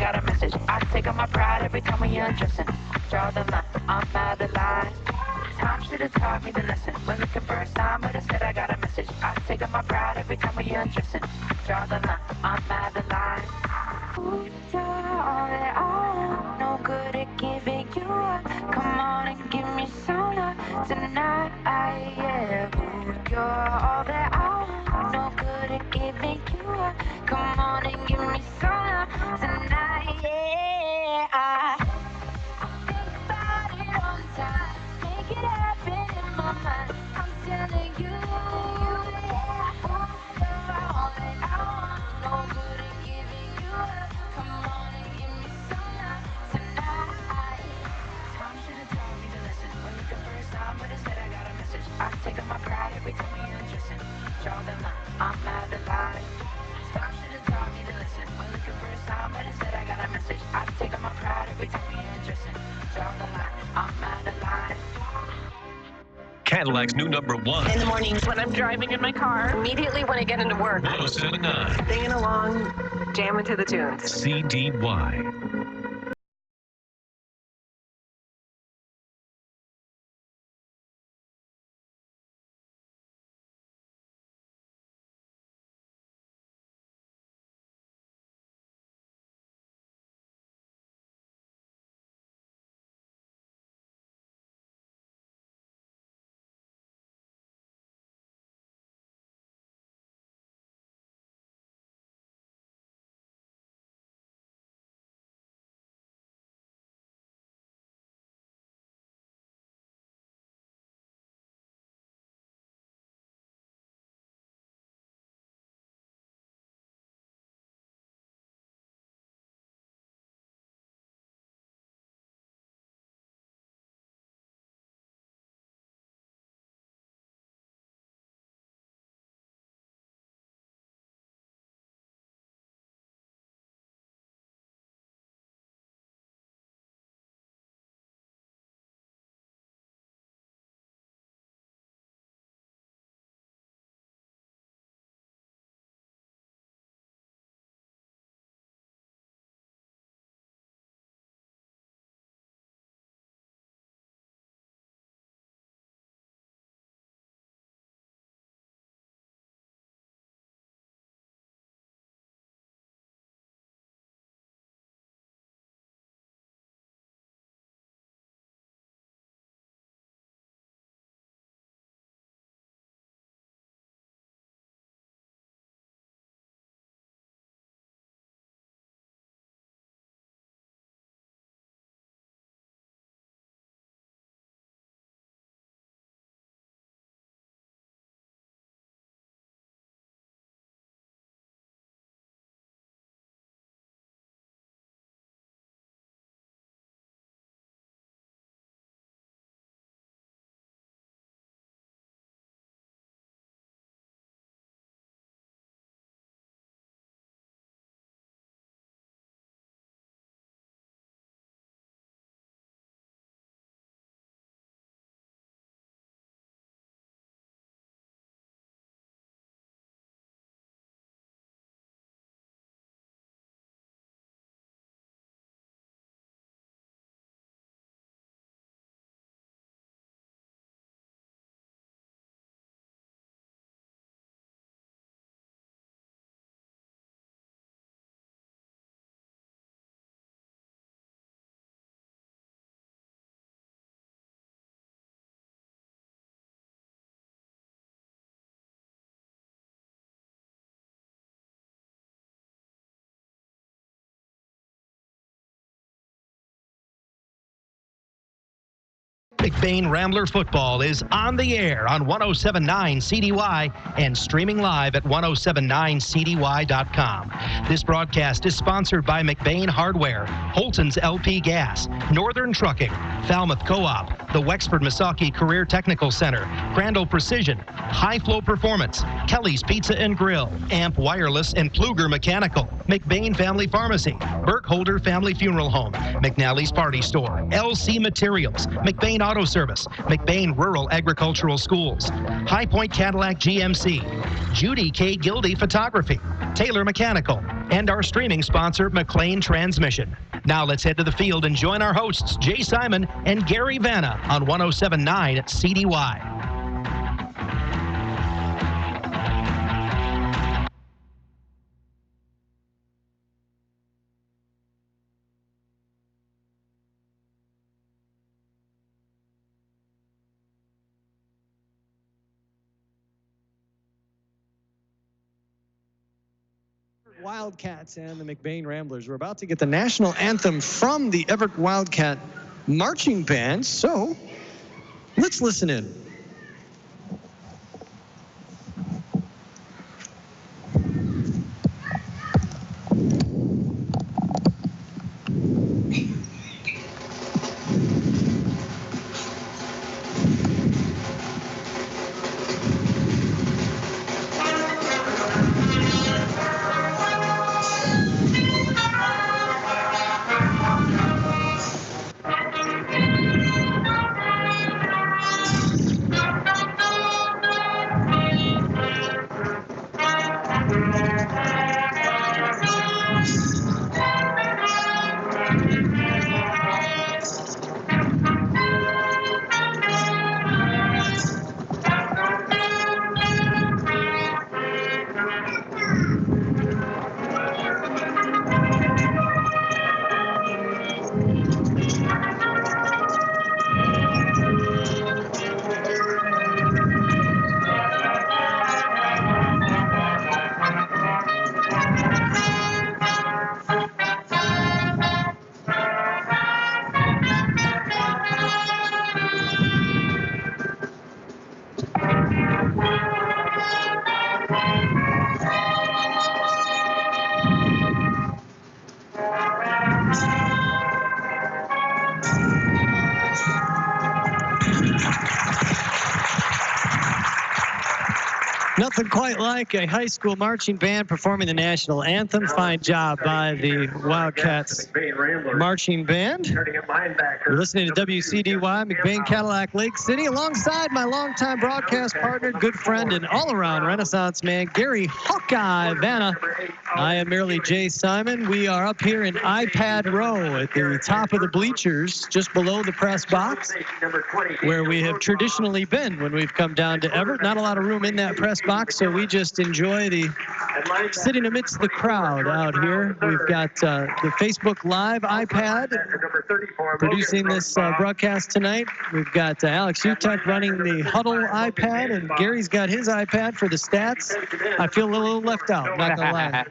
got a message. I take on my pride every time we undressing. Draw the line, I'm out of line. Time should have taught me the lesson. We're looking for a sign, but instead I got a message. I take on my pride every time we undressing. Draw the line, I'm out of line. Ooh, you're all that I want. No good at giving you up. Come on and give me some love tonight. Yeah. Ooh, you're all that I want. No good at giving you up. Come on and give me some love tonight. Yeah. I think about it all the time. Make it happen in my mind. I'm telling you, yeah. Ooh, you're all that I want. No good at giving you up. Come on and give me some love tonight. Time should have taught me to listen. We're looking for a sign, but instead I got a message. I take on my pride every time we undressing. Draw the line, I'm out of line. Time should have taught me to listen. We're looking for a sign, but instead I got a message. I take on my pride every time we undressing. Draw the line, I'm out of line. Cadillac's new #1. In the mornings when I'm driving in my car, immediately when I get into work. 107.9 Singing along, jamming to the tunes. CDY. McBain Rambler Football is on the air on 107.9 CDY and streaming live at 107.9cdy.com. This broadcast is sponsored by McBain Hardware, Holton's LP Gas, Northern Trucking, Falmouth Co-op, the Wexford Misaki Career Technical Center, Crandall Precision, High Flow Performance, Kelly's Pizza and Grill, Amp Wireless and Pluger Mechanical, McBain Family Pharmacy, Burkholder Family Funeral Home, McNally's Party Store, LC Materials, McBain Auto Service, McBain Rural Agricultural Schools, High Point Cadillac GMC, Judy K. Gildy Photography, Taylor Mechanical, and our streaming sponsor, McLean Transmission. Now let's head to the field and join our hosts, Jay Simon and Gary Vanna on 107.9 CDY. Wildcats and the McBain Ramblers. We're about to get the national anthem from the Everett Wildcat marching band, so let's listen in. Nothing quite like a high school marching band performing the national anthem. Fine job by the Wildcats marching band. You're listening to WCDY, McBain, Cadillac, Lake City, alongside my longtime broadcast partner, good friend, and all-around Renaissance man, Gary Hawkeye Vanna. I am merely Jay Simon. We are up here in iPad Row at the top of the bleachers, just below the press box, where we have traditionally been when we've come down to Everett. Not a lot of room in that press box, so we just enjoy the sitting amidst the crowd out here. We've got the Facebook Live iPad producing this broadcast tonight. We've got Alex Utek running the Huddle iPad, and Gary's got his iPad for the stats. I feel a little left out, not gonna lie.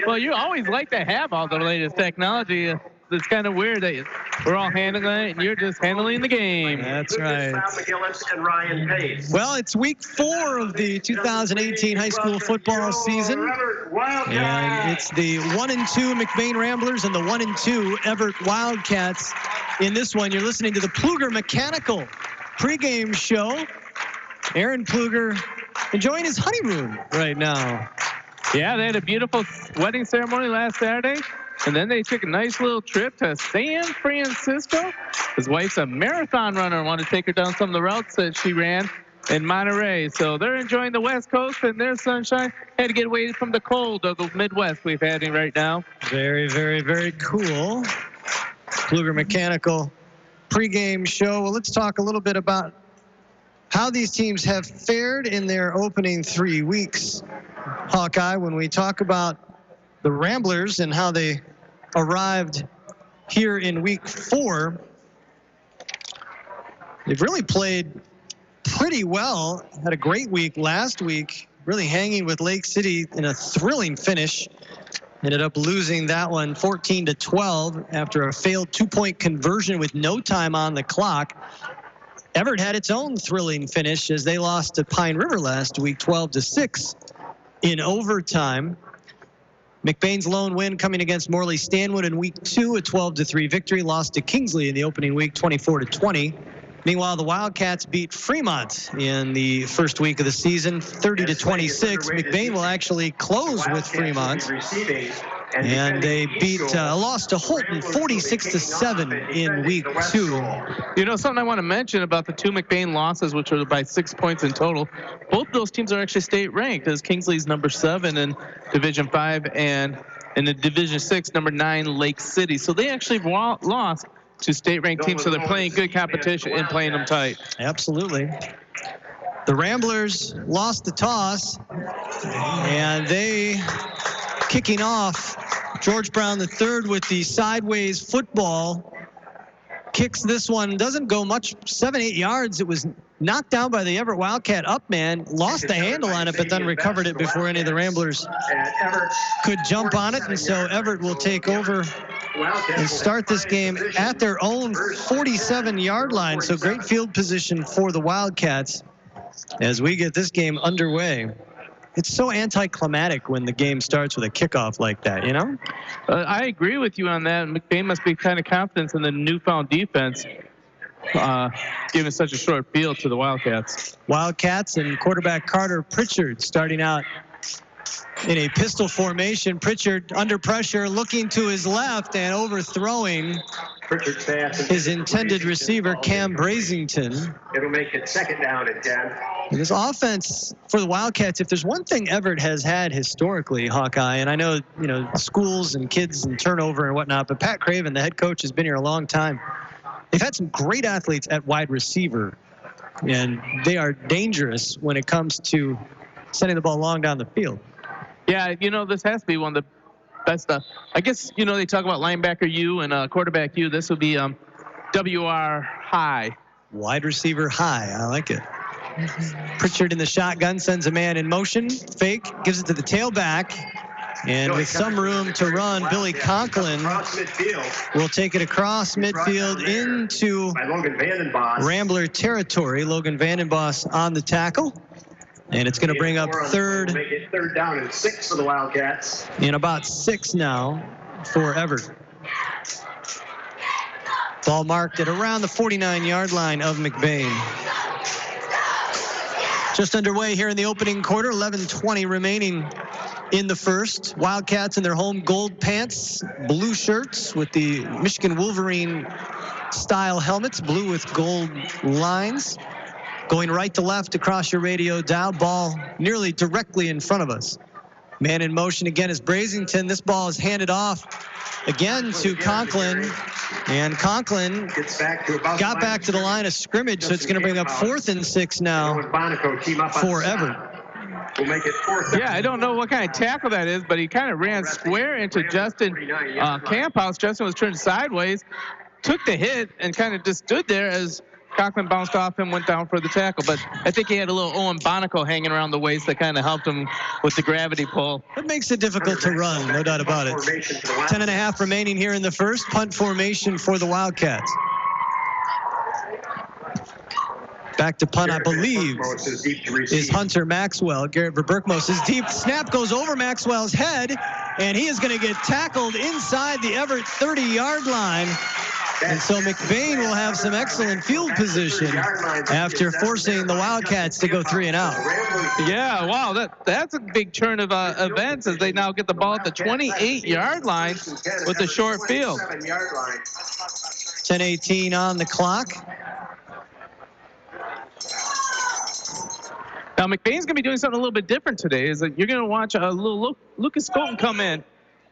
Well, you always like to have all the latest technology. It's kind of weird that we're all handling it and you're just handling the game. That's right. Well, it's week 4 of the 2018 high school football season. And it's the 1-2 McBain Ramblers and the 1-2 Everett Wildcats. In this one, you're listening to the Pluger Mechanical pregame show. Aaron Pluger enjoying his honeymoon right now. Yeah, they had a beautiful wedding ceremony last Saturday. And then they took a nice little trip to San Francisco. His wife's a marathon runner. Want to take her down some of the routes that she ran in Monterey. So they're enjoying the West Coast and their sunshine. Had to get away from the cold of the Midwest we've had right now. Very, very, very cool. Pluger Mechanical pregame show. Well, let's talk a little bit about how these teams have fared in their opening 3 weeks. Hawkeye, when we talk about the Ramblers and how they arrived here in week 4, they've really played pretty well. Had a great week last week, really hanging with Lake City in a thrilling finish. Ended up losing that one 14-12 after a failed 2-point conversion with no time on the clock. Everett had its own thrilling finish as they lost to Pine River last week 12-6 in overtime. McBain's lone win coming against Morley Stanwood in week 2, a 12-3 victory. Lost to Kingsley in the opening week 24-20. Meanwhile, the Wildcats beat Fremont in the first week of the season 30-26. McBain will actually close with Fremont And they beat lost to Holton 46-7 in week 2. You know, something I want to mention about the 2 McBain losses, which were by 6 points in total. Both those teams are actually state ranked, as Kingsley's number 7 in Division 5 and in the Division 6, number 9, Lake City. So they actually lost to state ranked teams, so they're playing good competition and playing them tight. Absolutely. The Ramblers lost the toss, and they kicking off. George Brown III with the sideways football. Kicks this one, doesn't go much, 7-8 yards. It was knocked down by the Everett Wildcat up man, lost the handle on it, but then recovered it before any of the Ramblers could jump on it. And so Everett will take over and start this game at their own 47-yard line. So great field position for the Wildcats as we get this game underway. It's so anticlimactic when the game starts with a kickoff like that, you know? I agree with you on that. McBain must be kind of confident in the newfound defense, giving such a short field to the Wildcats. Wildcats and quarterback Carter Pritchard starting out in a pistol formation. Pritchard under pressure, looking to his left and overthrowing his intended receiver, Cam Brazington. It'll make it 2nd down and 10. And this offense for the Wildcats, if there's one thing Everett has had historically, Hawkeye, and I know, you know, schools and kids and turnover and whatnot, but Pat Craven, the head coach, has been here a long time. They've had some great athletes at wide receiver, and they are dangerous when it comes to sending the ball long down the field. Yeah, you know, this has to be one of the best. I guess, you know, they talk about linebacker U and quarterback U. This would be WR high. Wide receiver high. I like it. Pritchard in the shotgun, sends a man in motion. Fake, gives it to the tailback. And with some room to run, Billy Conklin will take it across midfield into Rambler territory. Logan Vandenboss on the tackle. And it's going to bring up third. Make it 3rd down and 6 for the Wildcats. And about 6 now for Everett. Ball marked at around the 49-yard line of McBain. Just underway here in the opening quarter, 11:20 remaining in the first. Wildcats in their home gold pants, blue shirts with the Michigan Wolverine style helmets, blue with gold lines. Going right to left across your radio dial, ball nearly directly in front of us. Man in motion again is Brazington. This ball is handed off again to Conklin. And Conklin got back to the line of scrimmage, so it's going to bring up 4th and 6 now for Everett. We'll make it 4th. Yeah, I don't know what kind of tackle that is, but he kind of ran square into Justin Camphouse. Justin was turned sideways, took the hit, and kind of just stood there as Conklin bounced off him, went down for the tackle. But I think he had a little Owen Bonico hanging around the waist that kind of helped him with the gravity pull. It makes it difficult to run, no doubt about it. 10.5 remaining here in the first. Punt formation for the Wildcats. Back to punt, I believe, is Hunter Maxwell. Garrett Verberkmos is deep. Snap goes over Maxwell's head, and he is going to get tackled inside the Everett 30-yard line. And so McBain will have some excellent field position after forcing the Wildcats to go 3 and out. Yeah, wow, that's a big turn of events as they now get the ball at the 28-yard line with a short field. 10:18 on the clock. Now McBain's going to be doing something a little bit different today. Is that you're going to watch a little Lucas Colton come in.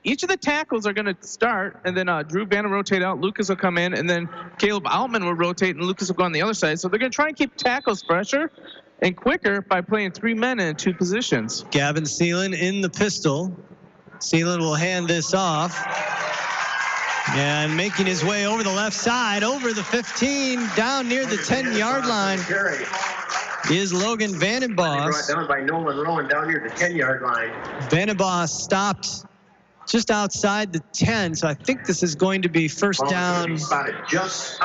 Each of the tackles are going to start, and then Drew Banner rotate out. Lucas will come in, and then Caleb Altman will rotate, and Lucas will go on the other side. So they're going to try and keep tackles fresher and quicker by playing 3 men in 2 positions. Gavin Seelan in the pistol. Seelan will hand this off. And making his way over the left side, over the 15, down near the 10-yard line is Logan Vandenboss. Down by Nolan Rowan, down near the 10-yard line. Vandenboss stopped just outside the 10, so I think this is going to be first down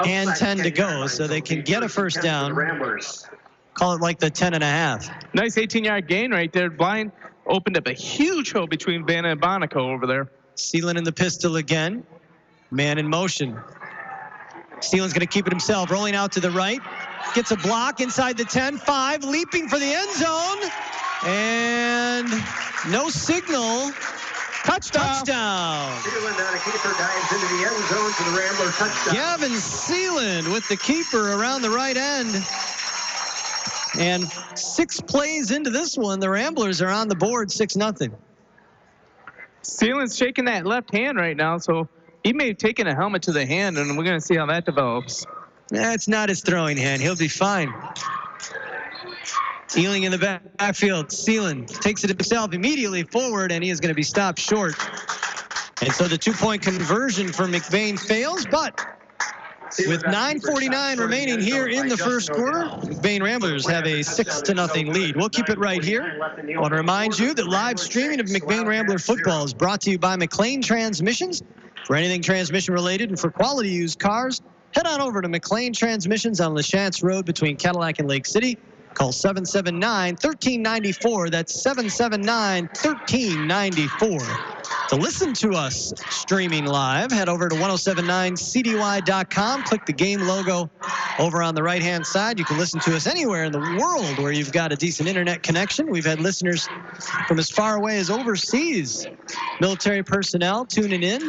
and 10 to go, so they can get a first down. Call it like the 10.5. Nice 18-yard gain right there. Blind opened up a huge hole between Vanna and Bonico over there. Seelan in the pistol again. Man in motion. Seelan's going to keep it himself, rolling out to the right. Gets a block inside the 10-5, leaping for the end zone. And no signal Touchdown. Sealand on a keeper dives into the end zone for the Rambler touchdown. Gavin Sealand with the keeper around the right end. And 6 plays into this one, the Ramblers are on the board 6-0. Sealand's shaking that left hand right now, so he may have taken a helmet to the hand, and we're going to see how that develops. That's not his throwing hand. He'll be fine. Ealing in the backfield. Sealand takes it himself immediately forward, and he is going to be stopped short. And so the 2-point conversion for McBain fails, but with 9:49 remaining here in the first quarter, McBain Ramblers have a 6-0 lead. We'll keep it right here. I want to remind you that live streaming of McBain Rambler football is brought to you by McLean Transmissions. For anything transmission related and for quality used cars, head on over to McLean Transmissions on LaChance Road between Cadillac and Lake City. Call 779-1394. That's 779-1394. To listen to us streaming live, head over to 107.9 Wcdy.com. Click the game logo over on the right-hand side. You can listen to us anywhere in the world where you've got a decent internet connection. We've had listeners from as far away as overseas. Military personnel tuning in.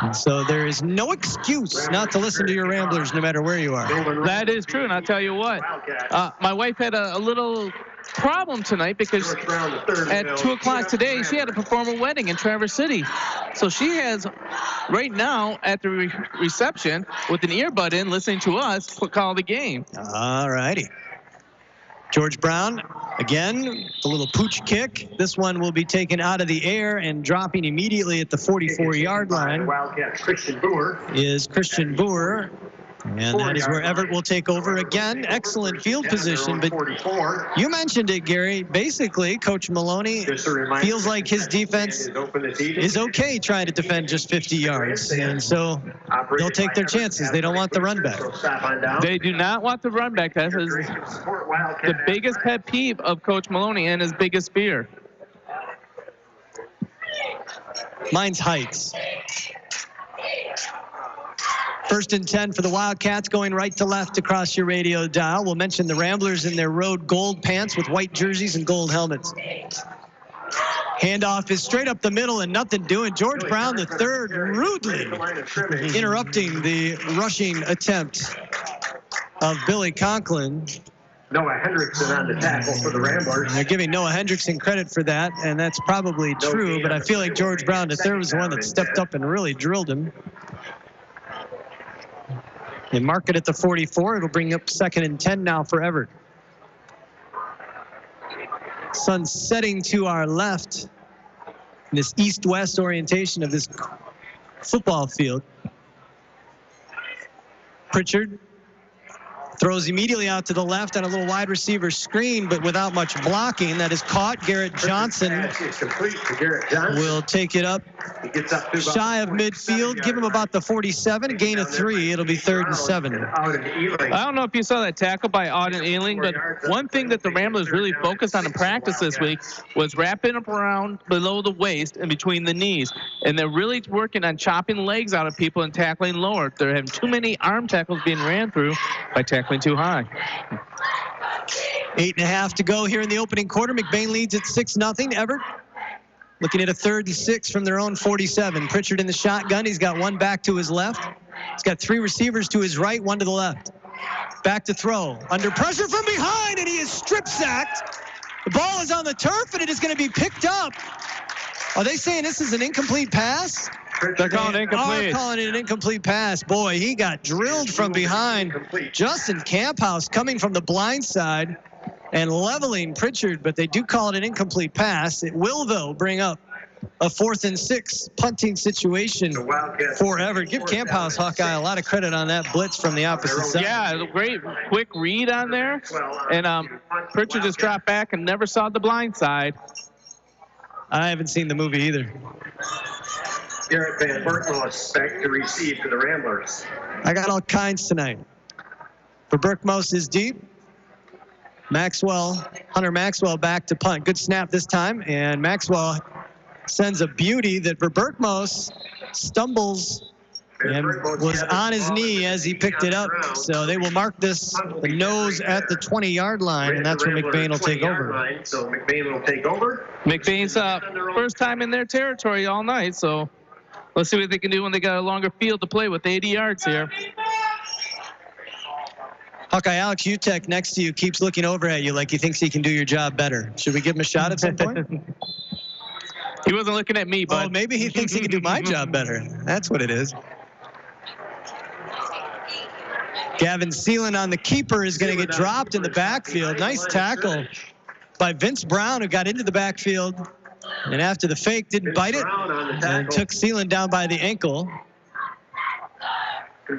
And so there is no excuse not to listen to your Ramblers no matter where you are. That is true, and I'll tell you what. My wife had a little problem tonight because at 2 o'clock today, she had to perform a wedding in Traverse City. So she has, right now, at the reception, with an earbud in, listening to us call the game. All righty. George Brown, again, a little pooch kick. This one will be taken out of the air and dropping immediately at the 44-yard line is Christian Boer. And that is where Everett will take over again. Excellent field position. But you mentioned it, Gary. Basically, Coach Maloney feels like his defense is okay trying to defend just 50 yards. And so they'll take their chances. They don't want the run back. They do not want the run back. That is the biggest pet peeve of Coach Maloney and his biggest fear. Mine's heights. 1st and 10 for the Wildcats, going right to left across your radio dial. We'll mention the Ramblers in their road gold pants with white jerseys and gold helmets. Handoff is straight up the middle and nothing doing. George Brown, the third, rudely interrupting the rushing attempt of Billy Conklin. Noah Hendrickson on the tackle for the Ramblers. They're giving Noah Hendrickson credit for that, and that's probably true, but I feel like George Brown, the third, was the one that stepped up and really drilled him. They mark it at the 44. It'll bring up 2nd and 10 now for Everett. Sun setting to our left in this east-west orientation of this football field. Pritchard throws immediately out to the left on a little wide receiver screen, but without much blocking. That is caught. Garrett Johnson will take it up shy of midfield. Give him about the 47. A gain of 3. It'll be 3rd and 7. I don't know if you saw that tackle by Auden Ealing, but one thing that the Ramblers really focused on in practice this week was wrapping up around below the waist and between the knees. And they're really working on chopping legs out of people and tackling lower. They're having too many arm tackles being ran through by tackling too high. 8.5 to go here in the opening quarter. McBain leads at 6-0. Everett looking at a 3rd and 6 from their own 47. Pritchard in the shotgun. He's got one back to his left. He's got 3 receivers to his right, 1 to the left. Back to throw. Under pressure from behind, and he is strip sacked. The ball is on the turf, and it is going to be picked up. Are they saying this is an incomplete pass? They're calling it incomplete. Are calling it an incomplete pass. Boy, he got drilled from behind. Justin Camphouse coming from the blind side and leveling Pritchard, but they do call it an incomplete pass. It will, though, bring up a 4th and 6 punting situation for Everett. Give Camphouse, Hawkeye, a lot of credit on that blitz from the opposite side. Yeah, great quick read on there. And Pritchard just dropped back and never saw the blind side. I haven't seen the movie either. Garrett Van Burt will expect to receive for the Ramblers. I got all kinds tonight. For Berkmos is deep. Hunter Maxwell back to punt. Good snap this time, and Maxwell sends a beauty that for Berkmos stumbles and was on his knee as he picked it up. So they will mark this the nose at the 20-yard line, and that's where McBain will take over. So McBain will take over. McBain's first time in their territory all night, so let's see what they can do when they got a longer field to play with. 80 yards here. Hawkeye Alex Utek next to you keeps looking over at you like he thinks he can do your job better. Should we give him a shot at some point? He wasn't looking at me, but maybe he thinks he can do my job better. That's what it is. Gavin Seelan on the keeper is going to get dropped in the backfield. Nice tackle by Vince Brown, who got into the backfield, and after the fake didn't bite it and took Seelan down by the ankle.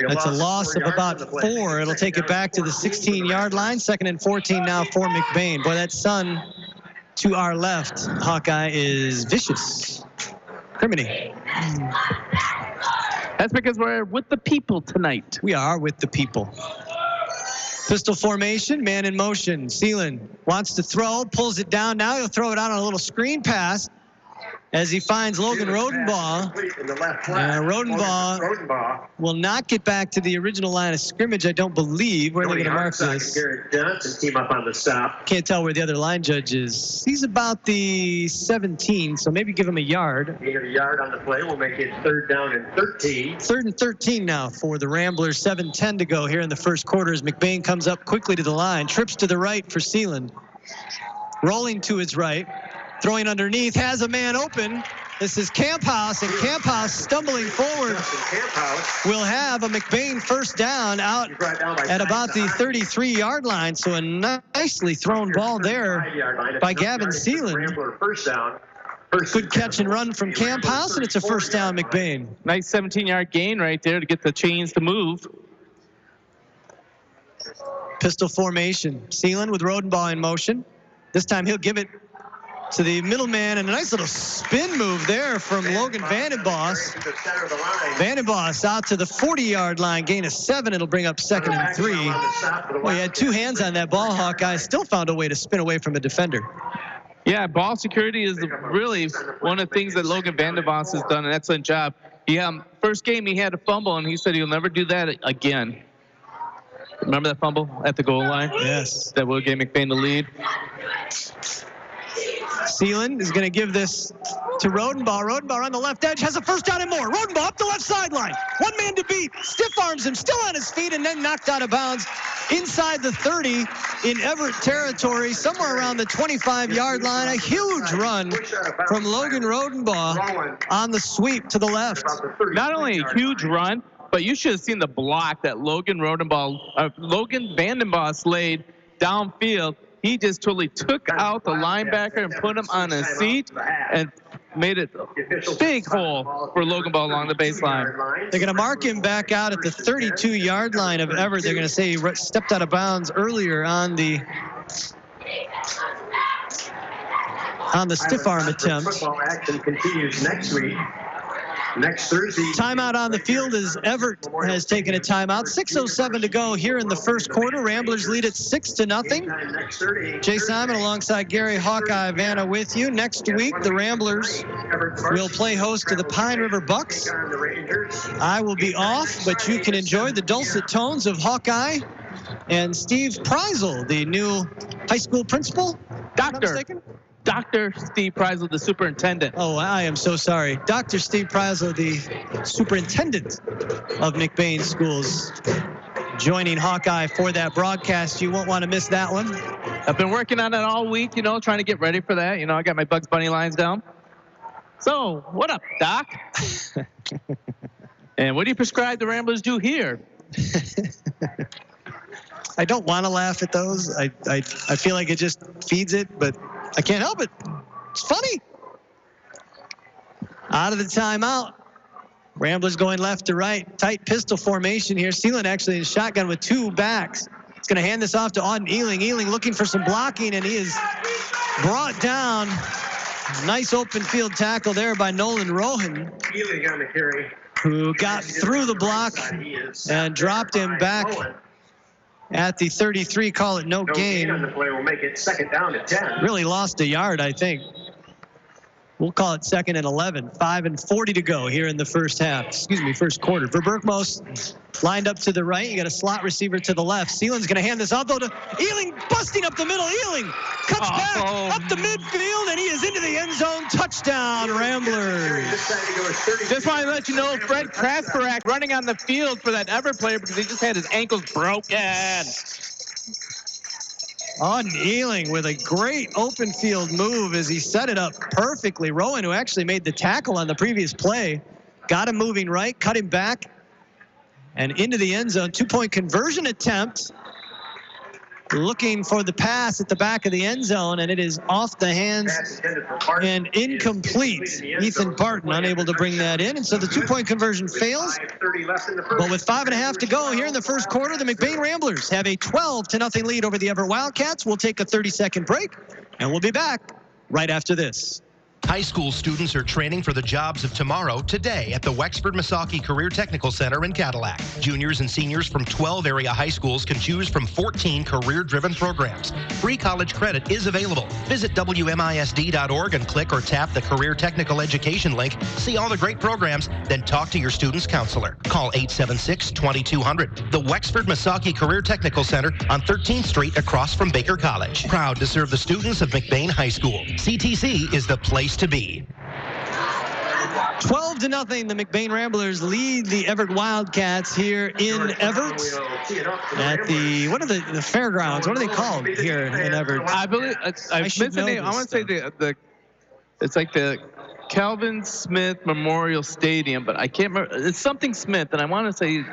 That's a loss of about 4. It'll take it back to the 16-yard line. 2nd and 14 now for McBain. Boy, that sun to our left, Hawkeye, is vicious. Criminy. That's because we're with the people tonight. We are with the people. Pistol formation, man in motion. Seelan wants to throw, pulls it down. Now he'll throw it out on a little screen pass as he finds Logan Rodenbaugh. And Rodenbaugh will not get back to the original line of scrimmage, I don't believe. Where are they going to mark this? Team up on the stop. Can't tell where the other line judge is. He's about the 17, so maybe give him a yard. You get a yard on the play. We'll make it 3rd down and 13. 3rd and 13 now for the Ramblers. 7:10 to go here in the first quarter as McBain comes up quickly to the line. Trips to the right for Seelan. Rolling to his right. Throwing underneath, has a man open. This is Camphouse, and Camphouse stumbling forward will have a McBain first down out at about the 33-yard line. So a nicely thrown ball there by Gavin Seelan. Good catch and run from Camphouse, and it's a first down, McBain. Nice 17-yard gain right there to get the chains to move. Pistol formation. Seelan with Rodenbaugh in motion. This time he'll give it to the middleman, and a nice little spin move there from Logan Vandenboss. Vandenboss out to the 40-yard line, gain of 7. It'll bring up 2nd and 3. Well, he had 2 hands on that ball, Hawkeye. Still found a way to spin away from a defender. Yeah, ball security is really one of the things that Logan Vandenboss has done an excellent job. First game he had a fumble, and he said he'll never do that again. Remember that fumble at the goal line? Yes. That will give McBain the lead. Seelan is going to give this to Rodenbaugh. Rodenbaugh on the left edge has a first down and more. Rodenbaugh up the left sideline. One man to beat. Stiff arms him, still on his feet, and then knocked out of bounds inside the 30 in Everett territory, somewhere around the 25-yard line. A huge run from Logan Rodenbaugh on the sweep to the left. Not only a huge run, but you should have seen the block that Logan Vandenboss laid downfield. He just totally took out the linebacker and put him on a seat and made it a big hole for Logan Ball along the baseline. They're going to mark him back out at the 32-yard line of Everett. They're going to say he stepped out of bounds earlier on the stiff arm attempt. Football action continues next week. Next Thursday. Timeout on the field as Everett has taken a timeout. 6:07 to go here in the first quarter. Ramblers lead at 6-0. Jay Simon alongside Gary Hawkeye Vanna with you. Next week, the Ramblers will play host to the Pine River Bucks. I will be off, but you can enjoy the dulcet tones of Hawkeye and Steve Preisel, the new high school principal. Dr. Steve Preisel, the superintendent. Oh, I am so sorry. Dr. Steve Preisel, the superintendent of McBain Schools, joining Hawkeye for that broadcast. You won't want to miss that one. I've been working on it all week, trying to get ready for that. I got my Bugs Bunny lines down. So, what up, Doc? And what do you prescribe the Ramblers do here? I don't want to laugh at those. I feel like it just feeds it, but I can't help it. It's funny. Out of the timeout. Ramblers going left to right. Tight pistol formation here. Seelan actually in shotgun with 2 backs. He's going to hand this off to Auden Ealing. Ealing looking for some blocking, and he is brought down. Nice open field tackle there by Nolan Rohan, Ealing on the carry, who got through the block and dropped him back at the 33. Call it no gain. On the play will make it 2nd down and 10. Really lost a yard, I think. We'll call it 2nd and 11. 5:40 to go here in the first quarter. Verbergmos lined up to the right. You got a slot receiver to the left. Seeland's going to hand this off, though, to Ealing, busting up the middle. Ealing cuts back up the midfield, and he is into the end zone. Touchdown, Ramblers. Just want to let you know, Fred Krasperak running on the field for that Everett player because he just had his ankles broken. On Ealing with a great open field move as he set it up perfectly. Rowan, who actually made the tackle on the previous play, got him moving right, cut him back, and into the end zone. 2-point conversion attempt. Looking for the pass at the back of the end zone, and it is off the hands and incomplete. Ethan Barton unable to bring that in, and so the 2-point conversion fails. But with 5.5 to go here in the first quarter, the McBain Ramblers have a 12-0 lead over the Everett Wildcats. We'll take a 30-second break, and we'll be back right after this. High school students are training for the jobs of tomorrow today at the Wexford-Missaukee Career Technical Center in Cadillac. Juniors and seniors from 12 area high schools can choose from 14 career-driven programs. Free college credit is available. Visit WMISD.org and click or tap the Career Technical Education link. See all the great programs, then talk to your student's counselor. Call 876-2200. The Wexford-Missaukee Career Technical Center on 13th Street across from Baker College. Proud to serve the students of McBain High School. CTC is the place to be. 12-0, the McBain Ramblers lead the Everett Wildcats here in Everett at the, what are the fairgrounds? What are they called here in Everett? I believe, I missed the name. I want to say it's like the Calvin Smith Memorial Stadium, but I can't remember. It's something Smith, and I want to say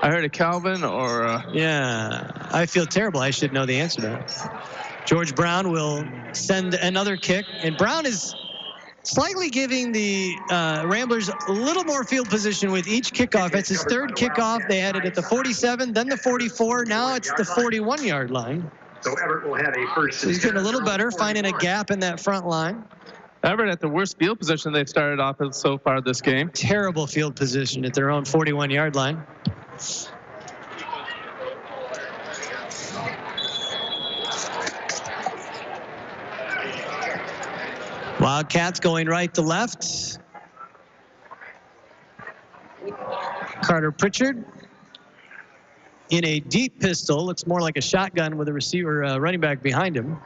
I heard a Calvin or Yeah, I feel terrible. I should know the answer to that. George Brown will send another kick, and Brown is slightly giving the Ramblers a little more field position with each kickoff. It's his third kickoff. They had it at the 47, then the 44. Now it's the 41-yard line. So Everett will have a first. So he's getting a little better, finding a gap in that front line. Everett at the worst field position they've started off with so far this game. Terrible field position at their own 41-yard line. Wildcats going right to left. Carter Pritchard in a deep pistol. Looks more like a shotgun with a receiver, running back behind him.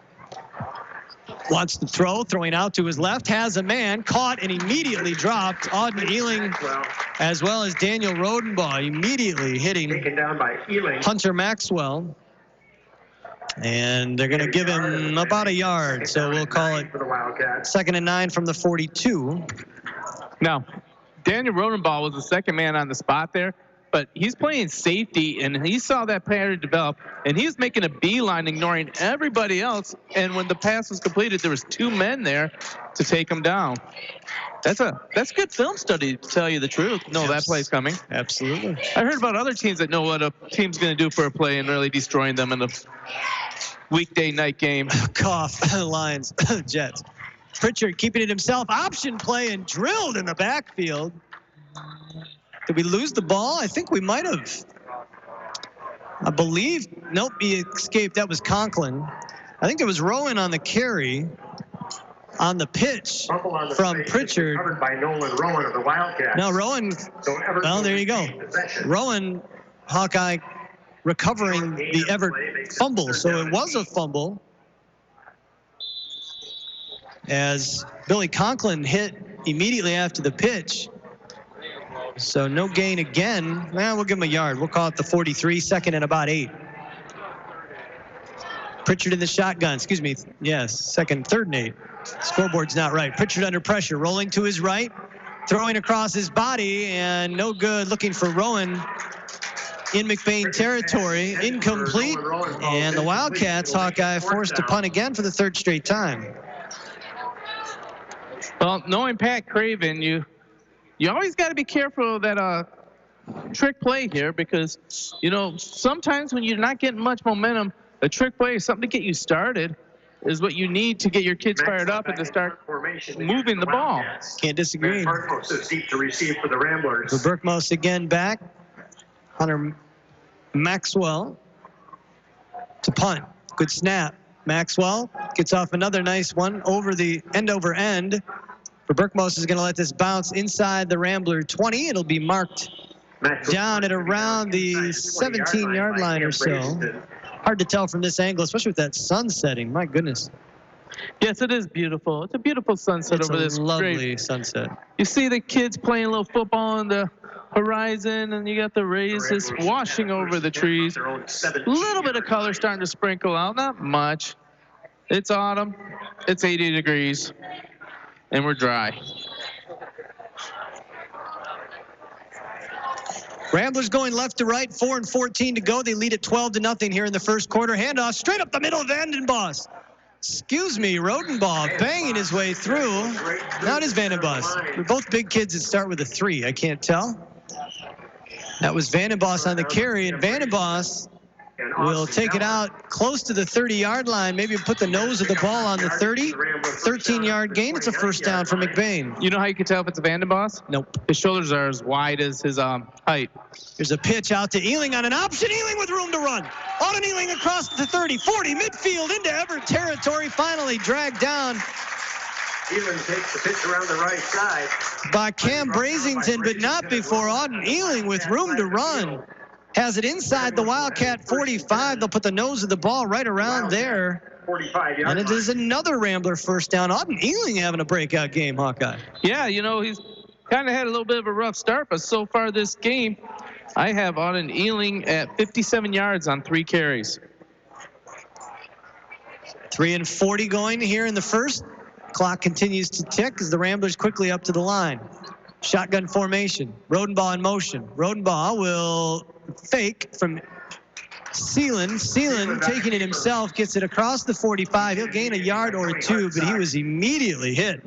Wants to throw, throwing out to his left, has a man, caught and immediately dropped. Auden Ealing, as well as Daniel Rodenbaugh, immediately hitting Taken down by Ealing. Hunter Maxwell. And they're going to give him about a yard, so we'll call it 2nd and 9 from the 42. Now, Daniel Rodenbaugh was the second man on the spot there, but he's playing safety, and he saw that pattern develop, and he's making a beeline, ignoring everybody else. And when the pass was completed, there was 2 men there to take him down. That's good film study, to tell you the truth. No, that play's coming. Absolutely. I heard about other teams that know what a team's going to do for a play and really destroying them in a weekday night game. Cough. Lions. Jets. Pritchard keeping it himself. Option play and drilled in the backfield. Did we lose the ball? I think we might have. I believe. Nope, he escaped. That was Conklin. I think it was Rowan on the carry. On the pitch from Pritchard. Covered by Nolan Rowan of the Wildcats. No, Rowan. Well, there you go. Rowan, Hawkeye, recovering the Everett fumble. So it was a fumble. As Billy Conklin hit immediately after the pitch. So no gain again. Well, we'll give him a yard. We'll call it the 43, 2nd and about 8. Pritchard in the shotgun. Excuse me. Yes, 3rd and 8. Scoreboard's not right. Pritchard under pressure, rolling to his right, throwing across his body, and no good. Looking for Rowan in McBain territory. Incomplete. And the Wildcats, Hawkeye, forced to punt again for the 3rd straight time. Well, knowing Pat Craven, you always got to be careful of that trick play here, because, you know, sometimes when you're not getting much momentum, a trick play is something to get you started, is what you need to get your kids fired up and to start moving the ball. Can't disagree. Deep to receive for the Ramblers. Berkmos again back. Hunter Maxwell to punt. Good snap. Maxwell gets off another nice one over the end over end. Berkmos is going to let this bounce inside the Rambler 20. It'll be marked down at around the 17-yard line or so. Hard to tell from this angle, especially with that sun setting. My goodness. Yes, it is beautiful. It's a beautiful sunset over this. It's a lovely sunset. You see the kids playing a little football on the horizon, and you got the rays just washing over the trees. A little bit of color starting to sprinkle out, not much. It's autumn. It's 80 degrees, and we're dry. Ramblers going left to right, 4 and 14 to go. They lead at 12-0 here in the first quarter. Handoff straight up the middle of Vandenbos. Excuse me, Rodenbaugh banging his way through. Now it is Vandenbos. We're both big kids that start with a 3. I can't tell. That was Vandenbos on the carry, and Vandenbos will take it out close to the 30-yard line, maybe put the nose of the ball on the 30. 13-yard gain. It's a first down for McBain. You know how you can tell if it's a Vandenbos? Nope. His shoulders are as wide as his height. There's a pitch out to Ealing on an option. Ealing with room to run. Auden Ealing across the 30, 40, midfield into Everett territory. Finally dragged down Ealing takes the pitch around the right side by Cam Brazington, but not before Auden Ealing with room to run. Has it inside the Wildcat 45. They'll put the nose of the ball right around there. 45-yard And it is another Rambler first down. Auden Ealing having a breakout game, Hawkeye. Yeah, you know, he's kind of had a little bit of a rough start, but so far this game, I have Auden Ealing at 57 yards on 3 carries. 3 and 40 going here in the first. Clock continues to tick as the Ramblers quickly up to the line. Shotgun formation. Rodenbaugh in motion. Rodenbaugh will fake from Seelan. Seelan taking it himself, gets it across the 45. He'll gain a yard or 2, but he was immediately hit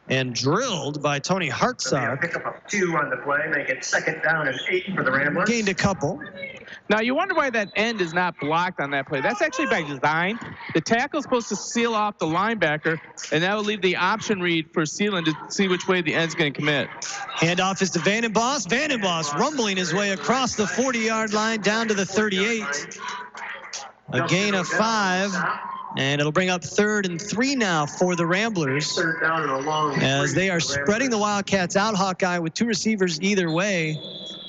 and drilled by Tony Hartzog. Pick up a 2 on the play, make it 2nd down and 8 for the Ramblers. Gained a couple. Now, you wonder why that end is not blocked on that play. That's actually by design. The tackle's supposed to seal off the linebacker, and that will leave the option read for Seelan to see which way the end's going to commit. Handoff is to Vandenbos. Vandenbos rumbling his way across the 40-yard line down to the 38. A gain of 5. And it'll bring up 3rd and 3 now for the Ramblers, 3rd down and a long as they are spreading the Wildcats out, Hawkeye, with 2 receivers either way.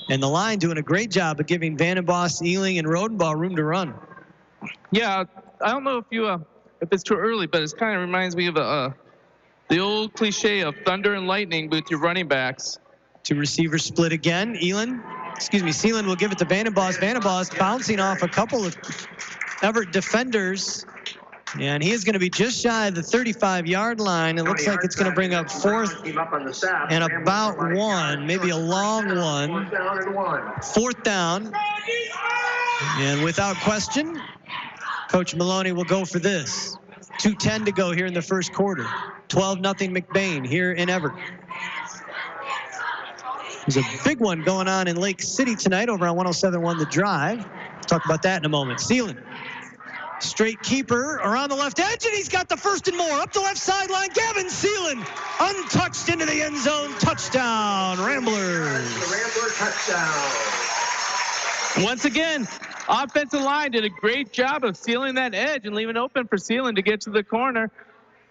And the line doing a great job of giving Vandenbos, Ealing, and Rodenbaugh room to run. Yeah, I don't know if it's too early, but it kind of reminds me of the old cliche of thunder and lightning with your running backs. 2 receivers split again. Seelan will give it to Vandenbos. Vandenbos bouncing off a couple of Everett defenders. And he is going to be just shy of the 35-yard line. It looks like it's going to bring up 4th and about 1, maybe a long one. 4th down. And without question, Coach Maloney will go for this. 2:10 to go here in the first quarter. 12-0 McBain here in Everett. There's a big one going on in Lake City tonight over on 107.1 The Drive. We'll talk about that in a moment. Seelan. Straight keeper around the left edge, and he's got the 1st and more. Up the left sideline, Gavin Seelan, untouched into the end zone. Touchdown, Ramblers. Rambler touchdown. Once again, offensive line did a great job of sealing that edge and leaving open for Seelan to get to the corner.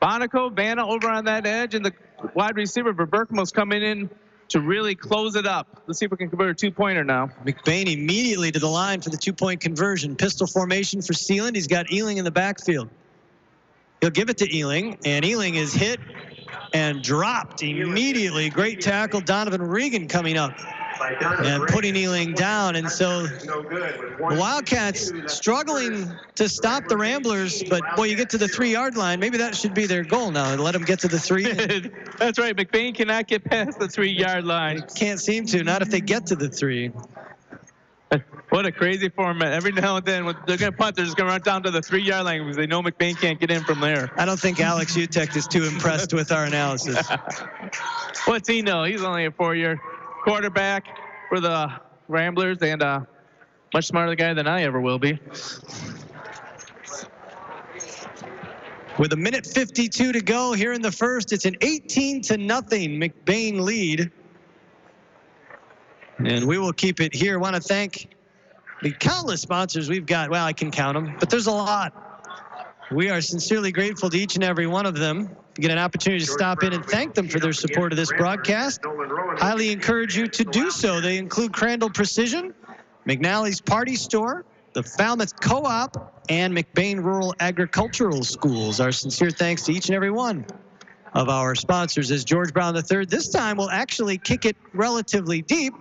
Bonico, Vanna over on that edge, and the wide receiver for Berkmos coming in to really close it up. Let's see if we can convert a 2-pointer now. McBain immediately to the line for the 2-point conversion. Pistol formation for Seelan. He's got Ealing in the backfield. He'll give it to Ealing, and Ealing is hit and dropped immediately. Great tackle. Donovan Regan coming up and putting Ealing down. And so the Wildcats struggling to stop the Ramblers, but boy, you get to the 3-yard line. Maybe that should be their goal now, let them get to the 3. That's right. McBain cannot get past the 3-yard line. Can't seem to, not if they get to the 3. What a crazy format. Every now and then, when they're going to punt, they're just going to run down to the 3-yard line because they know McBain can't get in from there. I don't think Alex Utek is too impressed with our analysis. What's he know? He's only a 4-year quarterback for the Ramblers, and much smarter guy than I ever will be. With 1:52 to go here in the first, it's an 18-0 McBain lead. And we will keep it here. I want to thank the countless sponsors we've got. Well, I can count them, but there's a lot. We are sincerely grateful to each and every one of them you get an opportunity to stop in and thank them for their support of this broadcast, highly encourage you to do so. They include Crandall Precision, McNally's Party Store, the Falmouth Co-op, and McBain Rural Agricultural Schools. Our sincere thanks to each and every one of our sponsors as George Brown III this time will actually kick it relatively deep,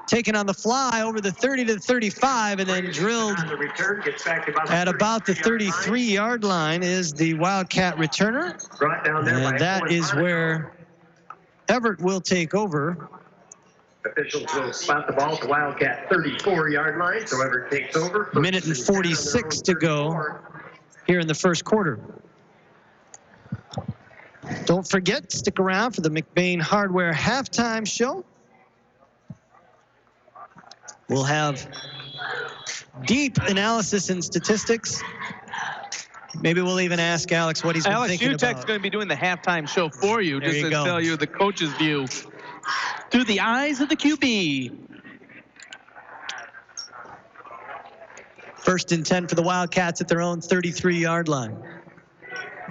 taken on the fly over the 30 to the 35, and then drilled at about the 33-yard line is the Wildcat returner. And that is where Everett will take over. Officials will spot the ball at the Wildcat 34-yard line, so Everett takes over. Minute and 46 to go here in the first quarter. Don't forget, stick around for the McBain Hardware halftime show. We'll have deep analysis and statistics. Maybe we'll even ask Alex what he's been thinking about. Alex Utek's going to be doing the halftime show for you, There just you to go. tell you the coach's view through the eyes of the QB. First and 10 for the Wildcats at their own 33-yard line.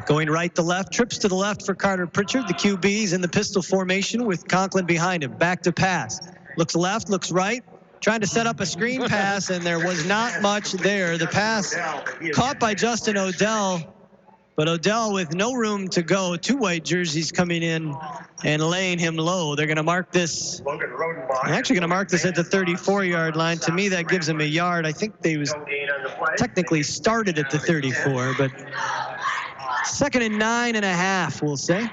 Going right to left, trips to the left for Carter Pritchard. The QB's in the pistol formation with Conklin behind him. Back to pass. Looks left, looks right. Trying to set up a screen pass, and there was not much there. The pass caught by Justin Odell, but Odell with no room to go. Two white jerseys coming in and laying him low. They're going to mark this. I'm actually going to mark this at the 34-yard line. To me, that gives him a yard. I think they was technically started at the 34, but second and 9.5, we'll say.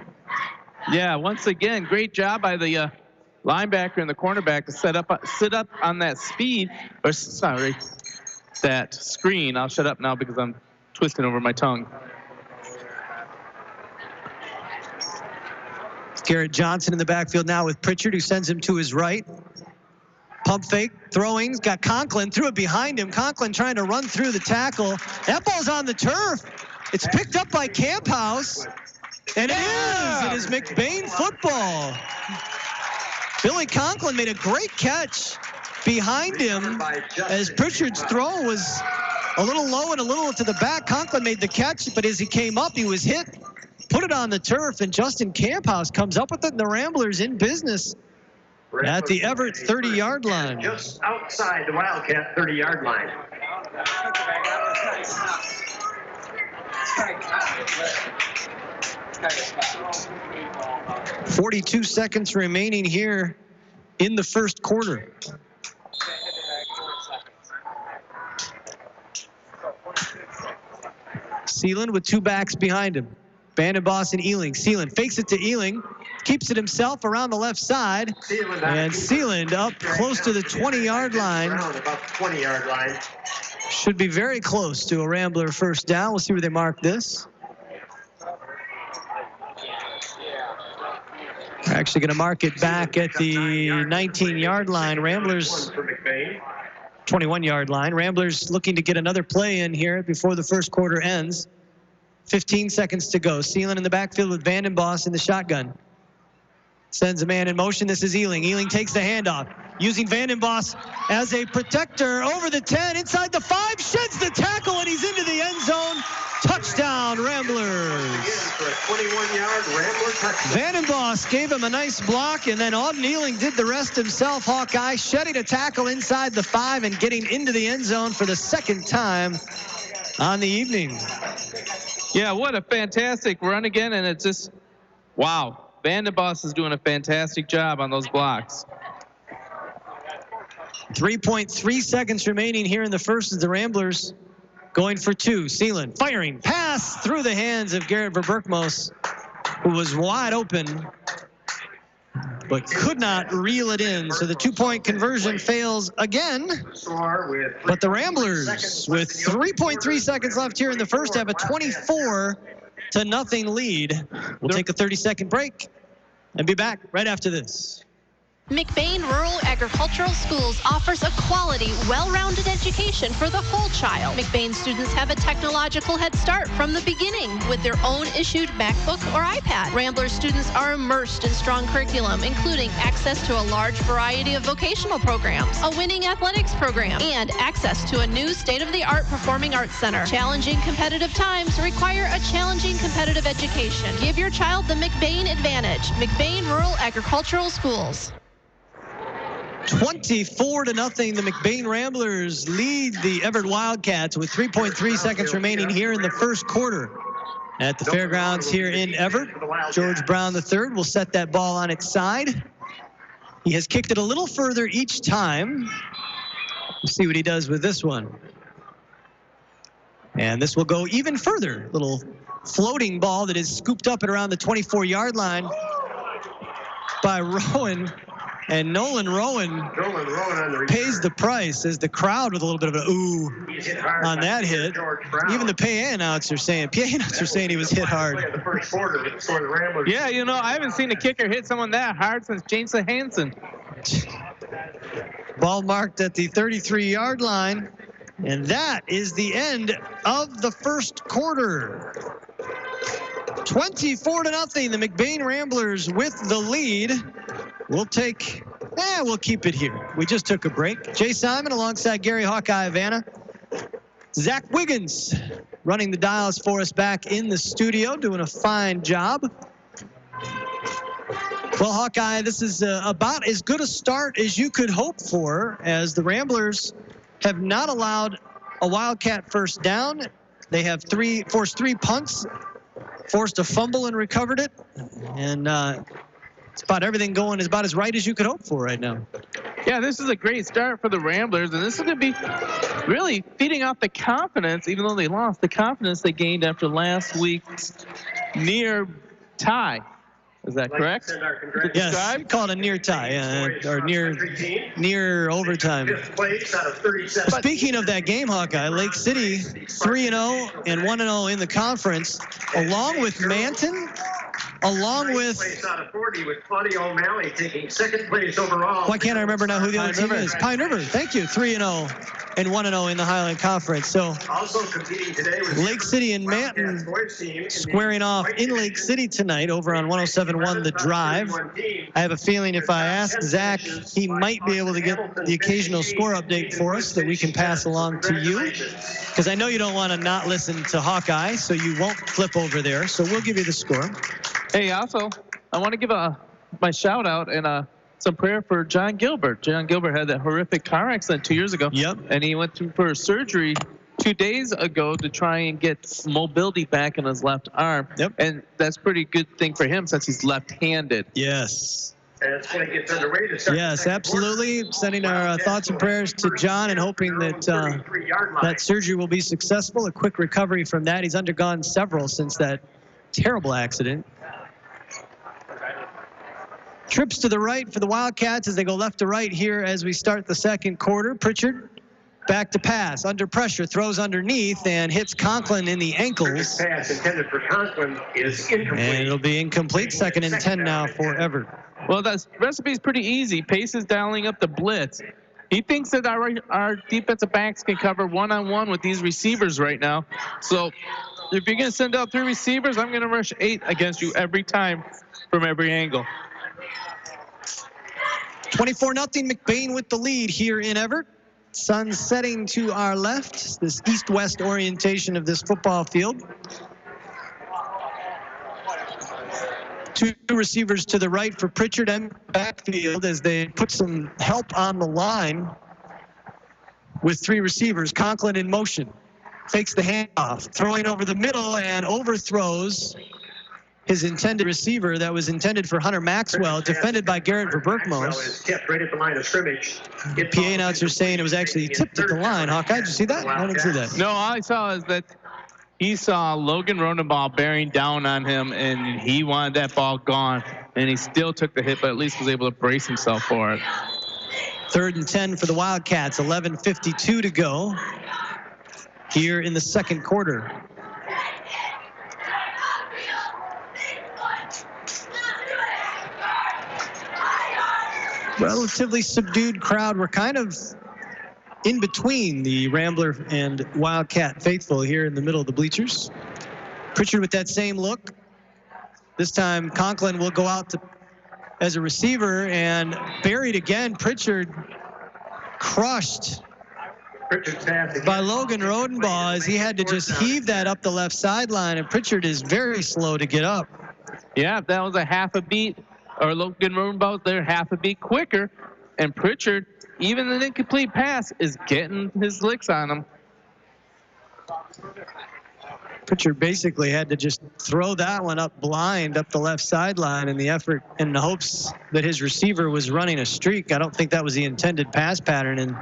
Yeah, once again, great job by the linebacker and the cornerback to sit up on that speed, or sorry, that screen. I'll shut up now because I'm twisting over my tongue. Garrett Johnson in the backfield now with Pritchard, who sends him to his right. Pump fake, throwing, got Conklin, threw it behind him. Conklin trying to run through the tackle. That ball's on the turf. It's picked up by Camphouse, and it is McBain football. Billy Conklin made a great catch behind him as Pritchard's throw was a little low and a little to the back. Conklin made the catch, but as he came up, he was hit, put it on the turf, and Justin Camphouse comes up with it, and the Ramblers in business at the Everett 30-yard line. Just outside the Wildcat 30-yard line. 42 seconds remaining here in the first quarter. Seeland with two backs behind him. Vandenboss and Ealing. Seeland fakes it to Ealing, keeps it himself around the left side, and Seeland up close to the 20-yard line. About the 20-yard line. Should be very close to a Rambler first down. We'll see where they mark this. They're actually going to mark it back at the 19-yard line. Ramblers, 21-yard line. Ramblers looking to get another play in here before the first quarter ends. 15 seconds to go. Seeland in the backfield with Vandenboss in the shotgun. Sends a man in motion. This is Ealing. Ealing takes the handoff, using Vandenboss as a protector over the 10, inside the 5, sheds the tackle, and he's into the end zone. Touchdown, Ramblers. For a 21-yard Rambler touchdown. Vandenboss gave him a nice block, and then Auden Ealing did the rest himself. Hawkeye shedding a tackle inside the 5 and getting into the end zone for the second time on the evening. Yeah, what a fantastic run again, and it's just, wow. Vandenboss is doing a fantastic job on those blocks. 3.3 seconds remaining here in the first as the Ramblers going for two. Seeland firing, pass through the hands of Garrett Verberkmos, who was wide open, but could not reel it in. So the two-point conversion fails again. But the Ramblers, with 3.3 seconds left here in the first, have a 24-0 lead. We'll take a 30-second break and be back right after this. McBain Rural Agricultural Schools offers a quality, well-rounded education for the whole child. McBain students have a technological head start from the beginning with their own issued MacBook or iPad. Rambler students are immersed in strong curriculum, including access to a large variety of vocational programs, a winning athletics program, and access to a new state-of-the-art performing arts center. Challenging competitive times require a challenging competitive education. Give your child the McBain advantage. McBain Rural Agricultural Schools. 24-0, the McBain Ramblers lead the Everett Wildcats with 3.3 seconds remaining here in the first quarter. At the fairgrounds here in Everett, George Brown III will set that ball on its side. He has kicked it a little further each time. We'll see what he does with this one. And this will go even further. Little floating ball that is scooped up at around the 24-yard line by Rowan. And Nolan Rowan pays the price as the crowd with a little bit of an ooh on that hit. Even the PA announcer saying he was hit hard. Yeah, you know, I haven't seen a kicker hit someone that hard since James Hansen. Ball marked at the 33-yard line. And that is the end of the first quarter. 24-0, the McBain Ramblers with the lead. We'll keep it here. We just took a break. Jay Simon alongside Gary Hawkeye Vanna. Zach Wiggins running the dials for us back in the studio, doing a fine job. Well, Hawkeye, this is about as good a start as you could hope for, as the Ramblers have not allowed a Wildcat first down. They have forced three punts, forced a fumble and recovered it. And it's about everything going is about as right as you could hope for right now. Yeah, this is a great start for the Ramblers, and this is going to be really feeding off the confidence, even though they lost, the confidence they gained after last week's near tie. Is that correct? Yes, called a near tie, or near overtime. Speaking of that game, Hawkeye, Lake City 3-0 and 1-0 in the conference, along with Manton, along with Claudio O'Malley taking second place overall. Why can't I remember now who the other team is? Pine River, thank you, 3-0 and 1-0 in the Highland Conference. So also competing today with Lake City and Manton squaring off in Lake City tonight over on 107.1 The Drive. I have a feeling if I ask Zach, he might be able to get the occasional score update for us that we can pass along to you. Because I know you don't want to not listen to Hawkeye, so you won't flip over there. So we'll give you the score. Hey, also, I want to give my shout out and some prayer for John Gilbert. John Gilbert had that horrific car accident 2 years ago. Yep. And he went through for surgery 2 days ago to try and get mobility back in his left arm. Yep. And that's a pretty good thing for him since he's left-handed. Yes. As when it gets underway to start yes, absolutely. Sending our thoughts and prayers to John and hoping that that surgery will be successful. A quick recovery from that. He's undergone several since that terrible accident. Trips to the right for the Wildcats as they go left to right here as we start the second quarter. Pritchard back to pass, under pressure, throws underneath and hits Conklin in the ankles. This pass intended for Conklin is incomplete. And it'll be incomplete. Second and 10 now for Everett. Well, that recipe is pretty easy. Pace is dialing up the blitz. He thinks that our defensive backs can cover one-on-one with these receivers right now. So if you're going to send out 3 receivers, I'm going to rush 8 against you every time from every angle. 24-0, McBain with the lead here in Everett. Sun setting to our left, this east-west orientation of this football field. 2 receivers to the right for Pritchard and backfield as they put some help on the line with 3 receivers. Conklin in motion, takes the handoff, throwing over the middle and overthrows his intended receiver that was intended for Hunter Maxwell, defended by Garrett Verberkmos. Kept right at the line of scrimmage. The PA announcer saying it was actually tipped at the line. Hawkeye, did you see that? I didn't see that. No, all I saw is that he saw Logan Rodenbaugh bearing down on him, and he wanted that ball gone, and he still took the hit, but at least was able to brace himself for it. 3rd and 10 for the Wildcats, 11:52 to go here in the second quarter. relatively subdued crowd. We're kind of in between the Rambler and Wildcat faithful here in the middle of the bleachers. Pritchard with that same look. This time Conklin will go out as a receiver and buried again. Pritchard crushed by Logan Rodenbaugh as he had to just heave that up the left sideline, and Pritchard is very slow to get up. Yeah, if that was a half a beat, or Logan Rodenbaugh was there half a beat quicker, and Pritchard, even an incomplete pass, is getting his licks on him. Pritchard basically had to just throw that one up blind up the left sideline in the effort, in the hopes that his receiver was running a streak. I don't think that was the intended pass pattern, and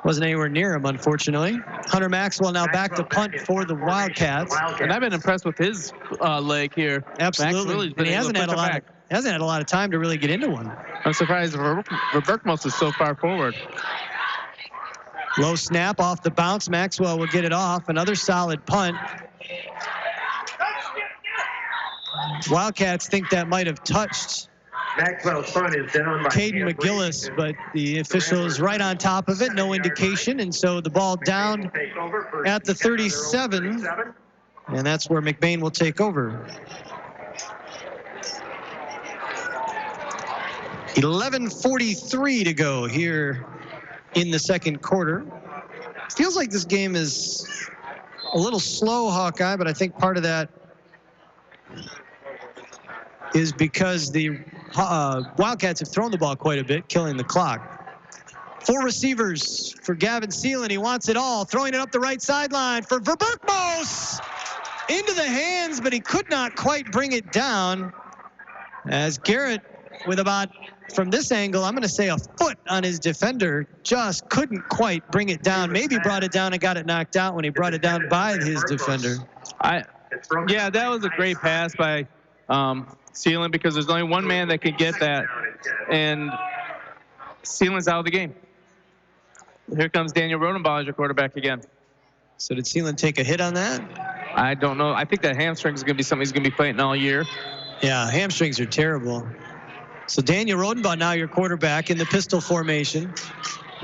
wasn't anywhere near him, unfortunately. Hunter Maxwell now back to punt for the Wildcats. And I've been impressed with his leg here. Absolutely. And he hasn't had a lot of time to really get into one. I'm surprised Robertmos is so far forward. Low snap off the bounce. Maxwell will get it off. Another solid punt. Wildcats think that might have touched Maxwell's punt is down by Caden McGillis, but the official is right on top of it. No indication, and so the ball down at the 37, and that's where McBain will take over. 11:43 to go here in the second quarter. Feels like this game is a little slow, Hawkeye, but I think part of that is because the Wildcats have thrown the ball quite a bit, killing the clock. 4 receivers for Gavin Seelan. He wants it all, throwing it up the right sideline for Verberkmos. Into the hands, but he could not quite bring it down. As Garrett, with about, from this angle, I'm going to say a foot on his defender, just couldn't quite bring it down. Maybe brought it down and got it knocked out when he brought it down by his defender. Yeah, that was a great pass by Seelan, because there's only one man that can get that, and Seelan's out of the game. Here comes Daniel Rodenbaugh as your quarterback again. So did Seelan take a hit on that? I don't know. I think that hamstring is going to be something he's going to be fighting all year. Yeah, hamstrings are terrible. So Daniel Rodenbaugh now your quarterback in the pistol formation.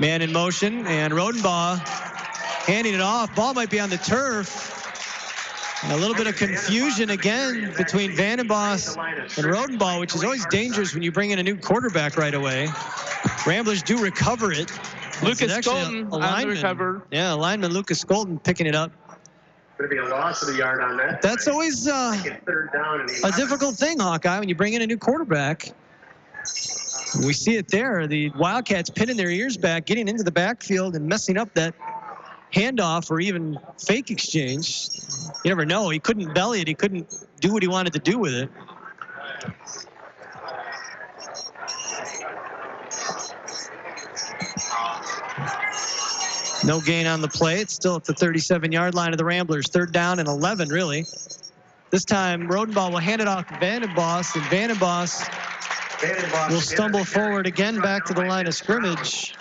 Man in motion, and Rodenbaugh handing it off. Ball might be on the turf. And a little bit of confusion again between Vandenbos and Rodenbaugh, which is always dangerous when you bring in a new quarterback right away. Ramblers do recover it. Lucas Skolton on the recover. Yeah, lineman Lucas Skolton picking it up. Going to be a loss of a yard on that. That's always a difficult thing, Hawkeye, when you bring in a new quarterback. We see it there. The Wildcats pinning their ears back, getting into the backfield and messing up that handoff or even fake exchange. You never know. He couldn't belly it. He couldn't do what he wanted to do with it. No gain on the play. It's still at the 37-yard line of the Ramblers. 3rd down and 11, really. This time, Rodenbaugh will hand it off to Vandenbos, and Vandenbos will stumble forward again back to the line of scrimmage.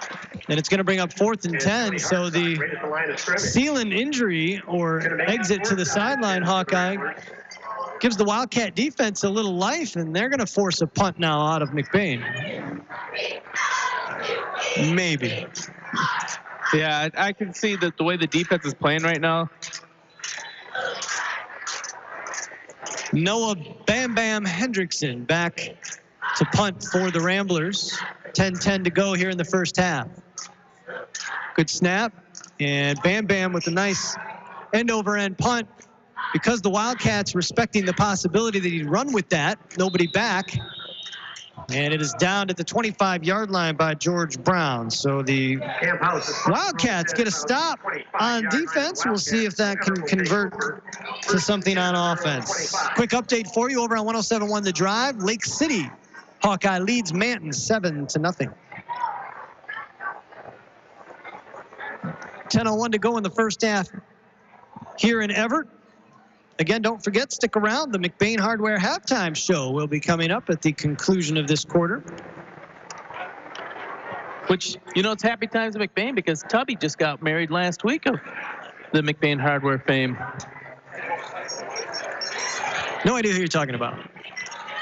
And it's going to bring up 4th and 10. So the Seelan injury or exit to the sideline, Hawkeye, gives the Wildcat defense a little life, and they're going to force a punt now out of McBain. Maybe. Yeah, I can see that the way the defense is playing right now. Noah Bam Bam Hendrickson back to punt for the Ramblers. 10-10 to go here in the first half. Good snap, and Bam Bam with a nice end-over-end punt. Because the Wildcats respecting the possibility that he'd run with that, nobody back. And it is down at the 25-yard line by George Brown. So the Wildcats get a stop on defense. We'll see if that can convert to something on offense. Quick update for you over on 107.1 The Drive. Lake City Hawkeye leads Manton 7-0. 10:01 to go in the first half here in Everett. Again, don't forget, stick around. The McBain Hardware halftime show will be coming up at the conclusion of this quarter. Which, you know, it's happy times at McBain because Tubby just got married last week of the McBain Hardware fame. No idea who you're talking about.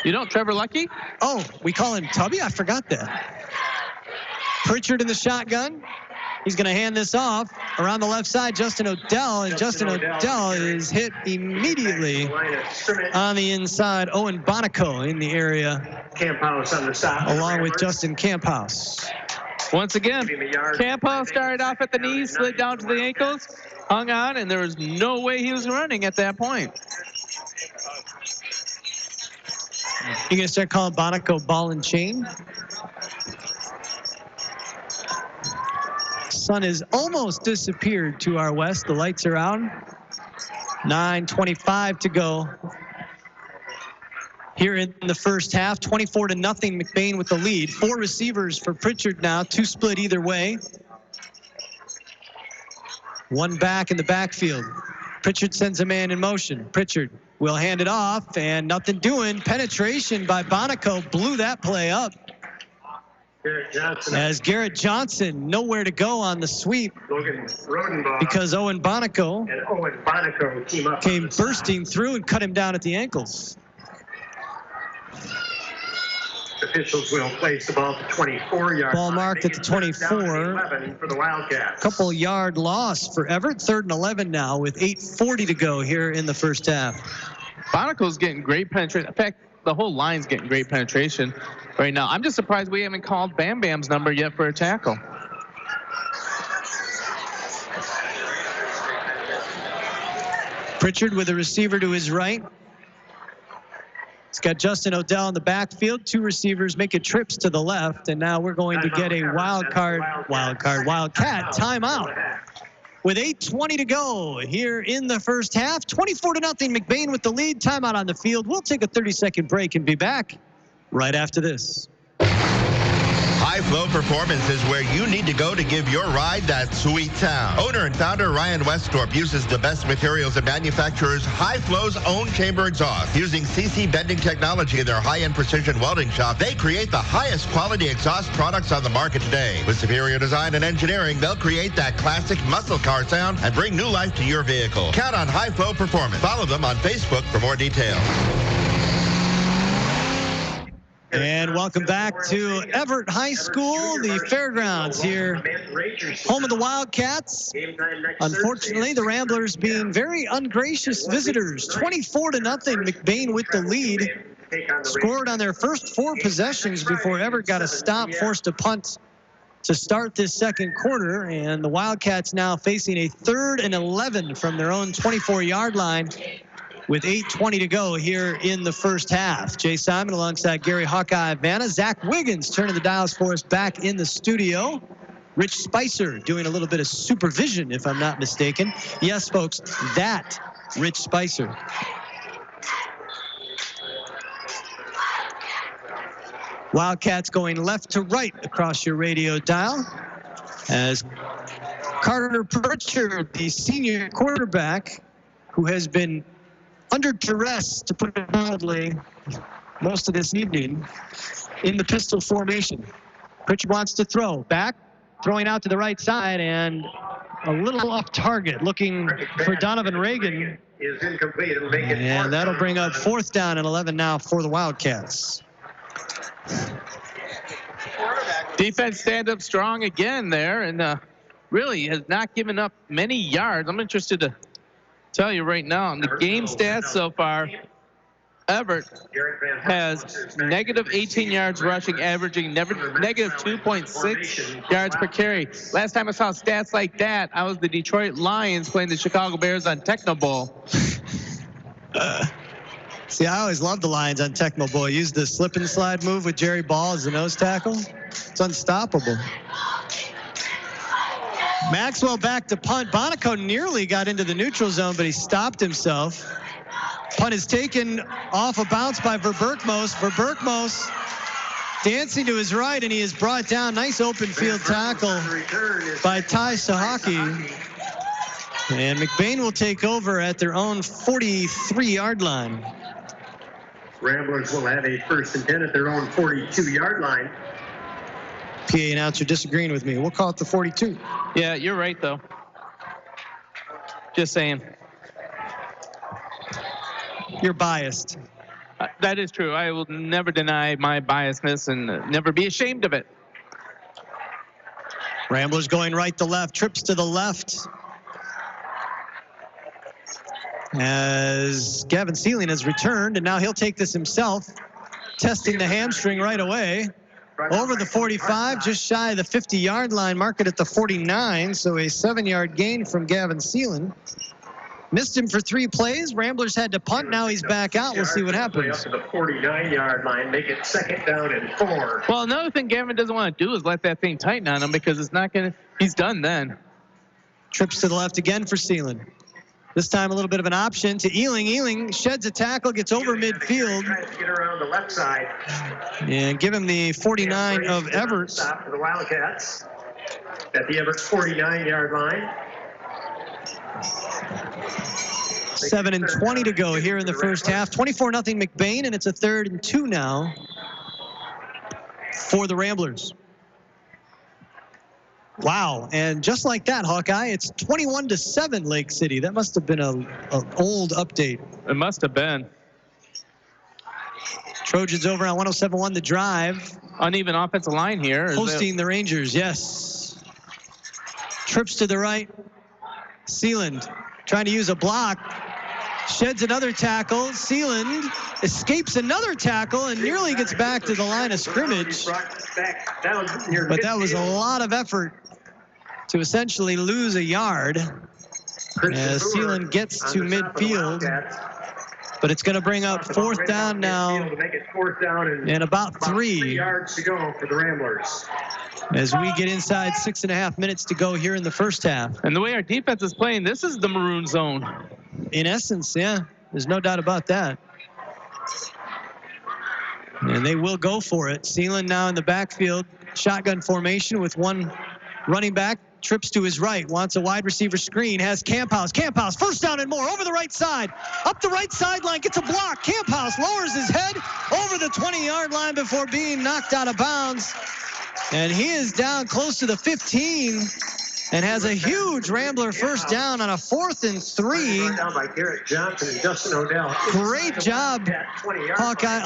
You know Trevor Lucky? Oh, we call him Tubby? I forgot that. Pritchard in the shotgun. He's going to hand this off around the left side. Justin Odell, and Justin Odell is hit immediately on the inside. Owen Bonico in the area, Camphouse on the stop. along with Justin Camphouse. Once again, Campbell started off at the knees, slid down to the ankles, hung on, and there was no way he was running at that point. You're going to start calling Bonico ball and chain? Sun has almost disappeared to our west. The lights are out. 9:25 to go here in the first half. 24-0. McBain with the lead. 4 receivers for Pritchard now. 2 split either way. 1 back in the backfield. Pritchard sends a man in motion. Pritchard will hand it off, and nothing doing. Penetration by Bonico blew that play up. As Garrett Johnson nowhere to go on the sweep because Owen Bonico came bursting through and cut him down at the ankles. Officials will place the ball at the 24-yard Ball line. marked at the 24. 11 for the Wildcats. Couple yard loss for Everett. 3rd and 11 now with 8:40 to go here in the first half. Bonico's getting great penetration. In fact, the whole line's getting great penetration right now. I'm just surprised we haven't called Bam Bam's number yet for a tackle. Pritchard with a receiver to his right. He's got Justin Odell in the backfield. 2 receivers making trips to the left, and now we're going to get a Wildcat timeout. With 8:20 to go here in the first half. 24-0. McBain with the lead. Timeout on the field. We'll take a 30-second break and be back right after this. High Flow Performance is where you need to go to give your ride that sweet sound. Owner and founder Ryan Westorp uses the best materials and manufactures High Flow's own chamber exhaust. Using CC bending technology in their high-end precision welding shop, they create the highest quality exhaust products on the market today. With superior design and engineering, they'll create that classic muscle car sound and bring new life to your vehicle. Count on High Flow Performance. Follow them on Facebook for more details. And welcome back to Everett High School, the fairgrounds here, home of the Wildcats. Unfortunately, the Ramblers being very ungracious visitors. 24-0. McBain with the lead. Scored on their first 4 possessions before Everett got a stop, forced a punt to start this second quarter. And the Wildcats now facing a 3rd and 11 from their own 24-yard line, with 8:20 to go here in the first half. Jay Simon alongside Gary Hawkeye Vanna. Zach Wiggins turning the dials for us back in the studio. Rich Spicer doing a little bit of supervision, if I'm not mistaken. Yes, folks, that Rich Spicer. Wildcats going left to right across your radio dial as Carter Pritchard, the senior quarterback, who has been under duress, to put it mildly, most of this evening, in the pistol formation. Pritchard wants to throw. Back, throwing out to the right side, and a little off target, looking for Donovan Reagan. Is incomplete. It'll make it And that'll bring up 4th down and 11 now for the Wildcats. Defense stand up strong again there, and really has not given up many yards. I'm interested to tell you right now, on the game stats so far, Everett has negative 18 yards rushing, averaging negative 2.6 yards per carry. Last time I saw stats like that, I was the Detroit Lions playing the Chicago Bears on Tecmo Bowl. See, I always loved the Lions on Tecmo Bowl. Use the slip and slide move with Jerry Ball as the nose tackle. It's unstoppable. Maxwell back to punt. Bonico nearly got into the neutral zone, but he stopped himself. Punt is taken off a bounce by Verberkmos. Verberkmos dancing to his right, and he is brought down. Nice open field tackle by Ty Sahaki. And McBain will take over at their own 43-yard line. Ramblers will have a 1st and 10 at their own 42-yard line. PA announcer disagreeing with me. We'll call it the 42. Yeah, you're right, though. Just saying. You're biased. That is true. I will never deny my biasness and never be ashamed of it. Ramblers going right to left, trips to the left. As Gavin Sealing has returned, and now he'll take this himself, testing the hamstring right away. Over the 45, just shy of the 50-yard line, mark it at the 49, so a 7-yard gain from Gavin Sealing. Missed him for 3 plays. Ramblers had to punt. Now he's back out. We'll see what happens. Up to the 49-yard line, make it 2nd down and 4. Well, another thing Gavin doesn't want to do is let that thing tighten on him because it's not going to, he's done then. Trips to the left again for Sealing. This time a little bit of an option to Ealing. Ealing sheds a tackle, gets over midfield. Tries to get around the left side. And give him the 49 of Everett. Stop for the Wildcats at the Everett 49-yard line. 7:20 to go here in the first half. 24-0 McBain, and it's a 3rd and 2 now for the Ramblers. Wow, and just like that, Hawkeye, it's 21-7 Lake City. That must have been an old update. It must have been. Trojans over on 107.1 The Drive. Uneven offensive line here. Hosting the Rangers, yes. Trips to the right. Sealand trying to use a block. Sheds another tackle. Sealand escapes another tackle and nearly gets back to the line of scrimmage. But that was a lot of effort to essentially lose a yard. As Sealand gets to midfield. But it's going to bring up 4th down now. And about 3 yards to go for the Ramblers. As we get inside 6.5 minutes to go here in the first half. And the way our defense is playing, this is the maroon zone. In essence, yeah. There's no doubt about that. And they will go for it. Sealand now in the backfield. Shotgun formation with one running back. Trips to his right. Wants a wide receiver screen. Has Camphouse. Camphouse, 1st down and more. Over the right side. Up the right sideline. Gets a block. Camphouse lowers his head over the 20-yard line before being knocked out of bounds. And he is down close to the 15 and has a huge Rambler 1st down on a 4th and 3. Down by Garrett Johnson and Justin Odell. Great job, Hawkeye.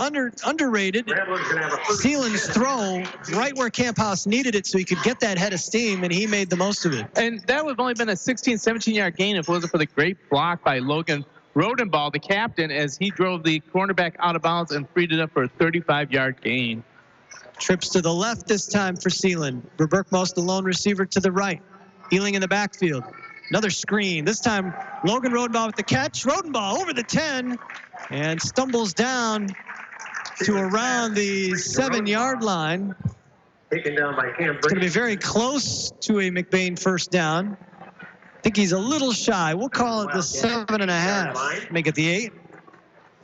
Underrated. Sealand's throw right where Camphouse needed it so he could get that head of steam, and he made the most of it. And that would have only been a 16, 17-yard gain if it wasn't for the great block by Logan Rodenbaugh, the captain, as he drove the cornerback out of bounds and freed it up for a 35-yard gain. Trips to the left this time for Sealand. Verberkmos, the lone receiver, to the right. Ealing in the backfield. Another screen. This time, Logan Rodenbaugh with the catch. Rodenbaugh over the 10 and stumbles down to around the 7-yard line. Taken down by Cam. It's going to be very close to a McBain 1st down. I think he's a little shy. We'll call it the 7.5. Make it the 8.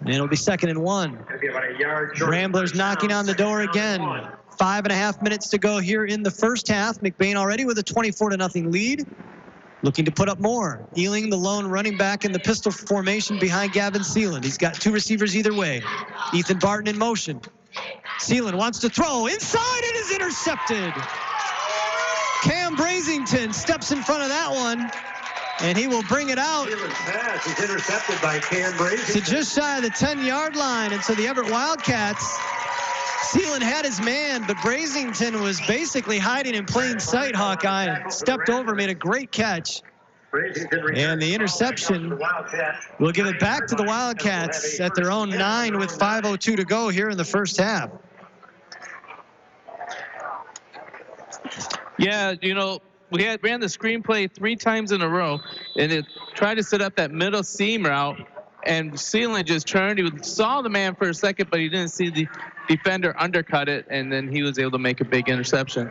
And it'll be 2nd and 1. Ramblers knocking on the door again. 5.5 minutes to go here in the first half. McBain already with a 24-0 lead. Looking to put up more. Ealing, the lone running back in the pistol formation behind Gavin Sealand. He's got 2 receivers either way. Ethan Barton in motion. Sealand wants to throw. Inside, it is intercepted. Cam Brazington steps in front of that one. And he will bring it out. Pass is intercepted by Cam Brazington. To just shy of the 10-yard line. And so the Everett Wildcats, Sealand had his man, but Brazington was basically hiding in plain sight, Hawkeye. Stepped over, made a great catch. And the interception will give it back to the Wildcats at their own 9 with 5:02 to go here in the first half. Yeah, you know, we ran the screenplay 3 times in a row, and it tried to set up that middle seam route, and Sealand just turned. He saw the man for a second, but he didn't see the defender undercut it, and then he was able to make a big interception.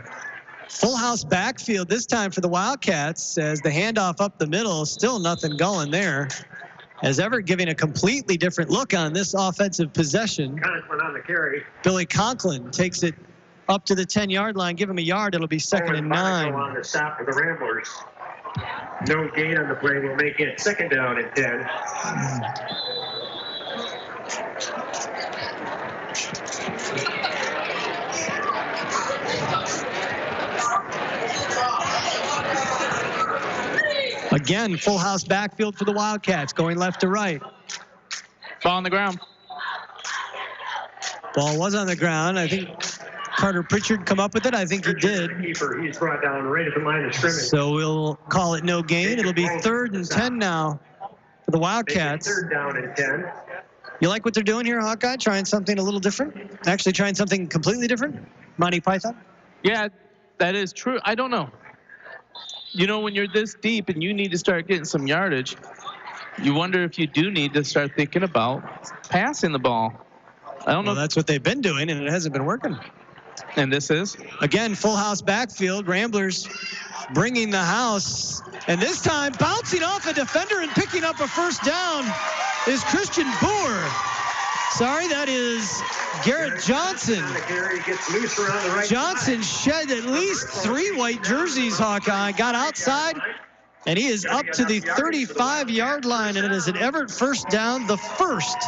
Full house backfield this time for the Wildcats as the handoff up the middle, still nothing going there. As Everett giving a completely different look on this offensive possession. Conklin on the carry. Billy Conklin takes it up to the 10-yard line. Give him a yard. It'll be 2nd and 9. On the stop for the Ramblers. No gain on the play will make it 2nd down and 10. Again, full house backfield for the Wildcats, going left to right. Ball on the ground. Ball was on the ground. I think Carter Pritchard come up with it? I think he did. Keeper, he's brought down right at the line of scrimmage. So we'll call it no gain. It'll be 3rd and 10 now for the Wildcats. 3rd down and 10. You like what they're doing here, Hawkeye? Trying something a little different? Actually trying something completely different? Monty Python? Yeah, that is true. I don't know. You know, when you're this deep and you need to start getting some yardage, you wonder if you do need to start thinking about passing the ball. I don't know. Well, that's what they've been doing, and it hasn't been working. And this is? Again, full house backfield. Ramblers bringing the house. And this time, bouncing off a defender and picking up a first down is Christian Boer. Sorry, that is Garrett Johnson. Johnson shed at least 3 white jerseys, Hawkeye. Got outside, and he is up to the 35-yard line, and it is an Everett first down, the first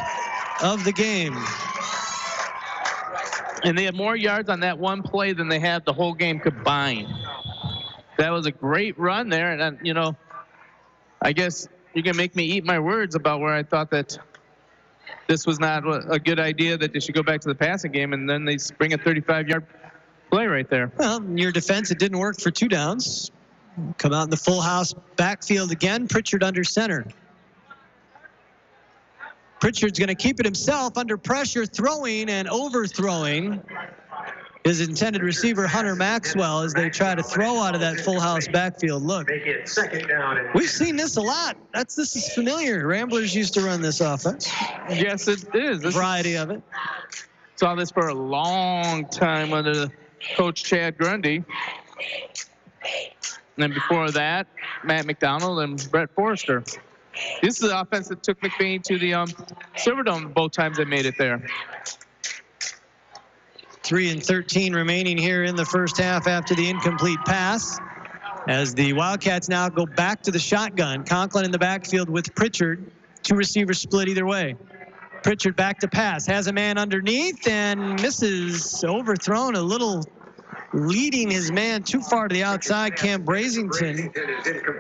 of the game. And they had more yards on that one play than they had the whole game combined. That was a great run there, and you know, I guess you can make me eat my words about where I thought that this was not a good idea, that they should go back to the passing game, and then they bring a 35-yard play right there. Well, in your defense, it didn't work for 2 downs. Come out in the full house backfield again. Pritchard under center. Pritchard's going to keep it himself under pressure, throwing and overthrowing his intended receiver, Hunter Maxwell, as they try to throw out of that full house backfield look. Make it 2nd down. We've seen this a lot. This is familiar. Ramblers used to run this offense. Yes, it is. A variety of it. Saw this for a long time under Coach Chad Grundy. And then before that, Matt McDonald and Brett Forrester. This is the offense that took McBain to the Silverdome both times they made it there. 3 and 13 remaining here in the first half after the incomplete pass. As the Wildcats now go back to the shotgun. Conklin in the backfield with Pritchard. 2 receivers split either way. Pritchard back to pass. Has a man underneath and misses. Overthrown a little, leading his man too far to the outside. Cam Brazington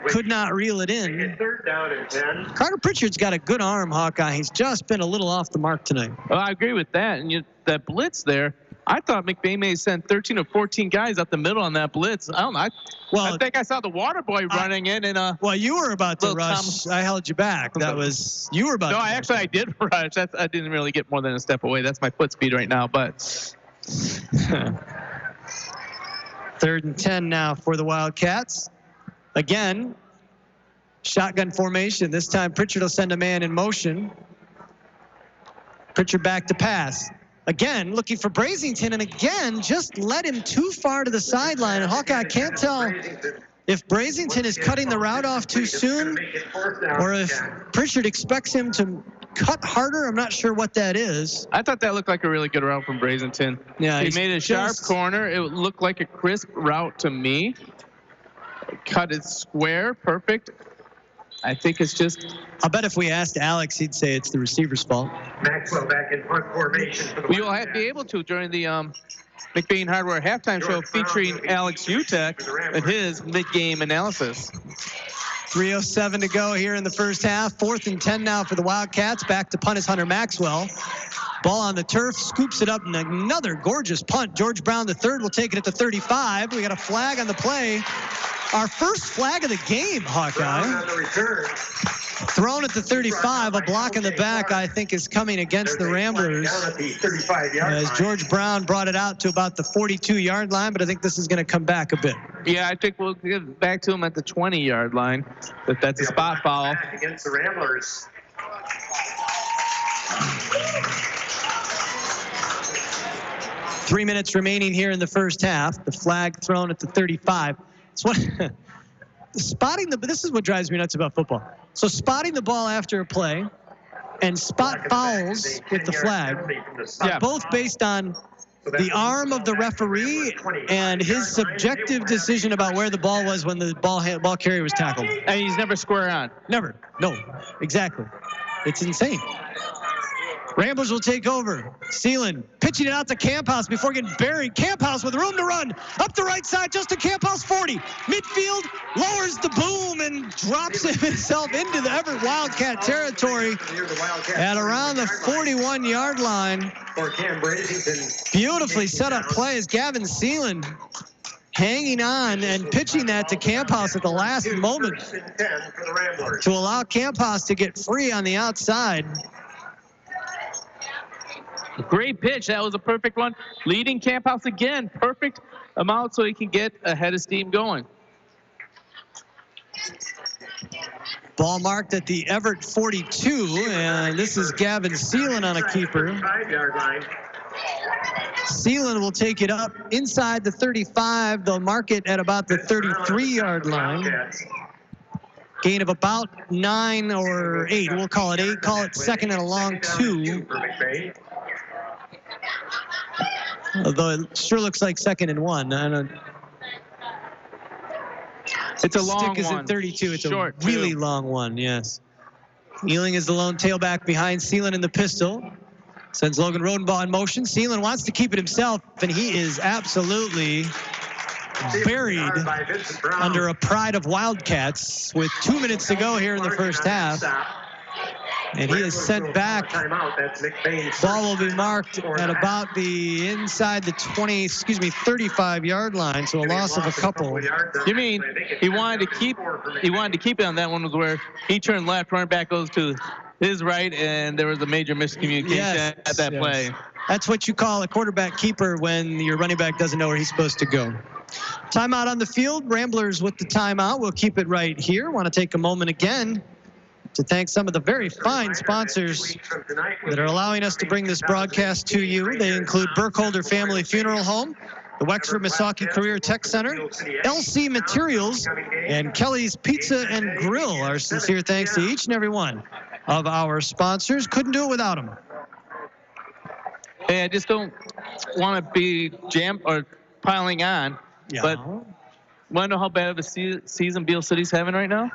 could not reel it in. 3rd down and 10. Carter Pritchard's got a good arm, Hawkeye. He's just been a little off the mark tonight. Well, I agree with that. And that blitz there, I thought McBain may send 13 or 14 guys up the middle on that blitz. I don't know. I think I saw the water boy running in. And well, you were about to rush. I held you back. You were about to. No, I did rush. I didn't really get more than a step away. That's my foot speed right now. But 3rd and 10 now for the Wildcats. Again, shotgun formation. This time Pritchard will send a man in motion. Pritchard back to pass. Again, looking for Brazington, and again, just led him too far to the sideline. And Hawkeye can't tell if Brazington is cutting the route off too soon or if Pritchard expects him to cut harder. I'm not sure what that is. I thought that looked like a really good route from Brazington. Yeah, he made a sharp corner. It looked like a crisp route to me. Cut it square, perfect. I think it's just... I'll bet if we asked Alex, he'd say it's the receiver's fault. Maxwell back in punt formation. We'll be able to during the McBain Hardware halftime show featuring Alex Utek and his mid-game analysis. 3:07 to go here in the first half. 4th and 10 now for the Wildcats. Back to punt is Hunter Maxwell. Ball on the turf, scoops it up, and another gorgeous punt. George Brown, the third, will take it at the 35. We got a flag on the play. Our first flag of the game, Hawkeye. Thrown at the 35. A block in the back, I think, is coming against the Ramblers. As George Brown brought it out to about the 42-yard line, but I think this is going to come back a bit. Yeah, I think we'll get it back to him at the 20-yard line. But that's a spot foul. Against the Ramblers. 3 minutes remaining here in the first half. The flag thrown at the 35. This is what drives me nuts about football. So spotting the ball after a play and spot fouls with the flag are both based on the arm of the referee and his subjective decision about where the ball was when the ball carrier was tackled. And he's never square on. Never. No, exactly. It's insane. Ramblers will take over. Seelan pitching it out to Camphouse before getting buried. Camphouse with room to run. Up the right side, Justin Camphouse, 40. Midfield, lowers the boom and drops himself into the Everett Wildcat territory at around the 41-yard line. Beautifully set up play as Gavin Seelan hanging on and pitching that to Camphouse at the last moment to allow Camphouse to get free on the outside. Great pitch. That was a perfect one. Leading Camphouse again. Perfect amount so he can get ahead of steam going. Ball marked at the Everett 42, and this is Gavin Seelan on a keeper. Seelan will take it up inside the 35. They'll mark it at about the 33-yard line. Gain of about 9 or 8. We'll call it 8. Call it second and a long 2. Although it sure looks like second and 1. It's a long Stick is one. at 32. It's short, a really long one, yes. Ealing is the lone tailback behind Seelan in the pistol. Sends Logan Rodenbaugh in motion. Seelan wants to keep it himself, and he is absolutely buried under a pride of Wildcats with 2 minutes to go here in the first half. And he is sent back. Ball will be marked at about the inside the 35-yard line, so a loss of a couple. You mean he wanted to keep it on that one was where he turned left, running back goes to his right, and there was a major miscommunication at that play. That's what you call a quarterback keeper when your running back doesn't know where he's supposed to go. Timeout on the field. Ramblers with the timeout. We'll keep it right here. Want to take a moment again to thank some of the very fine sponsors that are allowing us to bring this broadcast to you. They include Burkholder Family Funeral Home, the Wexford Misaki Career Tech Center, LC Materials, and Kelly's Pizza and Grill. Our sincere thanks to each and every one of our sponsors. Couldn't do it without them. Hey, I just don't want to be piling on, but want to know how bad of a season Beale City's having right now?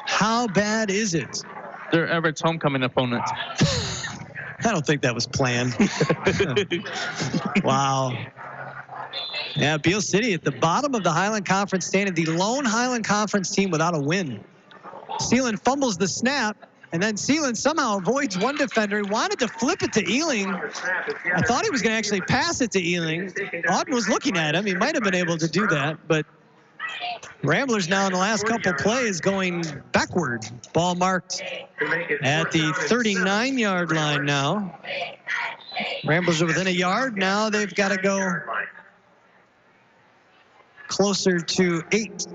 How bad is it? They're Everett's homecoming opponent. I don't think that was planned. Wow. Yeah, Beale City at the bottom of the Highland Conference standing, the lone Highland Conference team without a win. Seelan fumbles the snap, and then Seelan somehow avoids one defender. He wanted to flip it to Ealing. I thought he was going to actually pass it to Ealing. Auden was looking at him. He might have been able to do that, but Ramblers now in the last couple plays going backward. Ball marked at the 39-yard line now. Ramblers are within a yard. Now they've got to go closer to 8.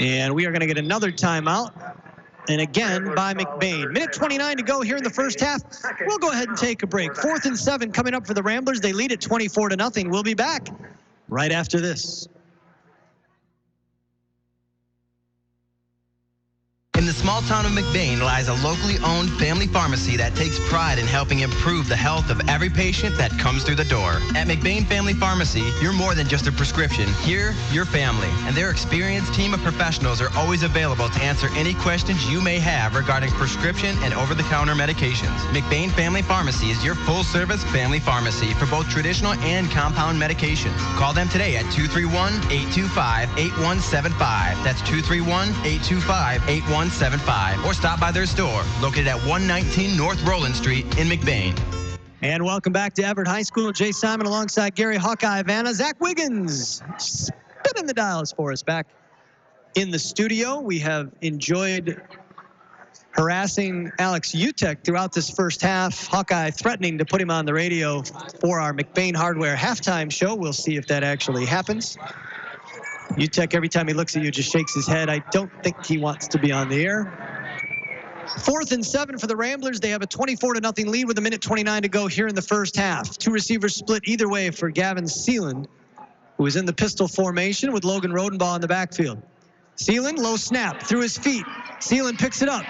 And we are going to get another timeout. And again by McBain. Minute 29 to go here in the first half. We'll go ahead and take a break. 4th and 7 coming up for the Ramblers. They lead at 24-0. We'll be back right after this. In the small town of McBain lies a locally owned family pharmacy that takes pride in helping improve the health of every patient that comes through the door. At McBain Family Pharmacy, you're more than just a prescription. Here, you're family. And their experienced team of professionals are always available to answer any questions you may have regarding prescription and over-the-counter medications. McBain Family Pharmacy is your full-service family pharmacy for both traditional and compound medications. Call them today at 231-825-8175. That's 231-825-8175. Or stop by their store located at 119 North Roland Street in McBain. And welcome back to Everett High School. Jay Simon alongside Gary Hawkeye Vanna. Zach Wiggins spinning the dials for us back in the studio. We have enjoyed harassing Alex Utek throughout this first half. Hawkeye threatening to put him on the radio for our McBain Hardware halftime show. We'll see if that actually happens. Utek, every time he looks at you, just shakes his head. I don't think he wants to be on the air. 4th and 7 for the Ramblers. They have a 24-0 lead with a minute 29 to go here in the first half. 2 receivers split either way for Gavin Seelan, who is in the pistol formation with Logan Rodenbaugh in the backfield. Seelan, low snap, through his feet. Seelan picks it up,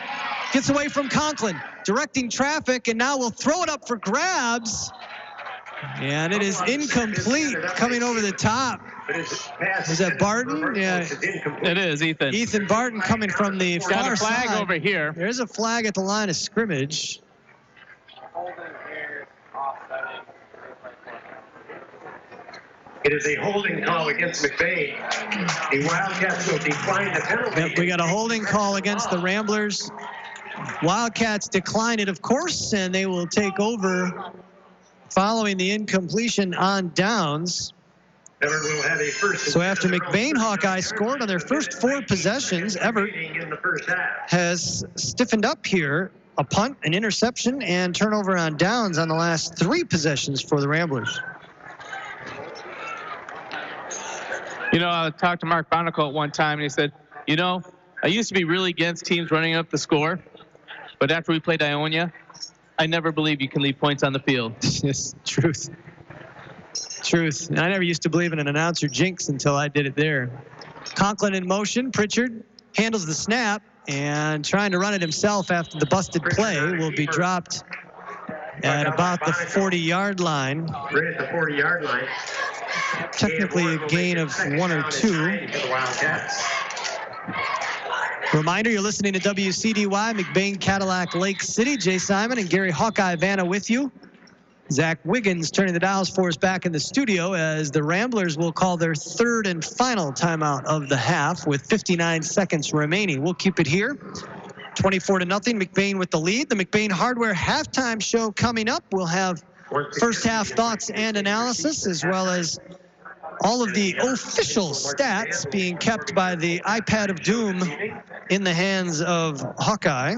gets away from Conklin, directing traffic, and now will throw it up for grabs. And it is incomplete, coming over the top. Is that Barton? Yeah. It is, Ethan. Ethan Barton coming from the Got far a flag side. over here. There's a flag at the line of scrimmage. It is a holding call against McBain. The Wildcats will decline the penalty. Yep, we got a holding call against the Ramblers. Wildcats decline it, of course, and they will take over following the incompletion on downs. Everett will have a first. So after McBain Hawkeye scored on their first 4 possessions, Everett in the first half. has stiffened up here. A punt, an interception, and turnover on downs on the last 3 possessions for the Ramblers. You know, I talked to Mark Bonico at one time, and he said, you know, I used to be really against teams running up the score, but after we played Ionia, I never believe you can leave points on the field. Yes, truth. Truth. I never used to believe in an announcer jinx until I did it there. Conklin in motion. Pritchard handles the snap and trying to run it himself after the busted play will be dropped at about the 40-yard line. Right at the 40-yard line. Technically a gain of 1 or 2. Reminder, you're listening to WCDY, McBain, Cadillac, Lake City. Jay Simon and Gary Hawkeye Vanna with you. Zach Wiggins turning the dials for us back in the studio as the Ramblers will call their 3rd and final timeout of the half with 59 seconds remaining. We'll keep it here. 24-0, McBain with the lead. The McBain Hardware halftime show coming up. We'll have first half thoughts and analysis, as well as all of the official stats being kept by the iPad of Doom in the hands of Hawkeye.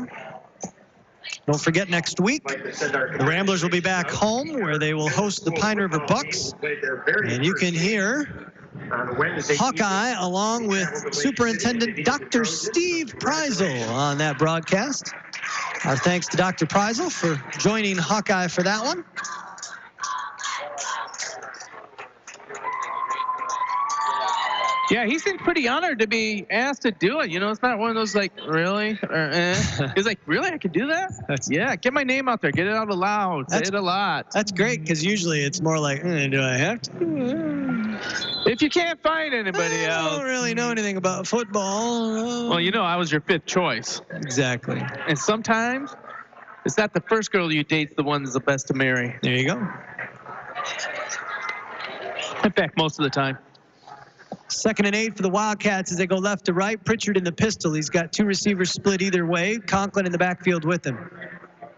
Don't forget, next week, the Ramblers will be back home where they will host the Pine River Bucks. And you can hear Hawkeye along with Superintendent Dr. Steve Preisel on that broadcast. Our thanks to Dr. Preisel for joining Hawkeye for that one. Yeah, he seemed pretty honored to be asked to do it. You know, it's not one of those like, really? He's like, really? I could do that? Yeah, get my name out there. Get it out aloud. Say it a lot. That's great, because usually it's more like, do I have to? If you can't find anybody else. I don't really know anything about football. Well, you know, I was your 5th choice. Exactly. And sometimes it's not the first girl you date's the one that's the best to marry. There you go. In fact, most of the time. 2nd and 8 for the Wildcats as they go left to right. Pritchard in the pistol. He's got 2 receivers split either way. Conklin in the backfield with him.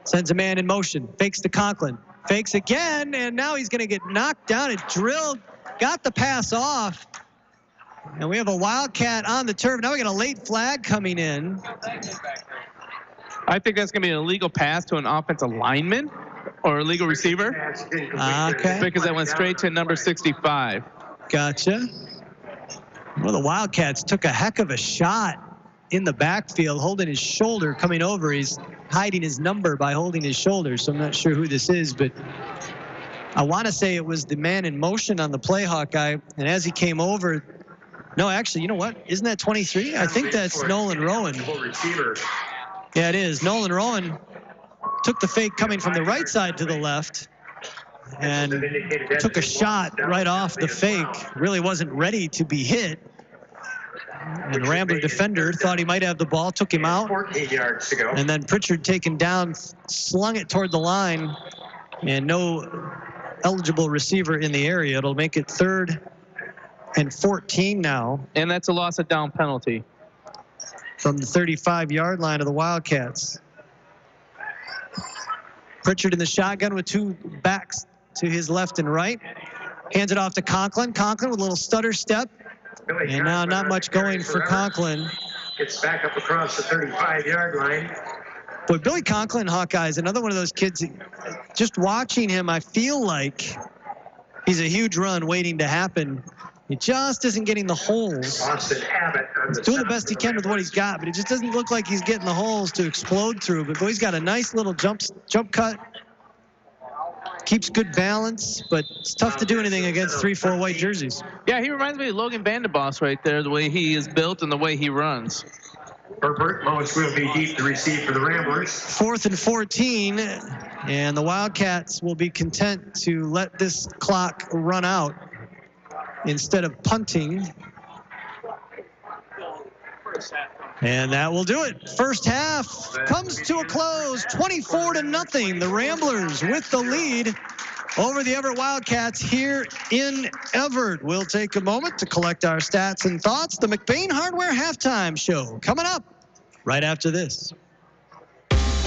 Sends a man in motion. Fakes to Conklin. Fakes again, and now he's going to get knocked down. It drilled. Got the pass off. And we have a Wildcat on the turf. Now we got a late flag coming in. I think that's going to be an illegal pass to an offensive lineman or a legal receiver. Okay. Because that went straight to number 65. Gotcha. Well, the Wildcats took a heck of a shot in the backfield, holding his shoulder, coming over. He's hiding his number by holding his shoulder, so I'm not sure who this is, but I want to say it was the man in motion on the play, Hawkeye, and as he came over, no, actually, you know what? Isn't that 23? I think that's Nolan Rowan. Yeah, it is. Nolan Rowan took the fake coming from the right side to the left and took a shot right off the fake. Really wasn't ready to be hit. And the Rambler defender thought he might have the ball, took him out. 14 yards to go. And then Pritchard taken down, slung it toward the line, and no eligible receiver in the area. It'll make it 3rd and 14 now. And that's a loss of down penalty. From the 35-yard line of the Wildcats. Pritchard in the shotgun with 2 backs to his left and right. Hands it off to Conklin. Conklin with a little stutter step. And now not much going for Conklin. Gets back up across the 35-yard line. But Billy Conklin, Hawkeye, is another one of those kids. Just watching him, I feel like he's a huge run waiting to happen. He just isn't getting the holes. Austin Abbott He's doing the best he can with what he's got, but it just doesn't look like he's getting the holes to explode through. But boy, he's got a nice little jump cut. Keeps good balance, but it's tough to do anything against 3-4 white jerseys. Yeah, he reminds me of Logan Vanderboss right there, the way he is built and the way he runs. Herbert Moss will be deep to receive for the Ramblers. 4th and 14, and the Wildcats will be content to let this clock run out. instead of punting. And that will do it. First half comes to a close, 24-0. The Ramblers with the lead over the Everett Wildcats here in Everett. We'll take a moment to collect our stats and thoughts. The McBain Hardware Halftime Show coming up right after this.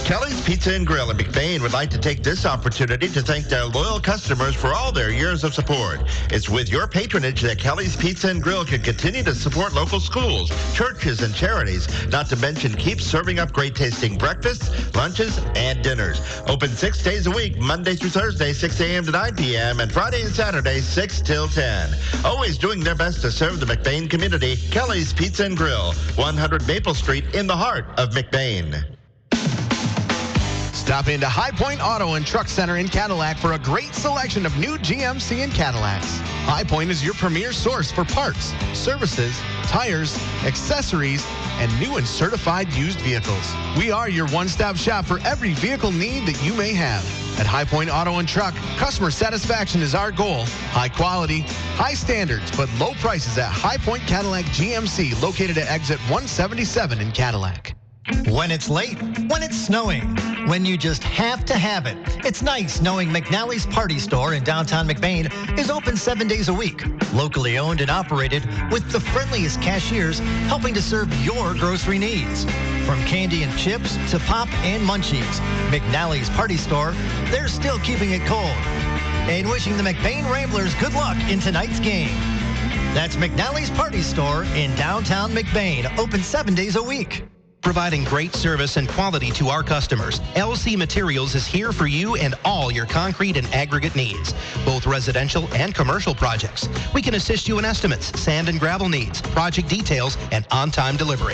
Kelly's Pizza and Grill in McBain would like to take this opportunity to thank their loyal customers for all their years of support. It's with your patronage that Kelly's Pizza and Grill can continue to support local schools, churches, and charities, not to mention keep serving up great tasting breakfasts, lunches, and dinners. Open 6 days a week, Monday through Thursday, 6 a.m. to 9 p.m., and Friday and Saturday, 6 till 10. Always doing their best to serve the McBain community, Kelly's Pizza and Grill, 100 Maple Street in the heart of McBain. Stop into High Point Auto and Truck Center in Cadillac for a great selection of new GMC and Cadillacs. High Point is your premier source for parts, services, tires, accessories, and new and certified used vehicles. We are your one-stop shop for every vehicle need that you may have. At High Point Auto and Truck, customer satisfaction is our goal. High quality, high standards, but low prices at High Point Cadillac GMC, located at exit 177 in Cadillac. When it's late, when it's snowing, when you just have to have it. It's nice knowing McNally's Party Store in downtown McBain is open 7 days a week. Locally owned and operated with the friendliest cashiers helping to serve your grocery needs. From candy and chips to pop and munchies, McNally's Party Store, they're still keeping it cold. And wishing the McBain Ramblers good luck in tonight's game. That's McNally's Party Store in downtown McBain, open 7 days a week. Providing great service and quality to our customers, LC Materials is here for you and all your concrete and aggregate needs, both residential and commercial projects. We can assist you in estimates, sand and gravel needs, project details, and on-time delivery.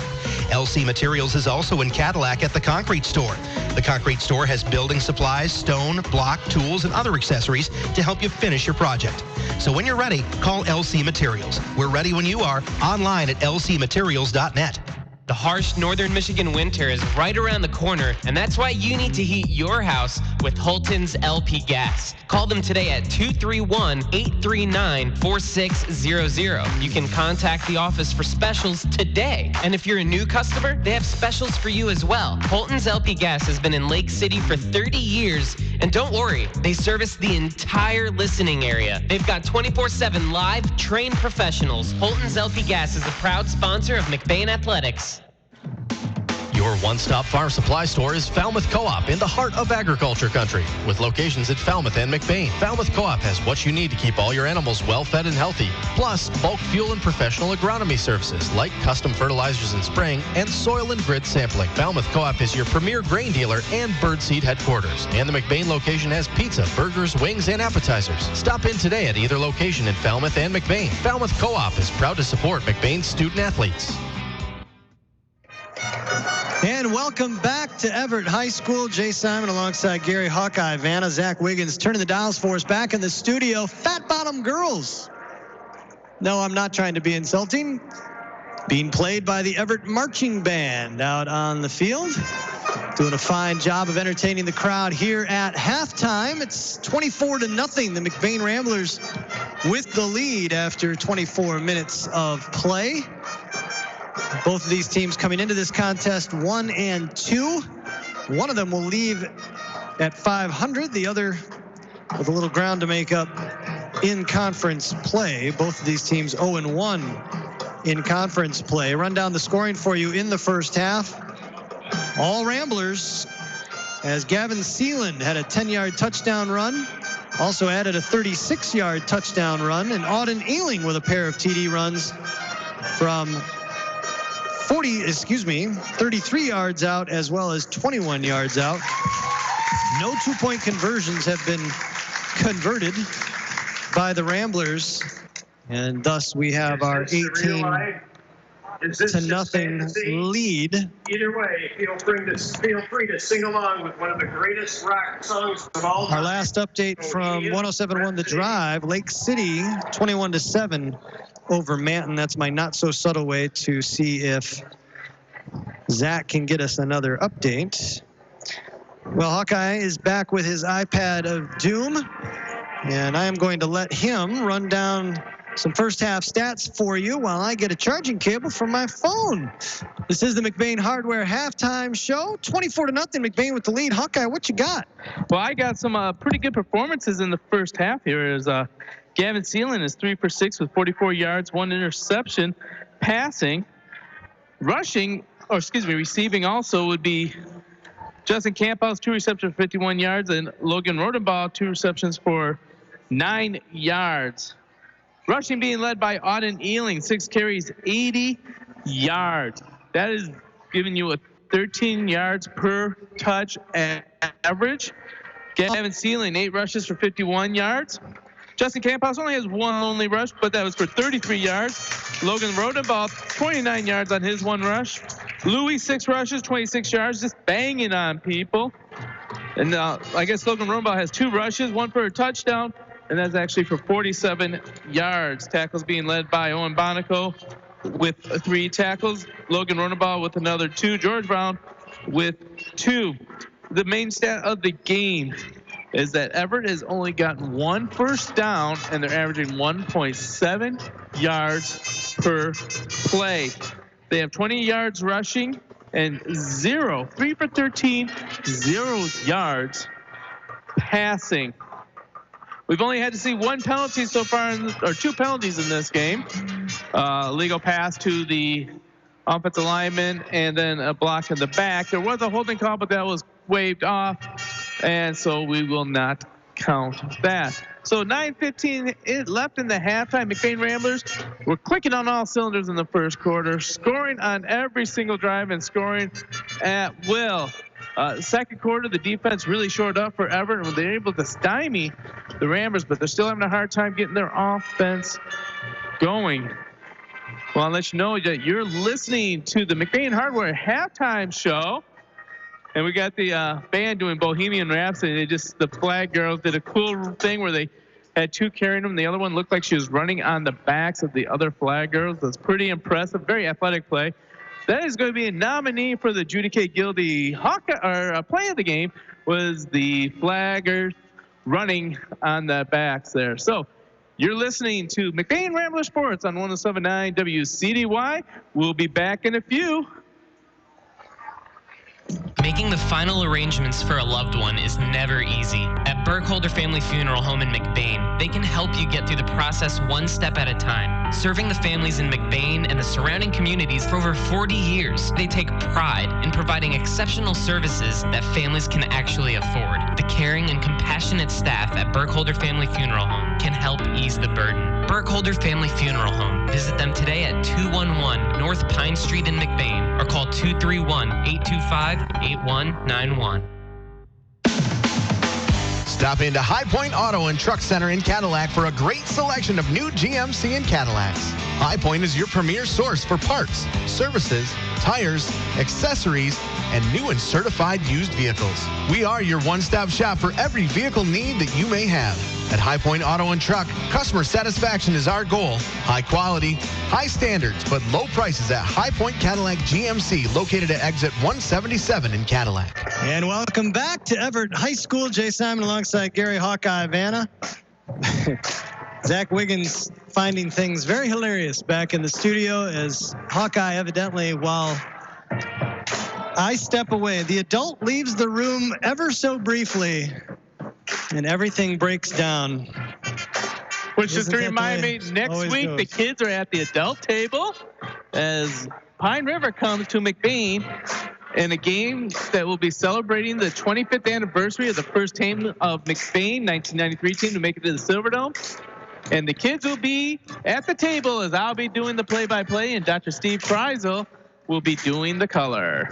LC Materials is also in Cadillac at the Concrete Store. The Concrete Store has building supplies, stone, block, tools, and other accessories to help you finish your project. So when you're ready, call LC Materials. We're ready when you are, online at lcmaterials.net. The harsh northern Michigan winter is right around the corner, and that's why you need to heat your house with Holton's LP Gas. Call them today at 231-839-4600. You can contact the office for specials today. And if you're a new customer, they have specials for you as well. Holton's LP Gas has been in Lake City for 30 years, and don't worry, they service the entire listening area. They've got 24/7 live, trained professionals. Holton's LP Gas is a proud sponsor of McBain Athletics. Your one-stop farm supply store is Falmouth Co-op in the heart of agriculture country. With locations at Falmouth and McBain, Falmouth Co-op has what you need to keep all your animals well-fed and healthy. Plus, bulk fuel and professional agronomy services like custom fertilizers and spraying and soil and grid sampling. Falmouth Co-op is your premier grain dealer and birdseed headquarters. And the McBain location has pizza, burgers, wings, and appetizers. Stop in today at either location in Falmouth and McBain. Falmouth Co-op is proud to support McBain student athletes. And welcome back to Everett High School. Jay Simon alongside Gary Hawkeye Vanna. Zach Wiggins turning the dials for us back in the studio. Fat Bottom Girls. No, I'm not trying to be insulting. Being played by the Everett Marching Band out on the field. Doing a fine job of entertaining the crowd here at halftime. It's 24-0. The McBain Ramblers with the lead after 24 minutes of play. Both of these teams coming into this contest 1 and 2. One of them will leave at 500. The other with a little ground to make up in conference play. Both of these teams 0 and 1 in conference play. Run down the scoring for you in the first half. All Ramblers, as Gavin Seeland had a 10-yard touchdown run. Also added a 36-yard touchdown run. And Auden Ealing with a pair of TD runs from 33 yards out as well as 21 yards out. No two-point conversions have been converted by the Ramblers. And thus we have our 18-0 lead. Either way, feel free to sing along with one of the greatest rock songs of all time. Our last update from 107.9 The Drive, Lake City 21-7 over Manton. That's my not so subtle way to see if Zach can get us another update. Well, Hawkeye is back with his iPad of doom, and I am going to let him run down some first half stats for you while I get a charging cable from my phone. This is the McBain Hardware halftime show. 24-0, McBain with the lead. Hawkeye, what you got? Well, I got some pretty good performances in the first half here. As Gavin Seelan is 3 for 6 with 44 yards, 1 interception. Passing, receiving also would be Justin Camphouse, 2 receptions for 51 yards, and Logan Rodenbaugh, 2 receptions for 9 yards. Rushing being led by Auden Ealing, 6 carries, 80 yards. That is giving you a 13 yards per touch average. Gavin Seeling, 8 rushes for 51 yards. Justin Camphouse only has 1 only rush, but that was for 33 yards. Logan Rodenbaugh, 29 yards on his 1 rush. Louis, 6 rushes, 26 yards, just banging on people. And I guess Logan Rodenbaugh has 2 rushes, 1 for a touchdown, and that's actually for 47 yards. Tackles being led by Owen Bonico with 3 tackles. Logan Rodenbaugh with another 2. George Brown with 2. The main stat of the game is that Everett has only gotten 1 first down, and they're averaging 1.7 yards per play. They have 20 yards rushing and 3 for 13, 0 yards passing. We've only had to see 1 penalty so far, or 2 penalties in this game. Legal pass to the offensive lineman, and then a block in the back. There was a holding call, but that was waved off, and so we will not count that. So 9:15 left in the halftime. McBain Ramblers were clicking on all cylinders in the first quarter, scoring on every single drive and scoring at will. Second quarter, the defense really showed up for Everett, and they're able to stymie the Ramblers, but they're still having a hard time getting their offense going. Well, I'll let you know that you're listening to the McBain Hardware halftime show. And we got the band doing Bohemian Rhapsody. The Flag Girls did a cool thing where they had 2 carrying them. The other one looked like she was running on the backs of the other Flag Girls. That's pretty impressive. Very athletic play. That is going to be a nominee for the Judy K. Gildy play of the game, was the Flaggers running on the backs there. So you're listening to McBain Rambler Sports on 107.9 WCDY. We'll be back in a few. Making the final arrangements for a loved one is never easy. At Burkholder Family Funeral Home in McBain, they can help you get through the process one step at a time. Serving the families in McBain and the surrounding communities for over 40 years, they take pride in providing exceptional services that families can actually afford. The caring and compassionate staff at Burkholder Family Funeral Home can help ease the burden. Burkholder Family Funeral Home. Visit them today at 211 North Pine Street in McBain or call 231-825-8191. Stop into High Point Auto and Truck Center in Cadillac for a great selection of new GMC and Cadillacs. High Point is your premier source for parts, services, tires, accessories, and new and certified used vehicles. We are your one-stop shop for every vehicle need that you may have. At High Point Auto and Truck, customer satisfaction is our goal. High quality, high standards, but low prices at High Point Cadillac GMC, located at exit 177 in Cadillac. And welcome back to Everett High School. Jay Simon alongside Gary Hawkeye Vanna. Zach Wiggins finding things very hilarious back in the studio as Hawkeye evidently, while I step away, the adult leaves the room ever so briefly and everything breaks down. Which is to remind me, next week the kids are at the adult table as Pine River comes to McBain in a game that will be celebrating the 25th anniversary of the first team of McBain, 1993 team to make it to the Silverdome. And the kids will be at the table as I'll be doing the play-by-play, and Dr. Steve Preisel will be doing the color.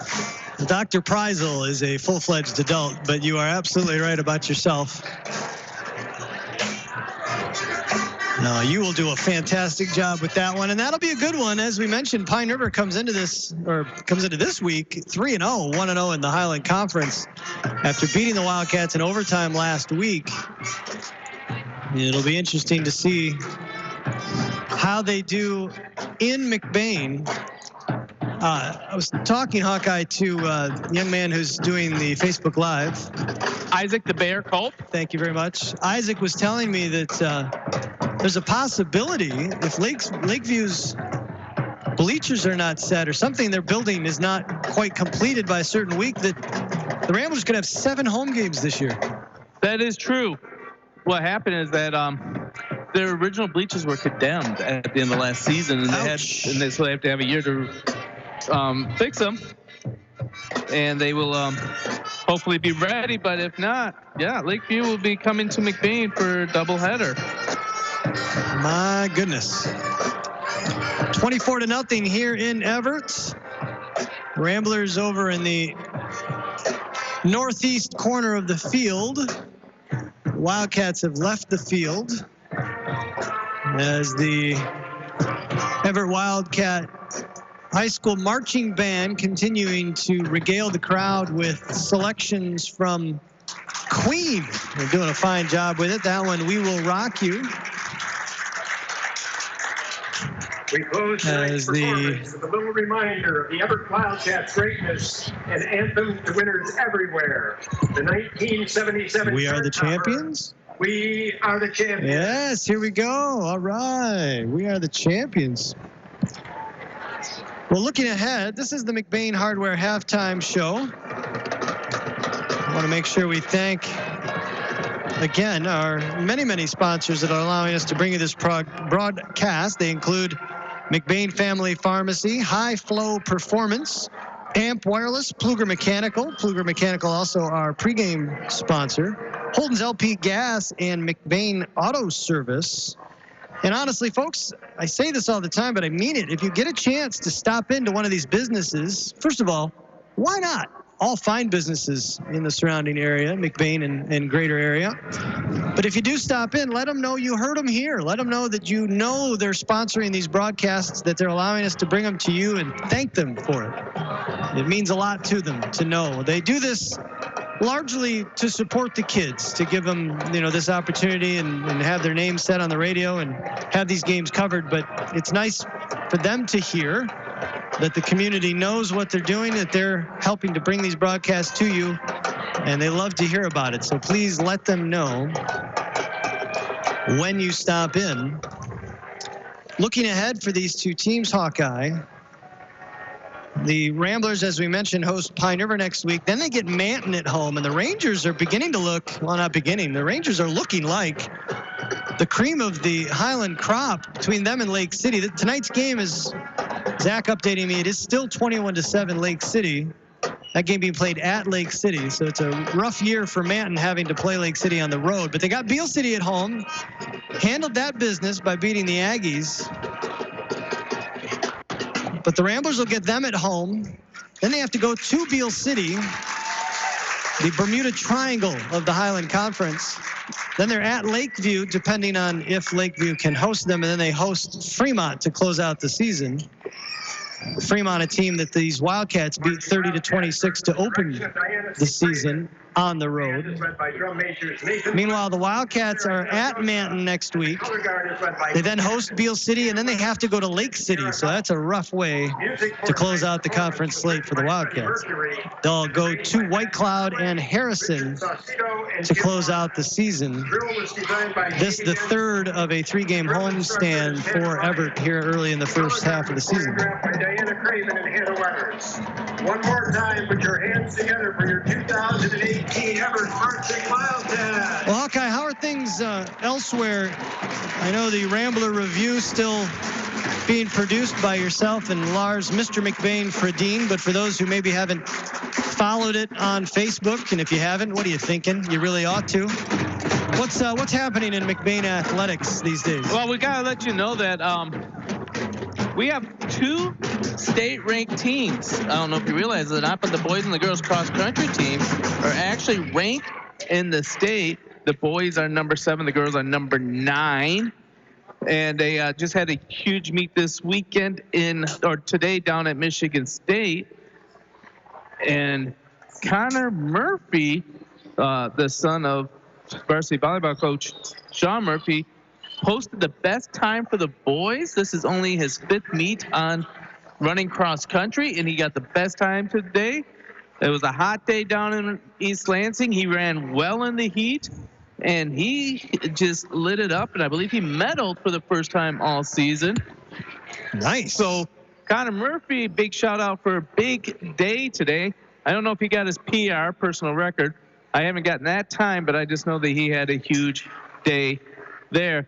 Dr. Preisel is a full-fledged adult, but you are absolutely right about yourself. No, you will do a fantastic job with that one, and that'll be a good one. As we mentioned, Pine River comes into this week 3-0, 1-0 in the Highland Conference after beating the Wildcats in overtime last week. It'll be interesting to see how they do in McBain. I was talking, Hawkeye, to a young man who's doing the Facebook Live. Isaac the Bear Culp. Thank you very much. Isaac was telling me that there's a possibility if Lakeview's bleachers are not set or something their building is not quite completed by a certain week, that the Ramblers could have 7 home games this year. That is true. What happened is that their original bleachers were condemned at the end of last season, and so they have to have a year to fix them. And they will hopefully be ready. But if not, yeah, Lakeview will be coming to McBain for a doubleheader. My goodness. 24-0 here in Everett. Ramblers over in the northeast corner of the field. Wildcats have left the field as the Everett Wildcat High School Marching Band continuing to regale the crowd with selections from Queen. They're doing a fine job with it. That one, We Will Rock You. We close tonight's performance with a little reminder of the Everett Wildcats' greatness and anthem to winners everywhere. The 1977 We Are the Champions? We Are the Champions. Yes, here we go. All right. We are the champions. Well, looking ahead, this is the McBain Hardware halftime show. I want to make sure we thank, again, our many sponsors that are allowing us to bring you this broadcast. They include McBain Family Pharmacy, High Flow Performance, Amp Wireless, Pluger Mechanical. Pluger Mechanical also our pregame sponsor. Holden's LP Gas and McBain Auto Service. And honestly, folks, I say this all the time, but I mean it. If you get a chance to stop into one of these businesses, first of all, why not? All fine businesses in the surrounding area, McBain and greater area. But if you do stop in, let them know you heard them here. Let them know that you know they're sponsoring these broadcasts, that they're allowing us to bring them to you, and thank them for it. It means a lot to them to know. They do this largely to support the kids, to give them, this opportunity and have their names set on the radio and have these games covered. But it's nice for them to hear that the community knows what they're doing, that they're helping to bring these broadcasts to you, and they love to hear about it. So please let them know when you stop in. Looking ahead for these two teams, Hawkeye, the Ramblers, as we mentioned, host Pine River next week. Then they get Manton at home, and the Rangers are beginning to look, well, not beginning, the Rangers are looking like the cream of the Highland crop between them and Lake City. Tonight's game is, Zach updating me, it is still 21-7 Lake City. That game being played at Lake City, so it's a rough year for Manton having to play Lake City on the road. But they got Beale City at home, handled that business by beating the Aggies. But the Ramblers will get them at home. Then they have to go to Beale City, the Bermuda Triangle of the Highland Conference. Then they're at Lakeview, depending on if Lakeview can host them, and then they host Fremont to close out the season. Fremont, a team that these Wildcats beat 30-26 to open the season on the road. Meanwhile, the Wildcats are at Manton next week. They then host Beale City, and then they have to go to Lake City. So that's a rough way to close out the conference slate for the Wildcats. They'll go to White Cloud and Harrison to close out the season. This the third of a 3-game homestand for Everett here early in the first half of the season. One more time, put your hands together for your 2018 Everett Marching Wildcats. Well, Hawkeye, how are things elsewhere? I know the Rambler Review still being produced by yourself and Lars, Mr. McBain Fradine, but for those who maybe haven't followed it on Facebook, and if you haven't, what are you thinking? You really ought to. What's happening in McBain athletics these days? Well, we got to let you know that we have 2 state-ranked teams. I don't know if you realize it or not, but the boys and the girls cross-country team are actually ranked in the state. The boys are number 7, the girls are number 9. And they just had a huge meet this weekend today down at Michigan State. And Connor Murphy, the son of varsity volleyball coach Sean Murphy, posted the best time for the boys. This is only his 5th meet on running cross country, and he got the best time today. It was a hot day down in East Lansing. He ran well in the heat, and he just lit it up, and I believe he medaled for the first time all season. Nice. So Connor Murphy, big shout out for a big day today. I don't know if he got his PR, personal record. I haven't gotten that time, but I just know that he had a huge day there.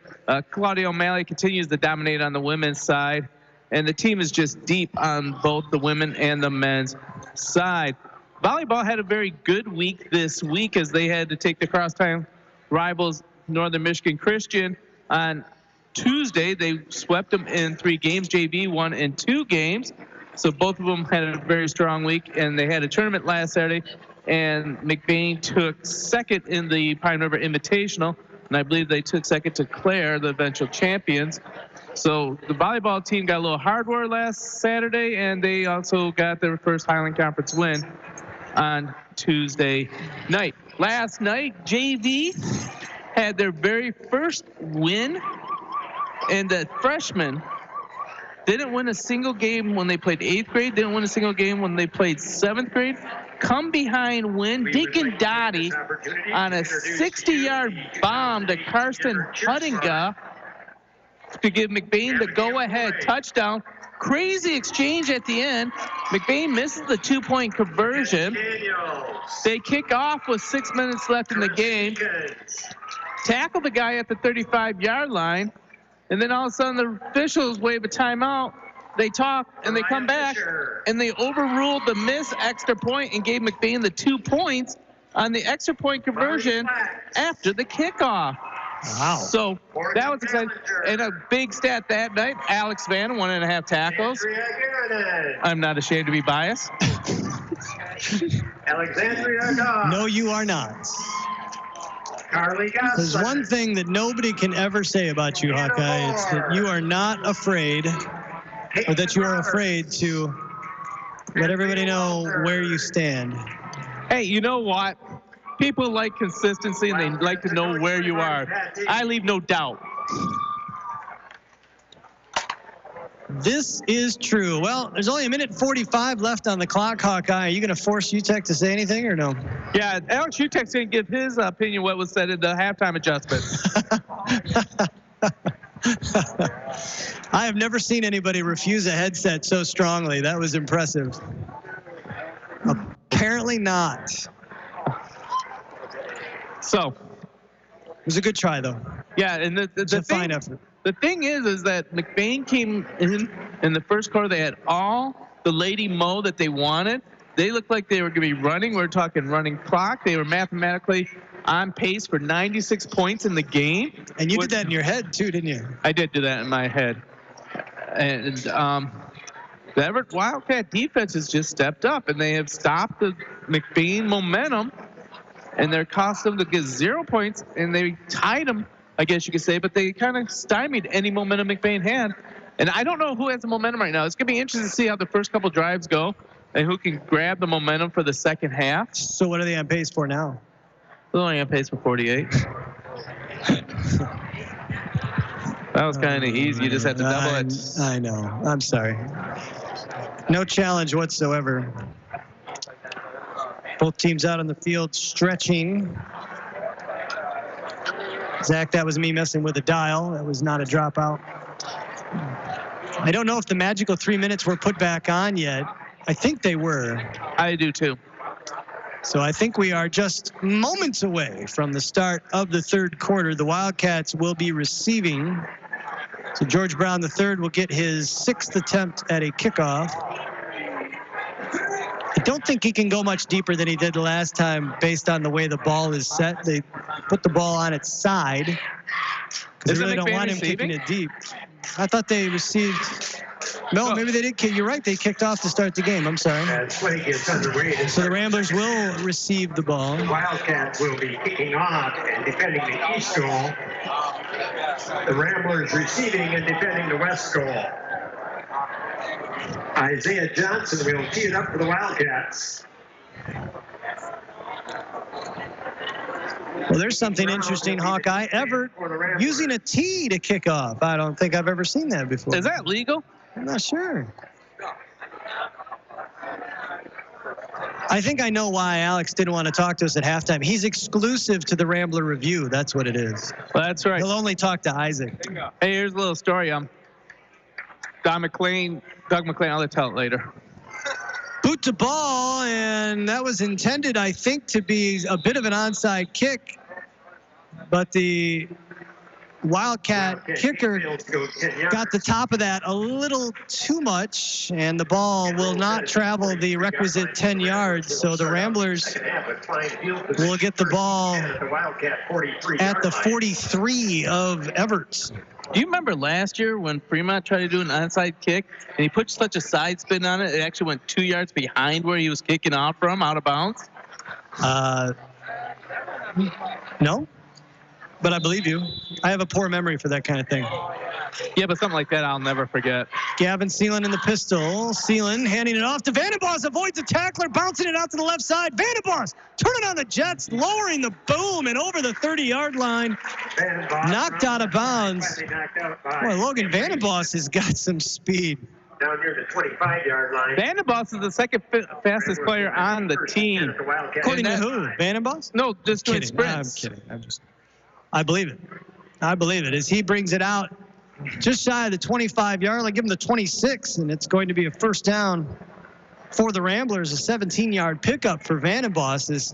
Claudia O'Malley continues to dominate on the women's side, and the team is just deep on both the women and the men's side. Volleyball had a very good week this week as they had to take the crosstown rivals Northern Michigan Christian on Tuesday. They swept them in 3 games. JV won in 2 games. So both of them had a very strong week, and they had a tournament last Saturday, and McBain took second in the Pine River Invitational, and I believe they took second to Clare, the eventual champions. So the volleyball team got a little hardware last Saturday, and they also got their first Highland Conference win on Tuesday night. Last night, JV had their very first win, and the freshmen didn't win a single game when they played 8th grade, didn't win a single game when they played 7th grade. Come behind win, Deacon Dottie on a 60-yard bomb to Karsten Huttinga to give McBain the go-ahead touchdown. Crazy exchange at the end. McBain misses the 2-point conversion. They kick off with 6 minutes left in the game. Tackle the guy at the 35-yard line. And then all of a sudden the officials wave a timeout. They talk and they come back and they overruled the missed extra point and gave McBain the 2 points on the extra point conversion after the kickoff. Wow. So that was exciting. And a big stat that night, Alex Vann, 1.5 tackles. I'm not ashamed to be biased. Alexandria. No, you are not. There's one thing that nobody can ever say about you, Hawkeye. It's that you are not afraid, or that you are afraid to let everybody know where you stand. Hey, you know what? People like consistency, and they like to know where you are. I leave no doubt. This is true. Well, there's only 1:45 left on the clock, Hawkeye. Are you going to force UTEC to say anything or no? Yeah, Alex Utek's going to give his opinion what was said in the halftime adjustment. I have never seen anybody refuse a headset so strongly. That was impressive. Apparently not. So. It was a good try, though. Yeah, and the fine effort. The thing is that McBain came in the first quarter. They had all the Lady Mo that they wanted. They looked like they were going to be running. We're talking running clock. They were mathematically on pace for 96 points in the game. And you did that in your head, too, didn't you? I did do that in my head. And the Everett Wildcat defense has just stepped up, and they have stopped the McBain momentum, and they're cost them to get 0 points, and they tied them, I guess you could say, but they kind of stymied any momentum McBain had. And I don't know who has the momentum right now. It's going to be interesting to see how the first couple drives go and who can grab the momentum for the second half. So what are they on pace for now? They're only on pace for 48. That was kind of easy. You just had to double it. I know. I'm sorry. No challenge whatsoever. Both teams out on the field stretching. Zach, that was me messing with a dial. That was not a dropout. I don't know if the magical 3 minutes were put back on yet. I think they were. I do too. So I think we are just moments away from the start of the third quarter. The Wildcats will be receiving. So George Brown III will get his 6th attempt at a kickoff. I don't think he can go much deeper than he did the last time based on the way the ball is set. They put the ball on its side because they really don't want him kicking it deep. I thought they received. No, maybe they did kick. You're right. They kicked off to start the game. I'm sorry. As play gets underway. So the Ramblers will receive the ball. The Wildcats will be kicking off and defending the east goal. The Ramblers receiving and defending the west goal. Isaiah Johnson will tee it up for the Wildcats. Well, there's something interesting, Hawkeye. Everett using a tee to kick off. I don't think I've ever seen that before. Is that legal? I'm not sure. I think I know why Alex didn't want to talk to us at halftime. He's exclusive to the Rambler Review. That's what it is. Well, that's right. He'll only talk to Isaac. Hey, here's a little story. Doug McLean, I'll tell it later. Boot to ball, and that was intended, I think, to be a bit of an onside kick. But the Wildcat kicker got the top of that a little too much, and the ball will not travel the requisite 10 yards. So the Ramblers will get the ball at the 43 of Everett. Do you remember last year when Fremont tried to do an onside kick, and he put such a side spin on it, it actually went 2 yards behind where he was kicking off from, out of bounds? No. But I believe you. I have a poor memory for that kind of thing. Yeah, but something like that I'll never forget. Gavin Seelan in the pistol. Seelan handing it off to Vandenbos. Avoids a tackler, bouncing it out to the left side. Vandenbos turning on the Jets, lowering the boom and over the 30-yard line. Knocked out of bounds. Boy, Logan Vandenbos has got some speed. Down near the 25-yard line. Vandenbos is the second fastest player on the team. According to who? Vandenbos? No, just doing sprints. I'm kidding. I believe it. I believe it. As he brings it out just shy of the 25-yard line, give him the 26, and it's going to be a first down for the Ramblers. A 17-yard pickup for Vandenbos. It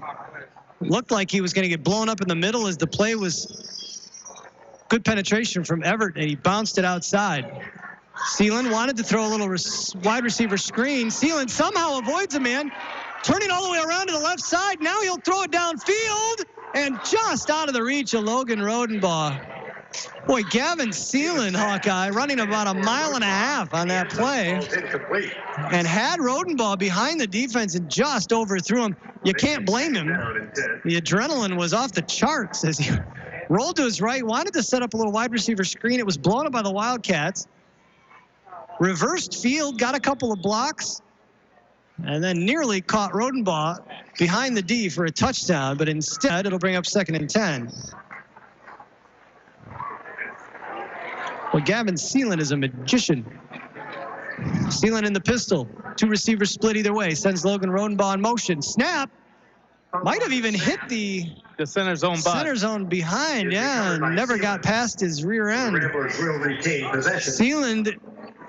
looked like he was going to get blown up in the middle as the play was good penetration from Everett, and he bounced it outside. Seelan wanted to throw a little wide receiver screen. Seelan somehow avoids a man, turning all the way around to the left side. Now he'll throw it downfield and just out of the reach of Logan Rodenbaugh. Boy, Gavin Seelan, Hawkeye, running about 1.5 miles on that play, and had Rodenbaugh behind the defense and just overthrew him. You can't blame him. The adrenaline was off the charts as he rolled to his right, wanted to set up a little wide receiver screen. It was blown up by the Wildcats. Reversed field, got a couple of blocks, and then nearly caught Rodenbaugh behind the D for a touchdown, but instead it'll bring up 2nd and 10. Well, Gavin Seelan is a magician. Seelan in the pistol. 2 receivers split either way. Sends Logan Rodenbaugh in motion. Snap. Might have even hit the center zone butt. Center zone behind, yeah, and never got past his rear end. Seelan,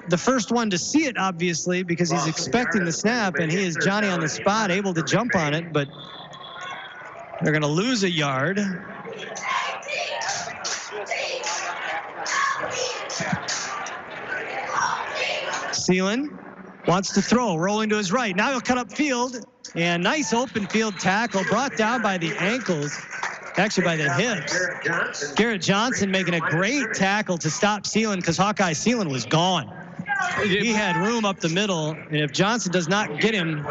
the first one to see it, obviously, because he's expecting the snap, and he is Johnny on the spot, able to jump on it, but they're going to lose a yard. Seelan wants to throw, rolling to his right. Now he'll cut up field, and nice open field tackle brought down by the ankles, actually by the hips. Garrett Johnson making a great tackle to stop Seelan because Hawkeye Seelan was gone. He had room up the middle, and if Johnson does not get him,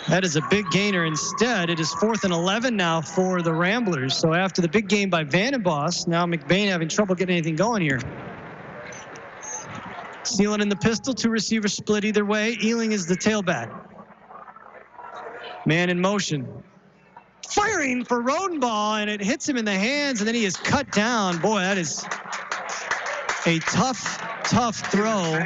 that is a big gainer. Instead, it is 4th and 11 now for the Ramblers. So after the big game by Vandenbos, now McBain having trouble getting anything going here. Seelan in the pistol, 2 receivers split either way. Ealing is the tailback. Man in motion. Firing for Rodenbaugh, and it hits him in the hands, and then he is cut down. Boy, that is a tough throw.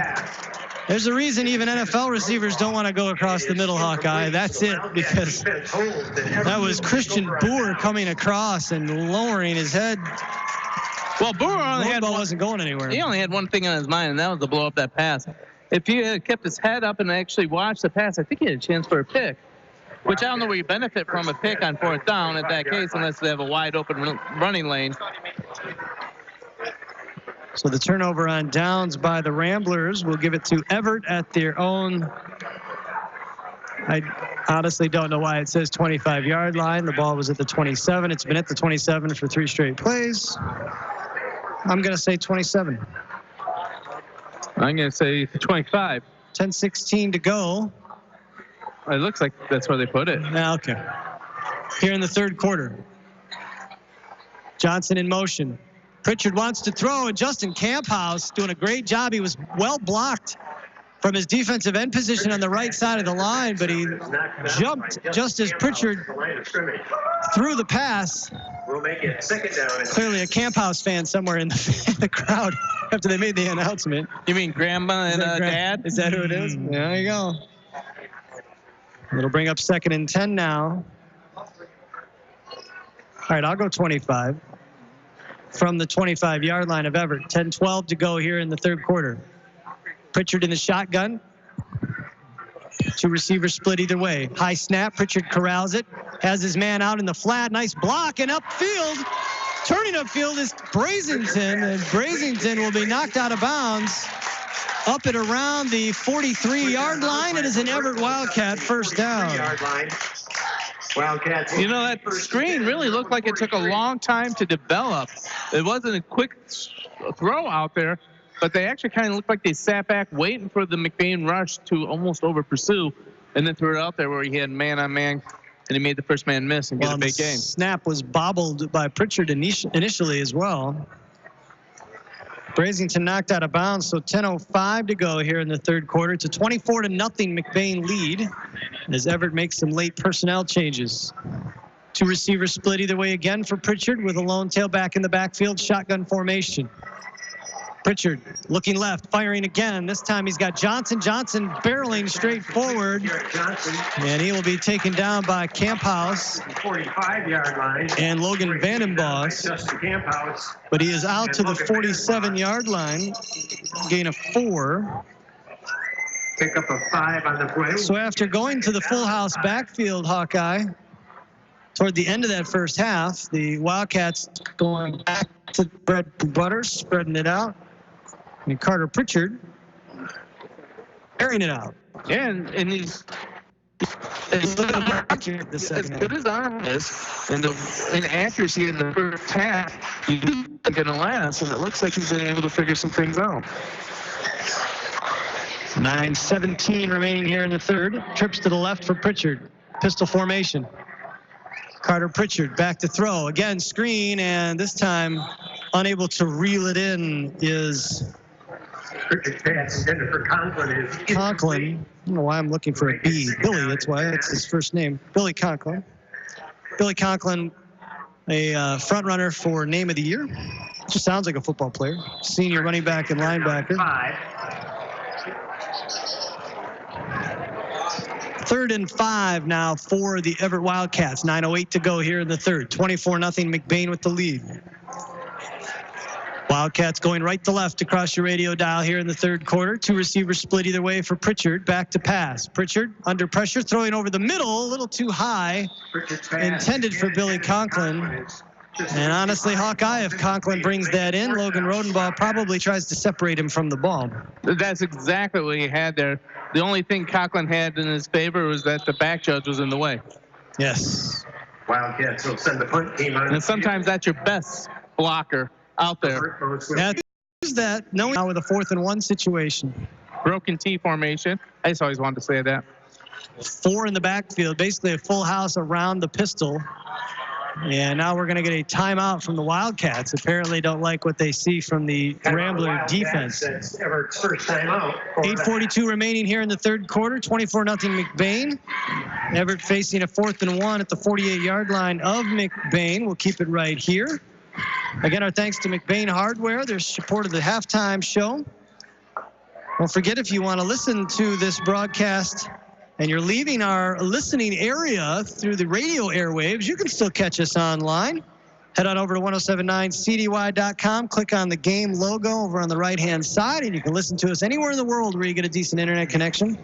There's a reason even NFL receivers don't want to go across the middle, Hawkeye. That's it, because that was Christian Boer coming across and lowering his head. Well, Boer wasn't going anywhere. He only had one thing on his mind, and that was to blow up that pass. If he had kept his head up and actually watched the pass, I think he had a chance for a pick, which I don't know where you benefit from a pick on 4th down at that case unless they have a wide open running lane. So the turnover on downs by the Ramblers will give it to Everett at their own. I honestly don't know why it says 25-yard line. The ball was at the 27. It's been at the 27 for 3 straight plays. I'm going to say 27. I'm going to say 25. 10:16 to go. It looks like that's where they put it. Yeah, okay. Here in the 3rd quarter. Johnson in motion. Pritchard wants to throw, and Justin Camphouse doing a great job. He was well blocked from his defensive end position on the right side of the line, but he jumped just as Pritchard threw the pass. Clearly a Camphouse fan somewhere in the crowd after they made the announcement. You mean Grandma and Dad? Is that who it is? There you go. It'll bring up 2nd and 10 now. All right, I'll go 25. From the 25-yard line of Everett. 10-12 to go here in the third quarter. Pritchard in the shotgun. 2 receivers split either way. High snap. Pritchard corrals it. Has his man out in the flat. Nice block and upfield. Turning upfield is Brazington, and Brazington will be knocked out of bounds up at around the 43-yard line. It is an Everett Wildcat first down. You know, that screen really looked like it took a long time to develop. It wasn't a quick throw out there, but they actually kind of looked like they sat back waiting for the McBain rush to almost over pursue, and then threw it out there where he had man-on-man, and he made the first man miss and get a big game. Snap was bobbled by Pritchard initially as well. Brazington knocked out of bounds, so 10:05 to go here in the third quarter. It's a 24-0 McBain lead as Everett makes some late personnel changes. 2 receivers split either way again for Pritchard with a lone tailback in the backfield, shotgun formation. Pritchard looking left, firing again. This time he's got Johnson. Johnson barreling straight forward. And he will be taken down by Camphouse. 45-yard line. And Logan Vandenbos. But he is out to the 47-yard line. Gain of 4. Pick up a 5 on the play. So after going to the full house backfield, Hawkeye, toward the end of that first half, the Wildcats going back to bread butter, spreading it out. And Carter Pritchard airing it out. Yeah, and he's as good as arm is, and the inaccuracy in the first half, you think going to last, and it looks like he's been able to figure some things out. 9:17 remaining here in the third. Trips to the left for Pritchard. Pistol formation. Carter Pritchard back to throw. Again, screen, and this time unable to reel it in is Pritchard's pass intended for Conklin. Conklin. I don't know why I'm looking for a B. Billy, that's why. That's his first name. Billy Conklin. Billy Conklin, a front runner for Name of the Year. Just sounds like a football player. Senior running back and linebacker. 3rd and 5 now for the Everett Wildcats. 9:08 to go here in the third. 24-0 McBain with the lead. Wildcats going right to left across your radio dial here in the third quarter. 2 receivers split either way for Pritchard. Back to pass. Pritchard under pressure, throwing over the middle, a little too high. Intended for Billy Conklin. And honestly, Hawkeye, if Conklin brings that in, Logan Rodenbaugh probably tries to separate him from the ball. That's exactly what he had there. The only thing Conklin had in his favor was that the back judge was in the way. Yes. Wildcats will send the punt team on. And sometimes that's your best blocker out there. Yeah, use that now with a 4th and 1 situation. Broken T formation. I just always wanted to say that. 4 in the backfield, basically a full house around the pistol. And now we're going to get a timeout from the Wildcats. Apparently don't like what they see from the Rambler defense. That's Everett's first time out. 8:42 remaining here in the third quarter. 24-0 McBain. Everett facing a 4th and 1 at the 48-yard line of McBain. We'll keep it right here. Again, our thanks to McBain Hardware. Their support of the halftime show. Don't forget, if you want to listen to this broadcast and you're leaving our listening area through the radio airwaves, you can still catch us online. Head on over to 107.9Wcdy.com. Click on the game logo over on the right-hand side, and you can listen to us anywhere in the world where you get a decent internet connection.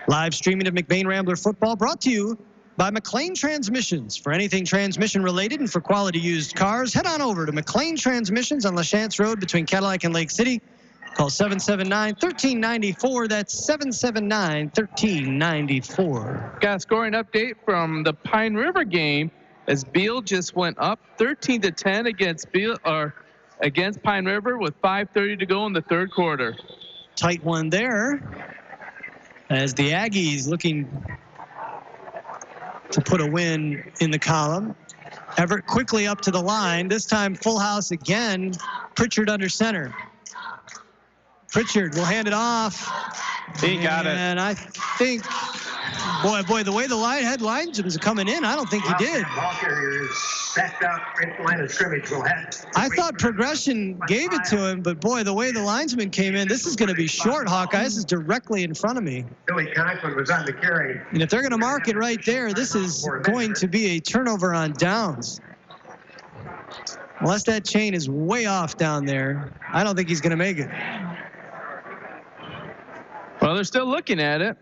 Live streaming of McBain Rambler football brought to you by McLean Transmissions. For anything transmission related and for quality used cars, head on over to McLean Transmissions on LaChance Road between Cadillac and Lake City. Call 779-1394. That's 779-1394. Got a scoring update from the Pine River game as Beal just went up 13-10 against Pine River with 5:30 to go in the third quarter. Tight one there as the Aggies looking to put a win in the column. Everett quickly up to the line. This time full house again. Pritchard under center. Pritchard will hand it off. He got it. And I think Boy, the way the linesmen's coming in, I don't think he did. Ball carrier is backed up at the line of scrimmage. I thought progression gave it to him, but boy, the way the linesman came in, this is going to be short, Hawkeye. This is directly in front of me. Billy Conklin was on the carry. And if they're going to mark it right there, this is going to be a turnover on downs. Unless that chain is way off down there, I don't think he's going to make it. Well, they're still looking at it.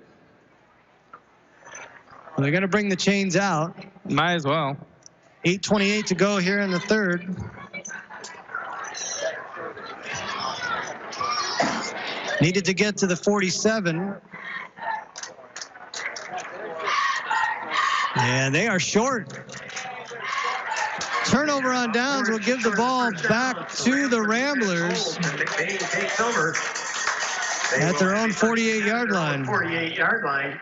Well, they're going to bring the chains out. Might as well. 8:28 to go here in the third. Needed to get to the 47. And they are short. Turnover on downs will give the ball back to the Ramblers at their own 48-yard line. 48-yard line.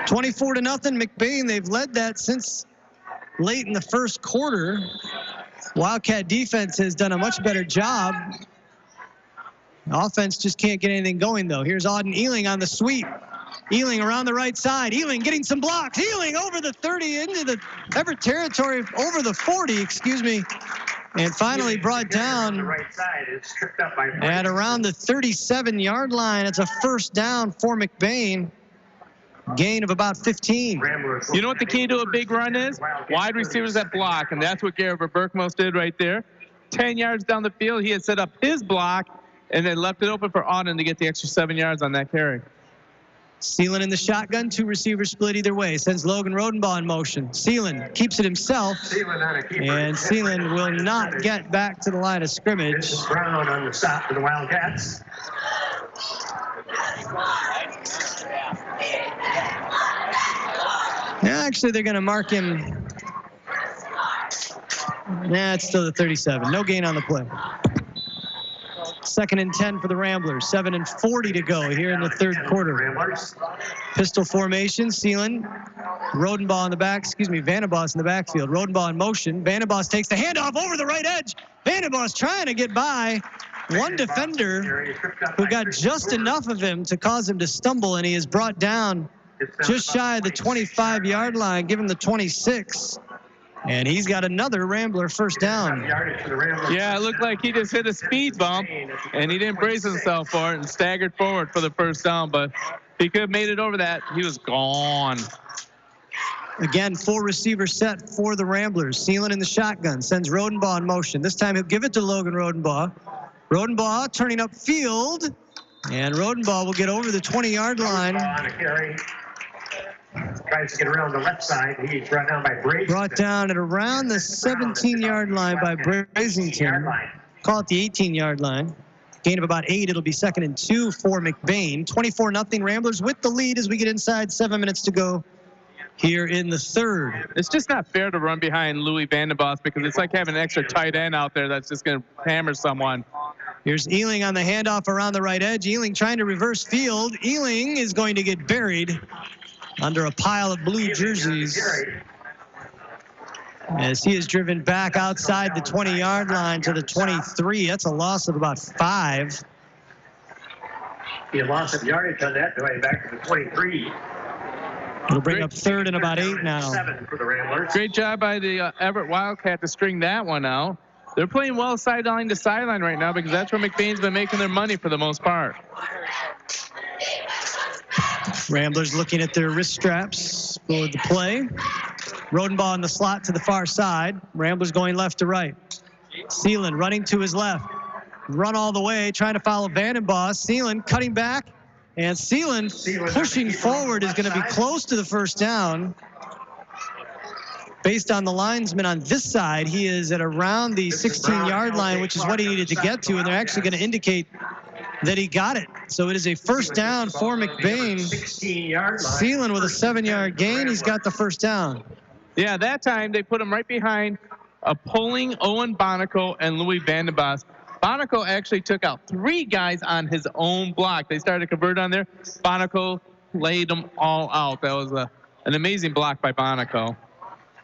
$24-0 McBain. They've led that since late in the first quarter. Wildcat defense has done a much better job. Offense just can't get anything going, though. Here's Auden Ealing on the sweep. Ealing around the right side. Ealing getting some blocks. Ealing over the 30 into the Everett territory, over the 40, excuse me. And finally brought down at around the 37-yard line. It's a first down for McBain. Gain of about 15. You know what the key to a big run is? Wide receivers that block, and that's what Garrett Berkmos did right there. 10 yards down the field, he had set up his block, and then left it open for Auden to get the extra 7 yards on that carry. Seelan in the shotgun, two receivers split either way. Sends Logan Rodenbaugh in motion. Seelan keeps it himself, and Seelan will not get back to the line of scrimmage. Brown on the stop for the Wildcats. Yeah, actually, they're going to mark him. Nah, it's still the 37. No gain on the play. 2nd and 10 for the Ramblers. 7:40 to go here in the third quarter. Pistol formation. Seelan. Rodenbaugh in the back. Vandenbos in the backfield. Rodenbaugh in motion. Vandenbos takes the handoff over the right edge. Vandenbos trying to get by one defender who got just enough of him to cause him to stumble, and he is brought down just shy of the 25-yard line. Give him the 26. And he's got another Rambler first down. Yeah, it looked like he just hit a speed bump, and he didn't brace himself for it and staggered forward for the first down. But if he could have made it over that, he was gone. Again, full receiver set for the Ramblers. Seelan in the shotgun. Sends Rodenbaugh in motion. This time he'll give it to Logan Rodenbaugh. Rodenbaugh turning up field. And Rodenbaugh will get over the 20-yard line. Tries to get around the left side. He's brought down by Brasington. Brought down at around the 17-yard line by Brasington. Call it the 18-yard line. Gain of about 8. It'll be 2nd and 2 for McBain. 24-0 Ramblers with the lead as we get inside 7 minutes to go here in the third. It's just not fair to run behind Louis Vandenbos because it's like having an extra tight end out there that's just going to hammer someone. Here's Ealing on the handoff around the right edge. Ealing trying to reverse field. Ealing is going to get buried under a pile of blue jerseys as he is driven back outside the 20-yard line to the 23. That's a loss of about 5. He lost some yardage on that way back to the 23. It'll bring up 3rd and about 8 now. 7 for the Ramblers. Great job by the Everett Wildcat to string that one out. They're playing well sideline to sideline right now because that's where McBain's been making their money for the most part. Ramblers looking at their wrist straps for the play. Rodenbaugh in the slot to the far side. Ramblers going left to right. Seelan running to his left. Run all the way, trying to follow Vandenbos. Seelan cutting back. And Seelan pushing forward is going to be close to the first down. Based on the linesman on this side, he is at around the 16-yard line, which is what he needed to get to. And they're actually going to indicate that he got it. So it is a first down for McBain. Seelan with a 7-yard gain. He's got the first down. Yeah, that time they put him right behind a pulling Owen Bonico and Louis Vandenbos. Bonico actually took out 3 guys on his own block. They started to convert on there. Bonico laid them all out. That was an amazing block by Bonico.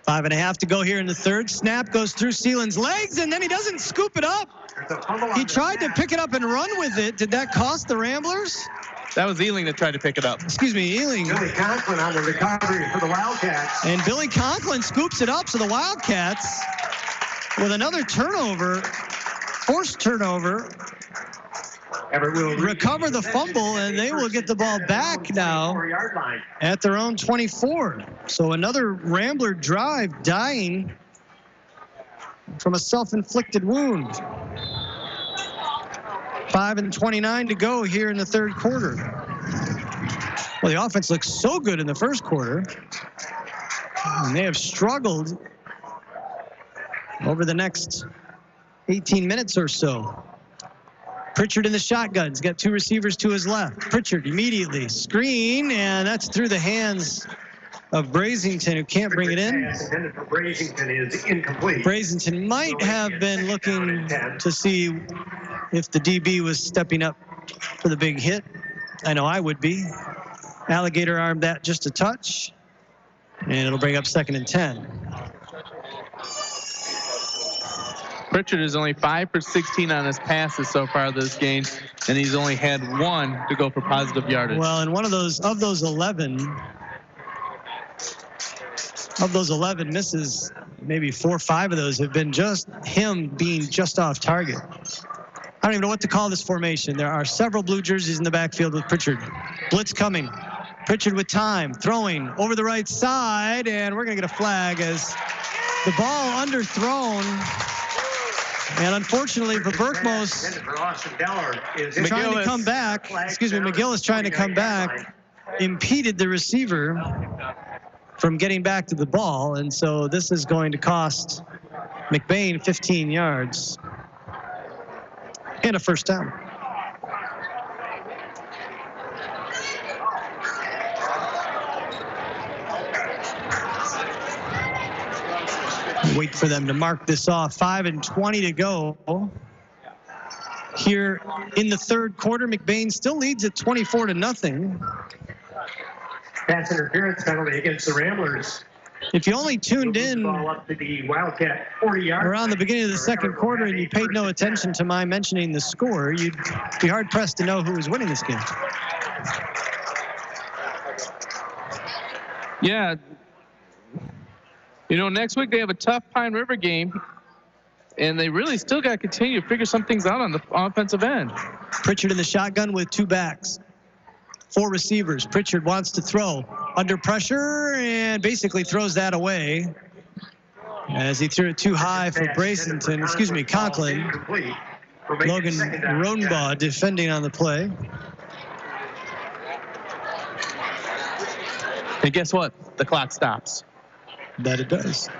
5.5 to go here in the third. Snap goes through Seeland's legs, and then he doesn't scoop it up. He tried to pick it up and run with it. Did that cost the Ramblers? That was Ealing that tried to pick it up. Excuse me, Ealing. Billy Conklin on the recovery for the Wildcats. And Billy Conklin scoops it up, so the Wildcats, with another turnover, forced turnover, recover the fumble, and they will get the ball back now at their own 24. So another Rambler drive dying from a self-inflicted wound. 5:29 to go here in the third quarter. Well, the offense looks so good in the first quarter, and they have struggled over the next 18 minutes or so. Pritchard in the shotgun. He's got two receivers to his left. Pritchard immediately screen, and that's through the hands of Brazington, who can't bring it in. Intended for Brazington is incomplete. Brazington might have been looking to see if the DB was stepping up for the big hit. I know I would be. Alligator armed that just a touch, and it'll bring up 2nd and 10. Pritchard is only 5 for 16 on his passes so far this game, and he's only had 1 to go for positive yardage. Well, and one of those 11 misses, maybe 4 or 5 of those have been just him being just off target. I don't even know what to call this formation. There are several blue jerseys in the backfield with Pritchard. Blitz coming. Pritchard with time, throwing over the right side, and we're going to get a flag as the ball underthrown. And unfortunately for Berkmos, trying to come back, McGill is trying to come back, impeded the receiver from getting back to the ball, and so this is going to cost McBain 15 yards and a first down. Wait for them to mark this off. 5:20 to go here in the third quarter. McBain still leads at 24-0. Pass interference penalty against the Ramblers. If you only tuned in up to the Wildcat 40-yard around the beginning of the second quarter and you paid no attention to my mentioning the score, you'd be hard-pressed to know who was winning this game. Yeah. You know, next week they have a tough Pine River game, and they really still got to continue to figure some things out on the offensive end. Pritchard in the shotgun with 2 backs. 4 receivers. Pritchard wants to throw under pressure and basically throws that away as he threw it too high for Conklin. Logan Rodenbaugh defending on the play. And guess what? The clock stops. That it does.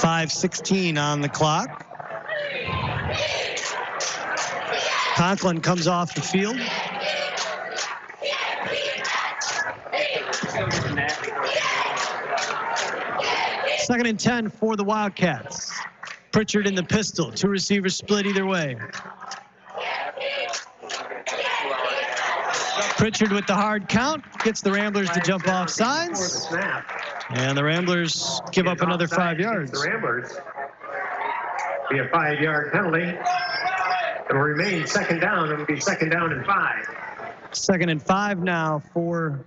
.5:16 on the clock. Conklin comes off the field. Second and 10 for the Wildcats. Pritchard in the pistol. 2 receivers split either way. Pritchard with the hard count gets the Ramblers to jump off sides. And the Ramblers give up another 5 yards. The Ramblers. Be a 5-yard penalty. It will remain second down. It will be 2nd down and 5. 2nd and 5 now for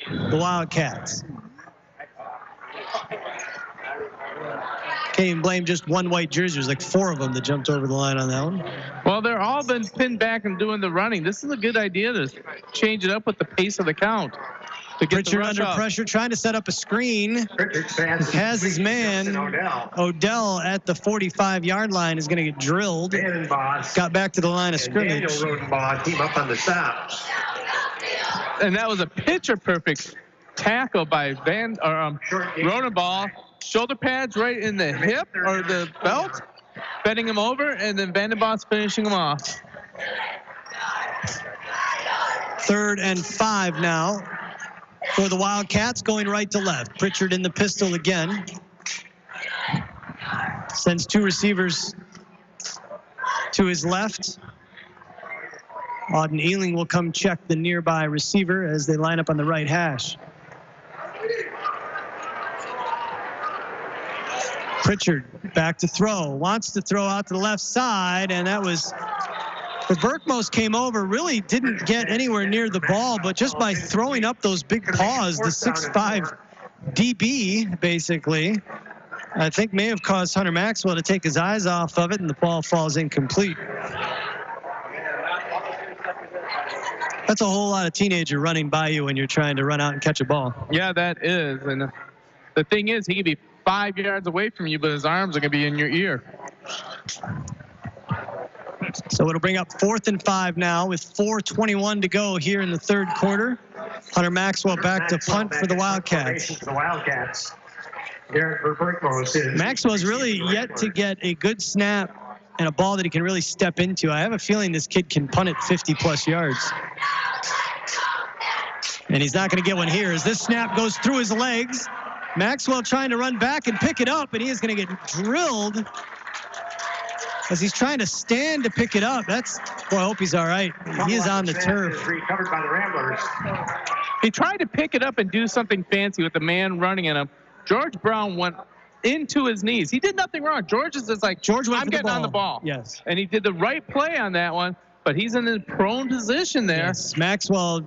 the Wildcats. Can't even blame just one white jersey. There's like 4 of them that jumped over the line on that one. Well, they're all been pinned back and doing the running. This is a good idea to change it up with the pace of the count. Pritchard under pressure, trying to set up a screen. Has his man, Odell, at the 45-yard line, is going to get drilled. Got back to the line of scrimmage. Team up on the stop. And that was a picture-perfect tackle by Rodenbaugh. Shoulder pads right in the hip or the belt, bending him over, and then Vandenbosch finishing him off. 3rd and 5 now for the Wildcats, going right to left. Pritchard in the pistol again. Sends 2 receivers to his left. Auden Ealing will come check the nearby receiver as they line up on the right hash. Pritchard back to throw, wants to throw out to the left side, and that was, the Berkmos came over, really didn't get anywhere near the ball, but just by throwing up those big paws, the 6'5" DB, basically, I think may have caused Hunter Maxwell to take his eyes off of it, and the ball falls incomplete. That's a whole lot of teenager running by you when you're trying to run out and catch a ball. Yeah, that is. And the thing is, he could be 5 yards away from you, but his arms are going to be in your ear. So it'll bring up 4th and 5 now with 4:21 to go here in the third quarter. Hunter Maxwell back to punt for the Wildcats. Maxwell's really yet to get a good snap and a ball that he can really step into. I have a feeling this kid can punt it 50-plus yards. And he's not going to get one here as this snap goes through his legs. Maxwell trying to run back and pick it up, and he is going to get drilled as he's trying to stand to pick it up. Boy, I hope he's all right. He is on the turf. Recovered by the Ramblers. He tried to pick it up and do something fancy with the man running at him. George Brown went into his knees. He did nothing wrong. George is just like, I'm getting on the ball. Yes. And he did the right play on that one, but he's in the prone position there. Yes. Maxwell,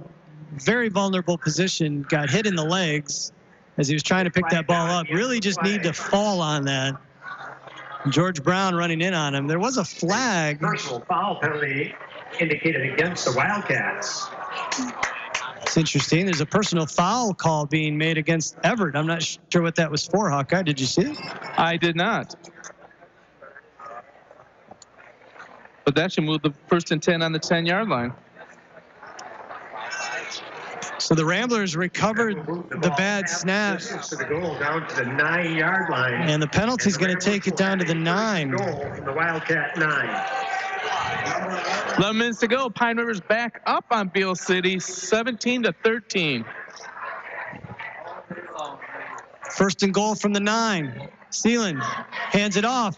very vulnerable position, got hit in the legs as he was trying to pick that ball up. Really just need to fall on that. George Brown running in on him. There was a flag. Personal foul penalty indicated against the Wildcats. It's interesting. There's a personal foul call being made against Everett. I'm not sure what that was for, Hawkeye. Did you see it? I did not. But that should move the 1st and 10 on the 10-yard line. So the Ramblers recovered the bad snap. To the goal down to the 9-yard line. And the penalty's going to take it down to the 9. Goal from the Wildcat 9. 11 minutes to go. Pine River's back up on Beale City, 17-13. 1st and goal from the 9. Seelan hands it off.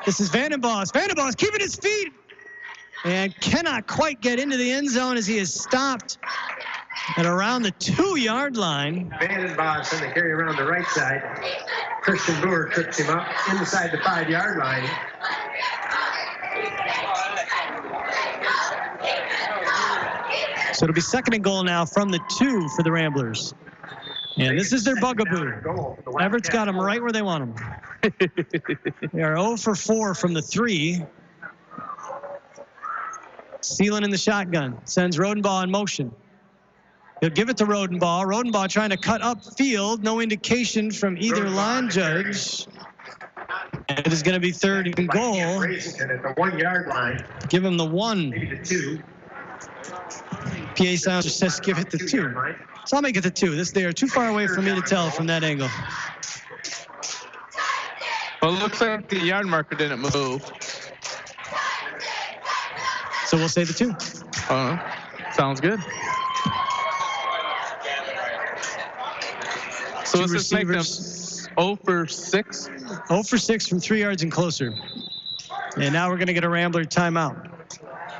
This is Vandenbos. Vandenbos keeping his feet and cannot quite get into the end zone as he is stopped at around the 2-yard line. Vandenbos on the carry around the right side. Christian Brewer trips him up inside the 5-yard line. So it'll be 2nd and goal now from the 2 for the Ramblers. And this is their bugaboo. Everett's got them right where they want them. They are 0 for 4 from the 3. Seelan in the shotgun. Sends Rodenbaugh in motion. He'll give it to Rodenbaugh. Rodenbaugh trying to cut upfield. No indication from either line judge. It is going to be 3rd and goal. At the 1-yard line. Give him the 1. Maybe the 2. PA Silencer says give it the 2. So I'll make it the 2. They are too far away for me to tell from that angle. Well, it looks like the yard marker didn't move. So we'll say the 2. Sounds good. So let's just make them 0 for 6? 0 for 6 from 3 yards and closer. And now we're going to get a Rambler timeout.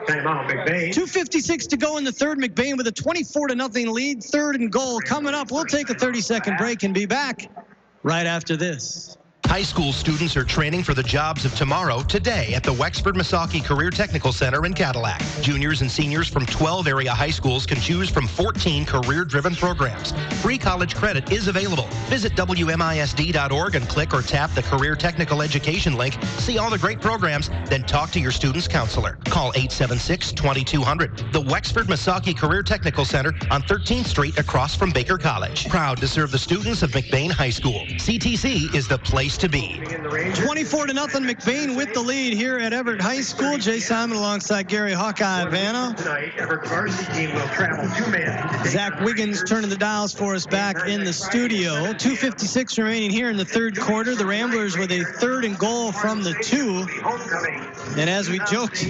Timeout, McBain. 2:56 to go in the third. McBain with a 24-0 lead. 3rd and goal coming up. We'll take a 30-second break and be back right after this. High school students are training for the jobs of tomorrow today at the Wexford Misaki Career Technical Center in Cadillac. Juniors and seniors from 12 area high schools can choose from 14 career-driven programs. Free college credit is available. Visit WMISD.org and click or tap the Career Technical Education link. See all the great programs, then talk to your student's counselor. Call 876-2200. The Wexford Misaki Career Technical Center on 13th Street across from Baker College. Proud to serve the students of McBain High School. CTC is the place to be. 24-0 McBain with the lead here at Everett High School. Jay Simon alongside Gary Hawkeye Vanna. Tonight, Everett varsity team will travel 2 men. Zach Wiggins turning the dials for us back in the studio. 2:56 remaining here in the third quarter. The Ramblers with a 3rd and goal from the 2. And as we joked,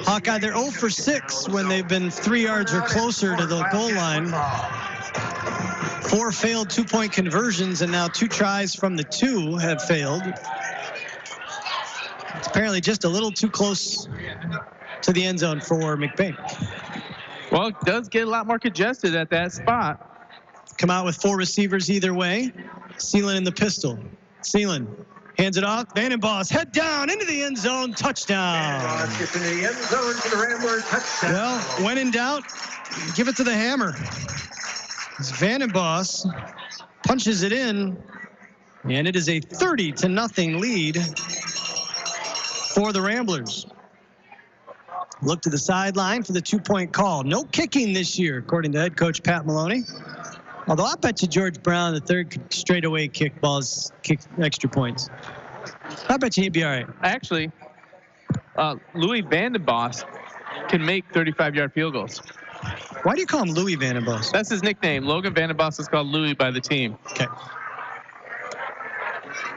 Hawkeye, they're 0 for 6 when they've been 3 yards or closer to the goal line. 4 failed 2-point conversions, and now 2 tries from the 2 have failed. It's apparently just a little too close to the end zone for McBain. Well, it does get a lot more congested at that spot. Come out with 4 receivers either way. Seelan in the pistol. Seelan hands it off. Vandenbos head down into the end zone. Touchdown. Vandenbos gets into the end zone for the Ramblers. Touchdown. Well, when in doubt, give it to the hammer. As Vandenbos punches it in, and it is a 30-0 lead for the Ramblers. Look to the sideline for the 2-point call. No kicking this year, according to head coach Pat Maloney. Although I bet you George Brown, the third, could straight away kick balls, kick extra points. I bet you he'd be all right. Actually, Louis Vandenbos can make 35-yard field goals. Why do you call him Louis Vandenbos? That's his nickname. Logan Vandenbos is called Louis by the team. Okay.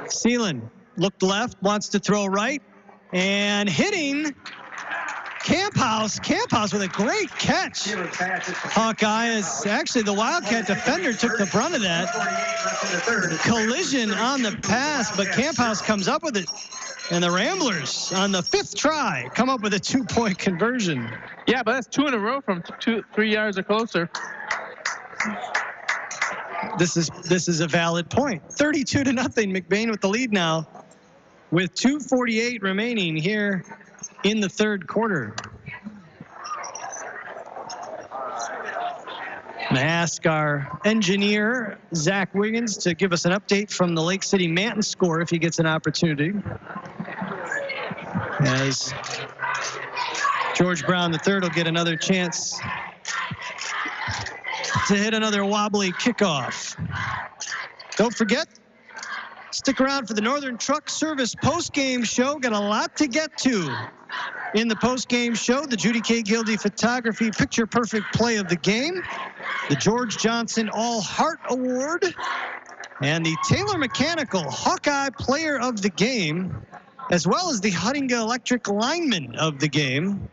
Seelan looked left, wants to throw right, and hitting Camphouse. Camphouse with a great catch. Hawkeye is actually the Wildcat defender took the brunt of that. Collision on the pass, but Camphouse comes up with it. And the Ramblers on the 5th try come up with a 2-point conversion. Yeah, but that's 2 in a row from 3 yards or closer. This is a valid point. 32-0. McBain with the lead now, with 2:48 remaining here in the 3rd quarter. I'm going to ask our engineer, Zach Wiggins, to give us an update from the Lake City Manton score if he gets an opportunity. As George Brown III will get another chance to hit another wobbly kickoff. Don't forget, stick around for the Northern Truck Service post-game show. Got a lot to get to in the post-game show. The Judy K. Gildy Photography Picture Perfect Play of the Game, the George Johnson All Heart Award, and the Taylor Mechanical Hawkeye Player of the Game, as well as the Huttinga Electric Lineman of the Game,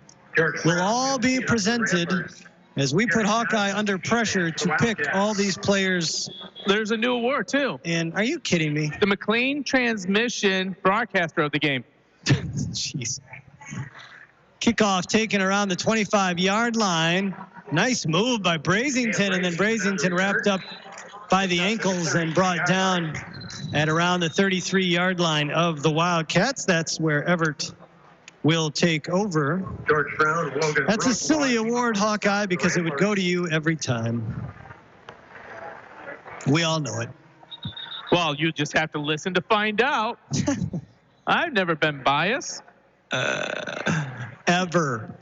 will all be presented as we put Hawkeye under pressure to pick all these players. There's a new award, too. And are you kidding me? The McLean Transmission Broadcaster of the Game. Jeez. Kickoff taken around the 25-yard line. Nice move by Brazington, and then Brazington wrapped up by the ankles and brought down at around the 33-yard line of the Wildcats. That's where Everett will take over. George Brown, Logan. That's a silly award, Hawkeye, because it would go to you every time. We all know it. Well, you just have to listen to find out. I've never been biased. Ever.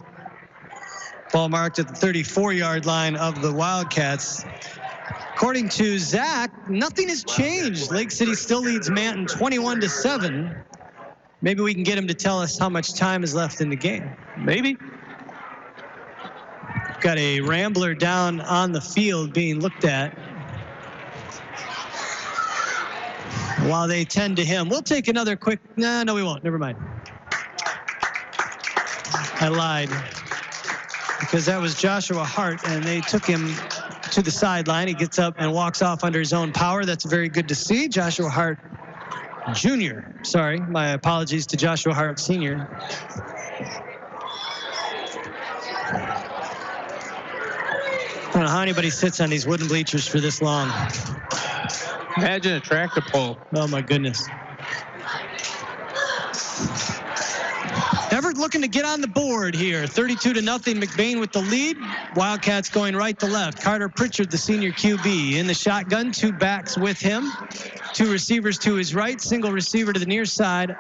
Ball marked at the 34-yard line of the Wildcats. According to Zach, nothing has changed. Lake City still leads Manton 21-7. Maybe we can get him to tell us how much time is left in the game. Maybe. Got a Rambler down on the field being looked at while they tend to him. We'll take another quick... No, we won't. Never mind. I lied. Because that was Joshua Hart, and they took him to the sideline. He gets up and walks off under his own power. That's very good to see. Joshua Hart Jr. Sorry, my apologies to Joshua Hart Sr. I don't know how anybody sits on these wooden bleachers for this long. Imagine a tractor pull. Oh, my goodness. Everett looking to get on the board here. 32-0. McBain with the lead. Wildcats going right to left. Carter Pritchard, the senior QB, in the shotgun. 2 backs with him. 2 receivers to his right. Single receiver to the near side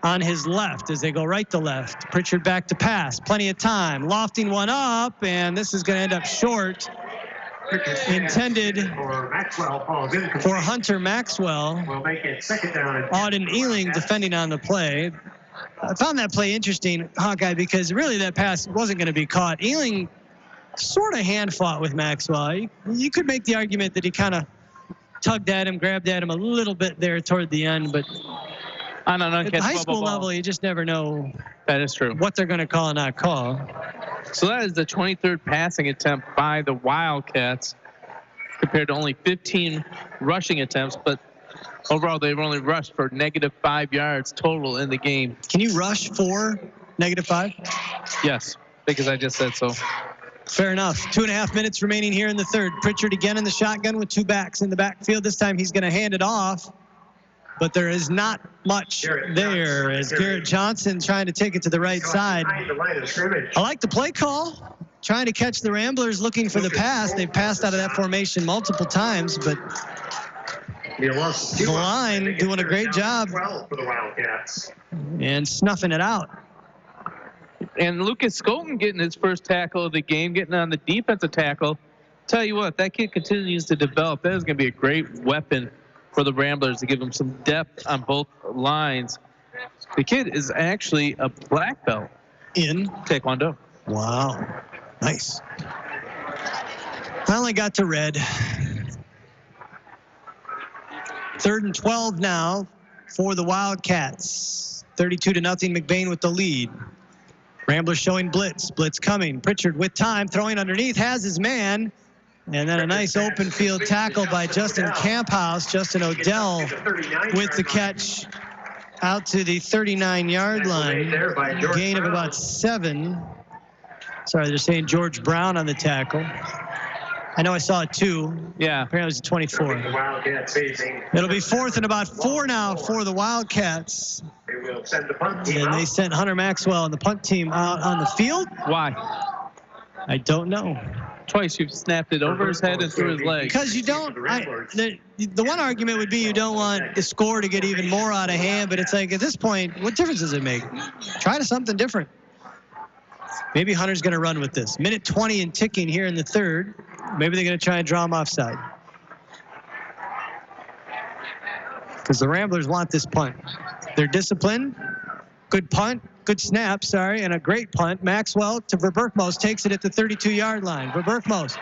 on his left as they go right to left. Pritchard back to pass. Plenty of time. Lofting one up, and this is going to end up short. Intended for Hunter Maxwell. We'll make it 2nd down. Auden Ealing defending on the play. I found that play interesting, Hawkeye, because really that pass wasn't going to be caught. Ealing sort of hand fought with Maxwell. You could make the argument that he kind of tugged at him, grabbed at him a little bit there toward the end, but on an at the high school level, you just never know. That is true. What they're going to call and not call. So that is the 23rd passing attempt by the Wildcats compared to only 15 rushing attempts, but overall they've only rushed for -5 yards total in the game. Can you rush for -5? Yes, because I just said so. Fair enough. 2.5 minutes remaining here in the third. Pritchard again in the shotgun with two backs in the backfield. This time he's going to hand it off, but there is not much there as Garrett Johnson trying to take it to the right side. I like the play call, trying to catch the Ramblers looking for the pass. They've passed out of that formation multiple times, but the line doing a great job and snuffing it out. And Lucas Skolten getting his first tackle of the game, getting on the defensive tackle. Tell you what, that kid continues to develop. That is going to be a great weapon for the Ramblers to give them some depth on both lines. The kid is actually a black belt in Taekwondo. Wow. Nice. Finally got to red. 3rd and 12 now for the Wildcats. 32-0, McBain with the lead. Ramblers showing blitz. Blitz coming. Pritchard with time, throwing underneath, has his man. And then a nice open field tackle by Justin Camphouse. Justin Odell with the catch out to the 39-yard line. Gain of about 7. Sorry, they're saying George Brown on the tackle. I know I saw it too. Yeah. Apparently it was a 24. It'll be 4th and about 4 now for the Wildcats. And they sent Hunter Maxwell and the punt team out on the field. Why? I don't know. Twice you've snapped it over his head and through his legs. Because you don't, the one argument would be you don't want the score to get even more out of hand, but it's like at this point, what difference does it make? Try to something different. Maybe Hunter's going to run with this. Minute 20 and ticking here in the third. Maybe they're going to try and draw him offside. Because the Ramblers want this punt. They're disciplined. Good punt. Good snap, and a great punt. Maxwell to Verberkmos, takes it at the 32-yard line. Verberkmos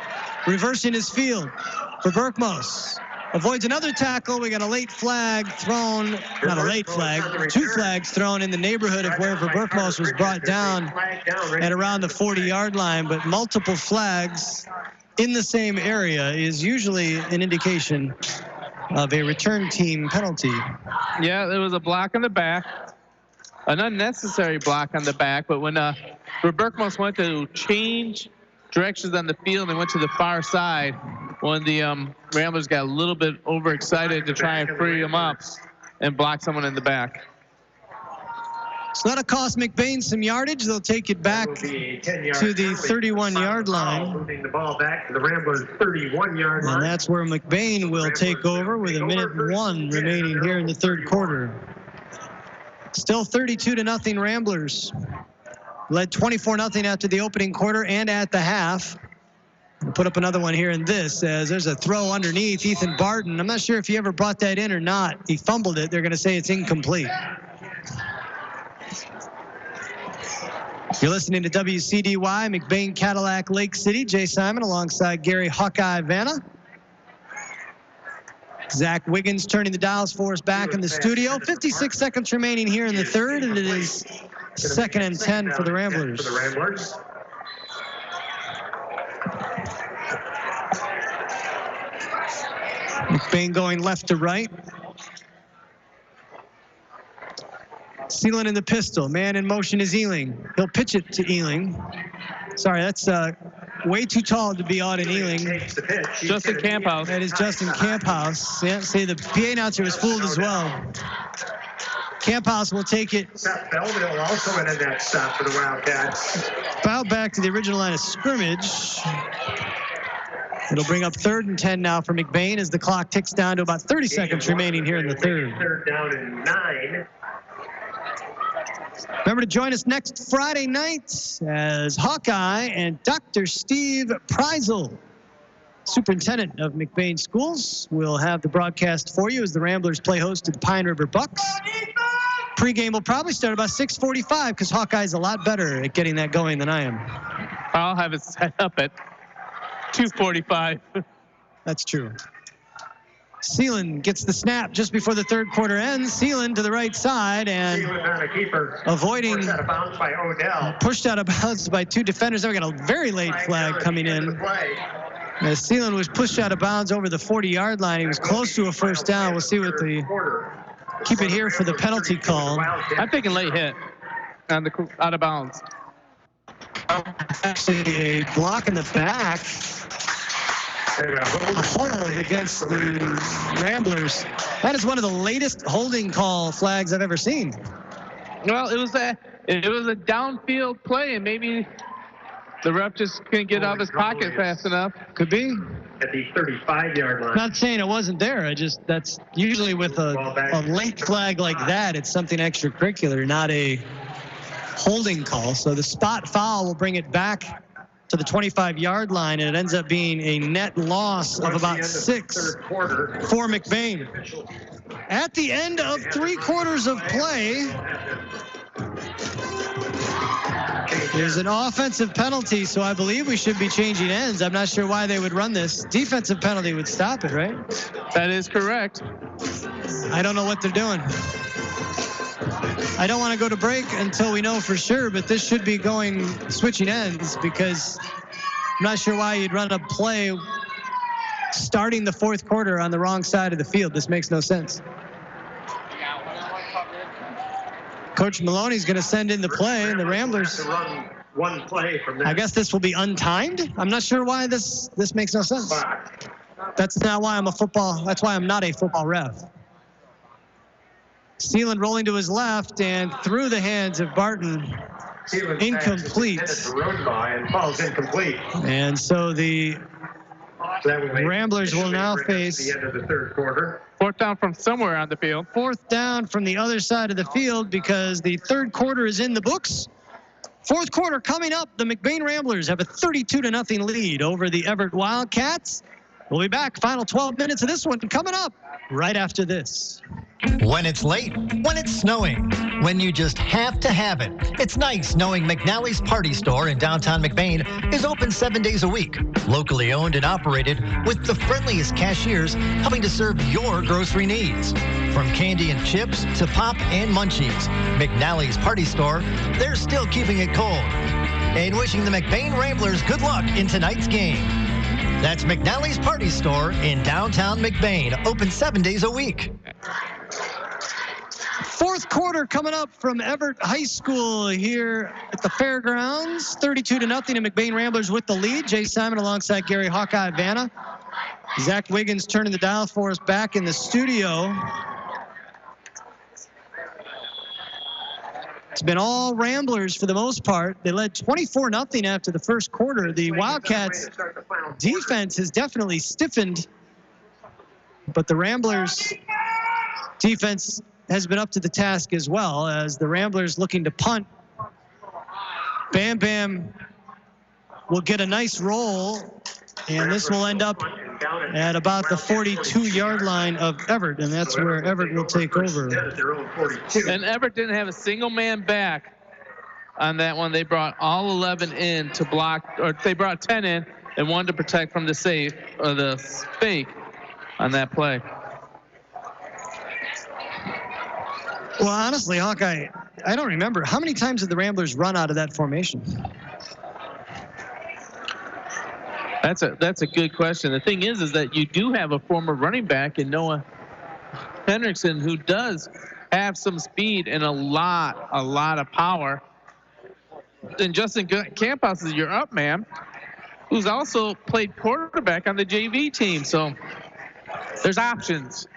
reversing his field. Verberkmos avoids another tackle. We got a late flag thrown, not a late flag, 2 flags thrown in the neighborhood of where Verberkmos was brought down at around the 40-yard line, but multiple flags in the same area is usually an indication of a return team penalty. Yeah, there was a block in the back. An unnecessary block on the back, but when Verberkmos went to change directions on the field and went to the far side, when the Ramblers got a little bit overexcited to try and free him up and block someone in the back. So that'll cost McBain some yardage. They'll take it back to the 31-yard line. Moving the ball back to the Ramblers' 31-yard line. And that's where McBain will take over with 1:01 remaining here in the third quarter. Still 32-0 Ramblers. Led 24-0 after the opening quarter and at the half. We'll put up another one here in this as there's a throw underneath Ethan Barton. I'm not sure if he ever brought that in or not. He fumbled it. They're going to say it's incomplete. You're listening to WCDY, McBain, Cadillac, Lake City. Jay Simon alongside Gary Hawkeye Vanna. Zach Wiggins turning the dials for us back in the studio. 56 seconds remaining here in the third, and it is 2nd and 10 for the Ramblers. McBain going left to right. Sealing in the pistol. Man in motion is Ealing. He'll pitch it to Ealing. Sorry, that's way too tall to be out in Ealing. Justin Camphouse. That is Justin Camphouse. Yeah, see, the PA announcer was fooled as well. Camphouse will take it. Seth Belleville also in that stop for the Wildcats. Foul back to the original line of scrimmage. It'll bring up 3rd and 10 now for McBain as the clock ticks down to about 30 seconds remaining here in the third. 3rd down and 9. Remember to join us next Friday night as Hawkeye and Dr. Steve Preisel, superintendent of McBain Schools, will have the broadcast for you as the Ramblers play host to the Pine River Bucks. Pre-game will probably start about 6:45 because Hawkeye's a lot better at getting that going than I am. I'll have it set up at 2:45. That's true. Sealand gets the snap just before the third quarter ends. Sealand to the right side and avoiding, pushed out of bounds by 2 defenders. Then we got a very late flag coming in. As Sealand was pushed out of bounds over the 40-yard line. He was close to a first down. We'll see what keep it here for the penalty call. I'm thinking late hit on the out of bounds. Actually, a block in the back. A hold against the Ramblers. That is one of the latest holding call flags I've ever seen. Well, it was a downfield play, and maybe the ref just couldn't get out of his pocket fast enough. Could be. At the 35-yard line. Not saying it wasn't there. That's usually with a late flag like that, it's something extracurricular, not a holding call. So the spot foul will bring it back to the 25-yard line, and it ends up being a net loss of about 6 for McBain. At the end of 3 quarters of play, there's an offensive penalty, so I believe we should be changing ends. I'm not sure why they would run this. Defensive penalty would stop it, right? That is correct. I don't know what they're doing. I don't want to go to break until we know for sure, but this should be switching ends, because I'm not sure why you'd run a play starting the 4th quarter on the wrong side of the field. This makes no sense. Coach Maloney's going to send in the play, and the Ramblers. One play from there. I guess this will be untimed. I'm not sure why this makes no sense. That's not why that's why I'm not a football ref. Sealand rolling to his left and through the hands of Barton. Incomplete. And falls incomplete. And so the Ramblers will now face the end of the 3rd quarter. 4th down from somewhere on the field. 4th down from the other side of the field, because the 3rd quarter is in the books. 4th quarter coming up. The McBain Ramblers have a 32-0 lead over the Everett Wildcats. We'll be back. Final 12 minutes of this one coming up right after this. When it's late, when it's snowing, when you just have to have it. It's nice knowing McNally's Party Store in downtown McBain is open 7 days a week. Locally owned and operated with the friendliest cashiers helping to serve your grocery needs. From candy and chips to pop and munchies, McNally's Party Store, they're still keeping it cold. And wishing the McBain Ramblers good luck in tonight's game. That's McNally's Party Store in downtown McBain, open 7 days a week. 4th quarter coming up from Everett High School here at the fairgrounds. 32-0, and McBain Ramblers with the lead. Jay Simon alongside Gary Hawkeye Vanna. Zach Wiggins turning the dial for us back in the studio. It's been all Ramblers for the most part. They led 24-0 after the 1st quarter. The Wildcats defense has definitely stiffened, but the Ramblers defense has been up to the task as well, as the Ramblers looking to punt. Bam Bam will get a nice roll, and this will end up at about the 42-yard line of Everett, and that's where Everett will take over. And Everett didn't have a single man back on that one. They brought all 11 in to block, or they brought 10 in and 1 to protect from the safe or the fake on that play. Well, honestly, Hawkeye, I don't remember. How many times did the Ramblers run out of that formation? That's a good question. The thing is that you do have a former running back in Noah Hendrickson, who does have some speed and a lot of power. And Justin Campos is your up man, who's also played quarterback on the JV team. So there's options.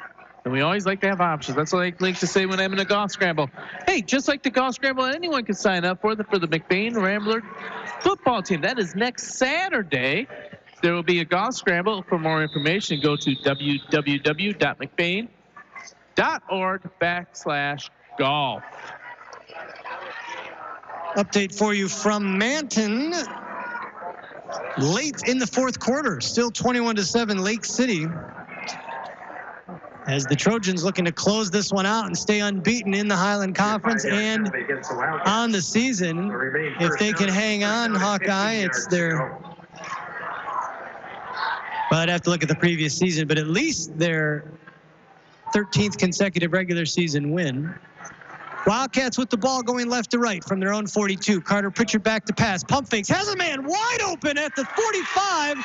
And we always like to have options. That's what I like to say when I'm in a golf scramble. Hey, just like the golf scramble, anyone can sign up for the McBain Rambler football team. That is next Saturday. There will be a golf scramble. For more information, go to www.mcbain.org/golf. Update for you from Manton. Late in the 4th quarter, still 21-7 Lake City, as the Trojans looking to close this one out and stay unbeaten in the Highland Conference and on the season. If they can hang on, Hawkeye, it's their, well, I'd have to look at the previous season, but at least their 13th consecutive regular season win. Wildcats with the ball going left to right from their own 42. Carter Pritchard back to pass. Pump fakes. Has a man wide open at the 45.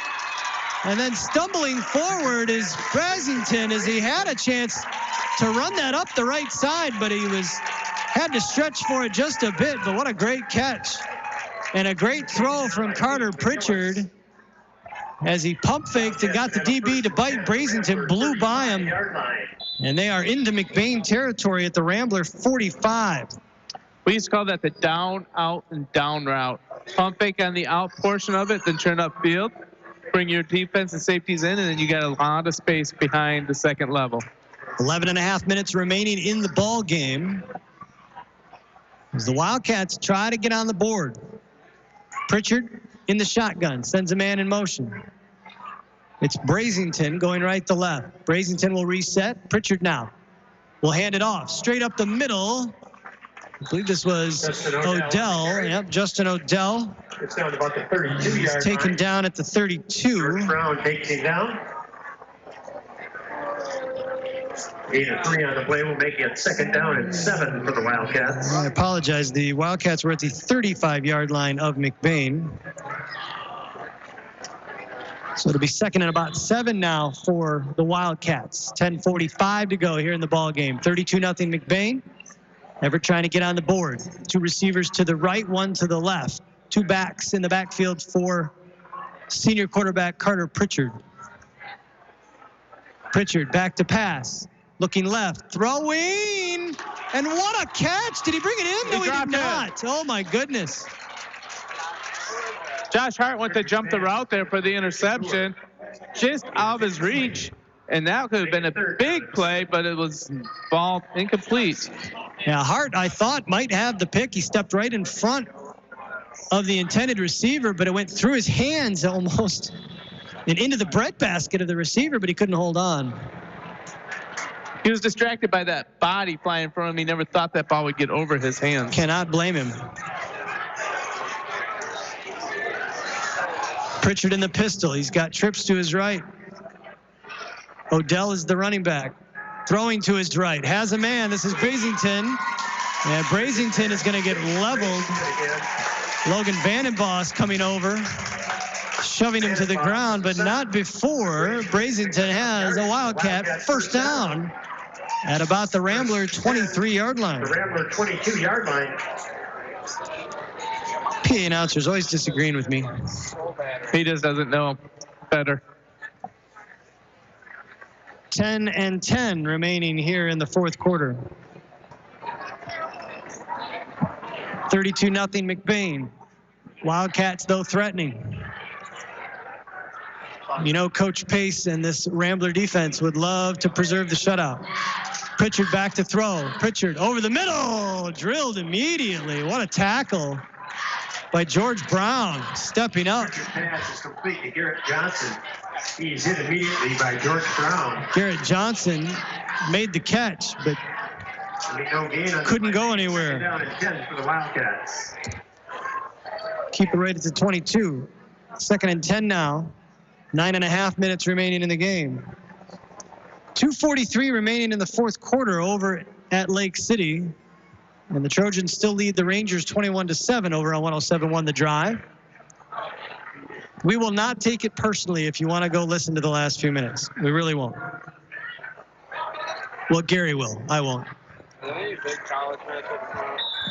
And then stumbling forward is Brasington, as he had a chance to run that up the right side, but he had to stretch for it just a bit. But what a great catch And a great throw from Carter Pritchard as he pump faked and got the DB to bite. Brazenton blew by him. And they are into McBain territory at the Rambler 45. We used to call that the down, out, and down route. Pump fake on the out portion of it, then turn upfield. Bring your defense and safeties in, and then you got a lot of space behind the second level. 11.5 minutes remaining in the ball game as the Wildcats try to get on the board. Pritchard in the shotgun, sends a man in motion. It's Brazenton going right to left. Brazenton will reset. Pritchard now will hand it off straight up the middle. I believe this was Odell. Yep, Justin Odell. It's down to about the 32 yard Taken line. down at the 32. George Brown takes him down. 8-3 on the play will make it 2nd down and 7 for the Wildcats. I apologize. The Wildcats were at the 35-yard line of McBain. So it'll be 2nd and about 7 now for the Wildcats. 10:45 to go here in the ball game. 32-0 McBain. Everett trying to get on the board. 2 receivers to the right, 1 to the left. 2 backs in the backfield for senior quarterback Carter Pritchard. Pritchard back to pass. Looking left, throwing, and what a catch. Did he bring it in? No, he did not. Oh, my goodness. Josh Hart went to jump the route there for the interception, just out of his reach, and that could have been a big play, but it was ball incomplete. Yeah, Hart, I thought, might have the pick. He stepped right in front of the intended receiver, but it went through his hands almost and into the breadbasket of the receiver, but he couldn't hold on. He was distracted by that body flying in front of him. He never thought that ball would get over his hands. Cannot blame him. Pritchard in the pistol. He's got trips to his right. Odell is the running back. Throwing to his right. Has a man. This is Brazenton. And Brazenton is going to get leveled. Logan Vandenboss coming over, shoving him to the ground, but not before Brazenton has a Wildcat 1st down at about the Rambler 23-yard line. The Rambler 22-yard line. PA announcer's always disagreeing with me. He just doesn't know better. 10-10 remaining here in the 4th quarter. 32-0 McBain. Wildcats, though, threatening. You know, Coach Pace and this Rambler defense would love to preserve the shutout. Pritchard back to throw. Pritchard over the middle. Drilled immediately. What a tackle by George Brown, stepping up. Pritchard's pass is complete to Garrett Johnson. He's hit immediately by George Brown. Garrett Johnson made the catch, but couldn't go anywhere. Down at 10 for the Wildcats. Keep it right at the 22. 2nd and 10 now. 9.5 minutes remaining in the game. 2:43 remaining in the 4th quarter over at Lake City. And the Trojans still lead the Rangers 21-7 over on 107.1 The Drive. We will not take it personally if you want to go listen to the last few minutes. We really won't. Well, Gary will. I won't.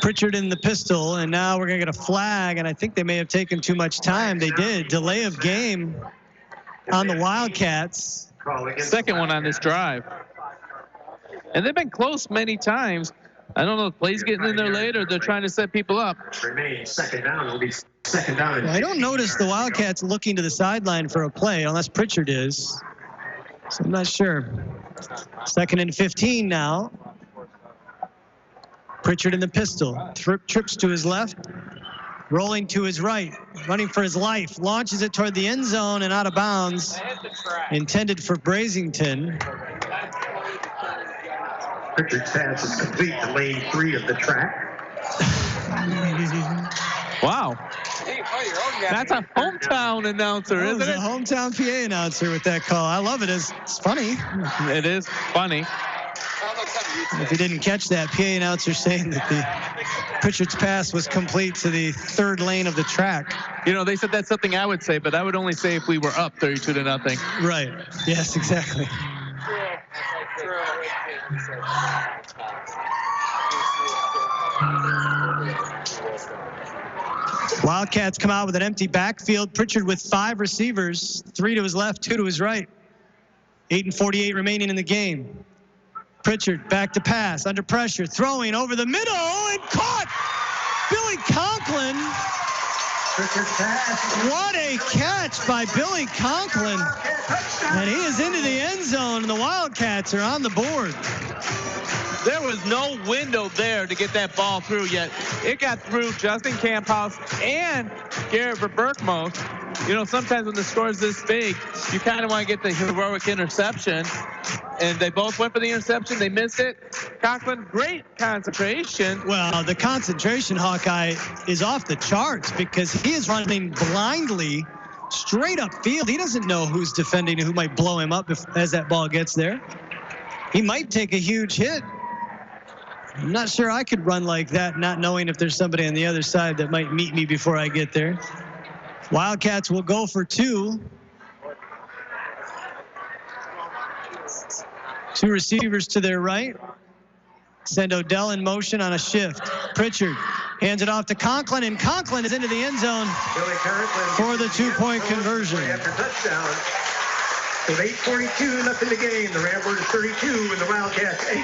Pritchard in the pistol, and now we're going to get a flag, and I think they may have taken too much time. They did. Delay of game on the Wildcats. 2nd one on this drive. And they've been close many times. I don't know if plays getting in there late or they're trying to set people up. Remaining 2nd down. It'll be 2nd down. I don't notice the Wildcats looking to the sideline for a play, unless Pritchard is. So I'm not sure. 2nd and 15 now. Pritchard in the pistol. Trips to his left. Rolling to his right. Running for his life. Launches it toward the end zone and out of bounds. Intended for Brazenton. Pritchard's pass is complete to lane 3 of the track. Wow. That's a hometown announcer, isn't it? A hometown PA announcer with that call. I love it. It's funny. It is funny. If you didn't catch that, PA announcer saying that the Pritchard's pass was complete to the 3rd lane of the track. You know, they said that's something I would say, but I would only say if we were up 32-0. Right. Yes, exactly. Wildcats come out with an empty backfield. Pritchard with 5 receivers, 3 to his left, 2 to his right. 8:48 remaining in the game. Pritchard back to pass, under pressure, throwing over the middle, and caught! Billy Conklin. What a catch by Billy Conklin. And he is into the end zone, and the Wildcats are on the board. There was no window there to get that ball through yet. It got through Justin Camphouse and Garrett Verberkmo. You know, sometimes when the score is this big, you kind of want to get the heroic interception. And they both went for the interception. They missed it. Conklin, great concentration. Well, the concentration, Hawkeye, is off the charts because he is running blindly straight up field. He doesn't know who's defending and who might blow him up as that ball gets there. He might take a huge hit. I'm not sure I could run like that, not knowing if there's somebody on the other side that might meet me before I get there. Wildcats will go for 2. 2 receivers to their right. Send Odell in motion on a shift. Pritchard hands it off to Conklin, and Conklin is into the end zone for the 2-point conversion. After touchdown. With 8:42 left in the game, the Ramblers 32 and the Wildcats 8.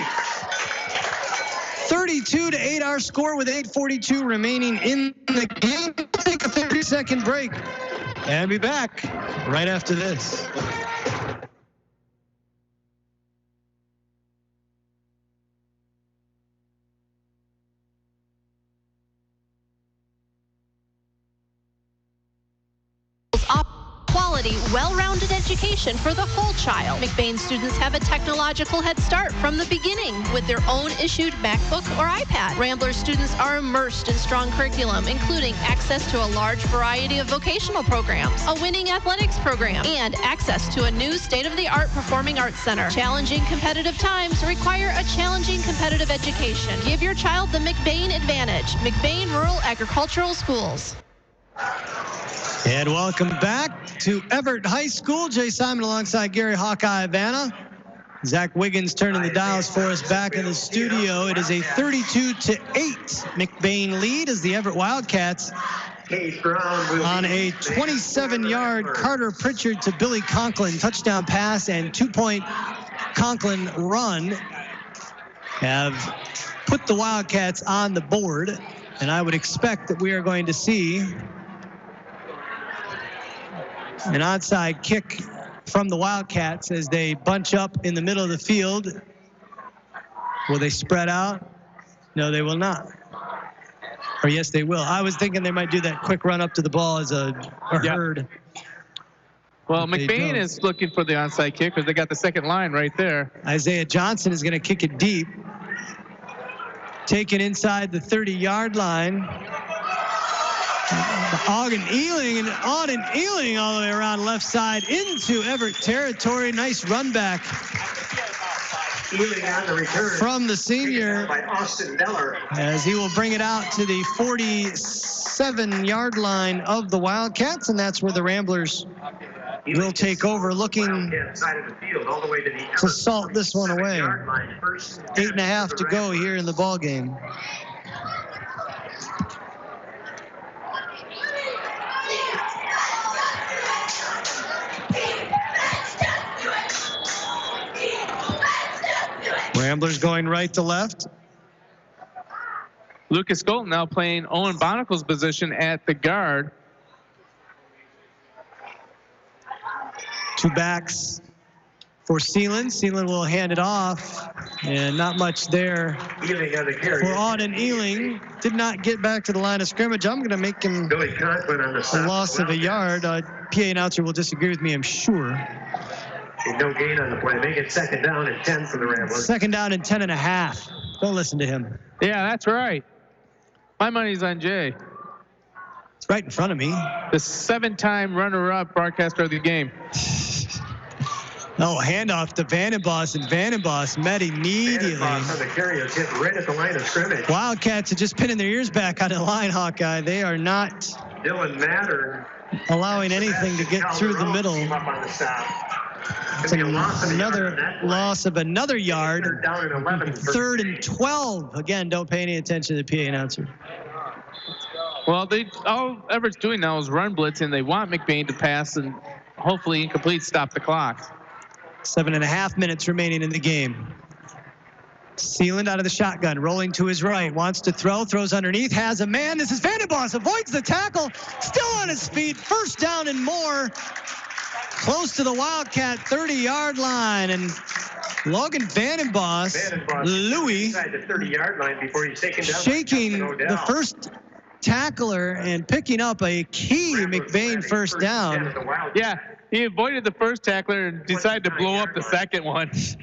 32-8 our score with 8:42 remaining in the game. Take a 30-second break and be back right after this. Quality, well-rounded education for the whole child. McBain students have a technological head start from the beginning with their own issued MacBook or iPad. Rambler students are immersed in strong curriculum, including access to a large variety of vocational programs, a winning athletics program, and access to a new state-of-the-art performing arts center. Challenging competitive times require a challenging competitive education. Give your child the McBain advantage. McBain Rural Agricultural Schools. And welcome back to Everett High School. Jay Simon alongside Gary Hawkeye Vanna. Zach Wiggins turning the dials for us back in the studio. It is a 32-8 McBain lead as the Everett Wildcats on a 27-yard Carter Pritchard to Billy Conklin touchdown pass and 2-point Conklin run have put the Wildcats on the board. And I would expect that we are going to see an onside kick from the Wildcats as they bunch up in the middle of the field. Will they spread out? No, they will not. Or yes, they will. I was thinking they might do that quick run up to the ball as a herd. Well, McBain is looking for the onside kick because they got the second line right there. Isaiah Johnson is going to kick it deep. Taken inside the 30-yard line. Auden Ealing all the way around left side into Everett territory. Nice run back from the senior by Austin Deller, as he will bring it out to the 47-yard line of the Wildcats, and that's where the Ramblers will take over, looking to salt this one away. 8.5 to go here in the ball game. Ramblers going right to left. Lucas Golden now playing Owen Bonicle's position at the guard. 2 backs for Seelan. Seelan will hand it off, and not much there for Auden Ealing. Did not get back to the line of scrimmage. I'm going to make him a loss of a yard. PA announcer will disagree with me, I'm sure. No gain on the play. Make it 2nd down and 10 for the Ramblers. 2nd down and 10.5. Don't listen to him. Yeah, that's right. My money's on Jay. It's right in front of me. The 7-time runner-up broadcaster of the game. Oh, handoff to Vandenbos, and Vandenbos met immediately. On the carry is hit right at the line of scrimmage. Wildcats are just pinning their ears back on the line, Hawkeye. They are not Dylan Matter allowing anything to get through the middle. It's another loss of another yard. 3rd and 12. Again, don't pay any attention to the PA announcer. Well, all Everett's doing now is run blitz, and they want McBain to pass and hopefully incomplete stop the clock. 7.5 minutes remaining in the game. Sealand out of the shotgun, rolling to his right, wants to throw, throws underneath, has a man. This is Vandenboss, avoids the tackle, still on his feet, first down and more. Close to the Wildcat 30-yard line, and Logan Vandenboss, Louis, inside the 30-yard line before he's taken down. shaking the first tackler and picking up a key McBain first down. Yeah, he avoided the first tackler and decided to blow up the second one. This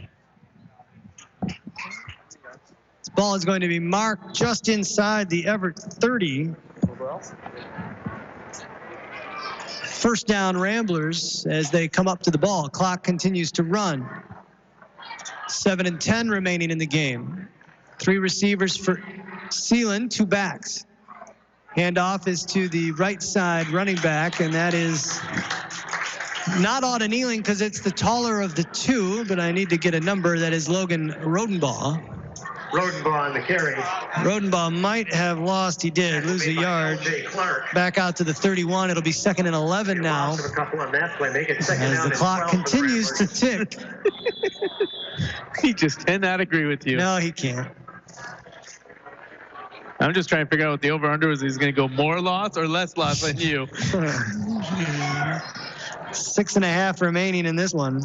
ball is going to be marked just inside the Everett 30. First down Ramblers as they come up to the ball. Clock continues to run. 7:10 remaining in the game. 3 receivers for Sealand, 2 backs. Handoff is to the right side running back, and that is not Auden Kneeling because it's the taller of the 2, but I need to get a number. That is Logan Rodenbaugh. Rodenbaugh on the carry. Rodenbaugh might have lost. He did lose a yard. Back out to the 31. It'll be 2nd and 11 now. A couple on that play. Make it 2nd as down the clock continues to tick. He just cannot agree with you. No, he can't. I'm just trying to figure out what the over-under is. He's going to go more loss or less loss than you. 6.5 remaining in this one.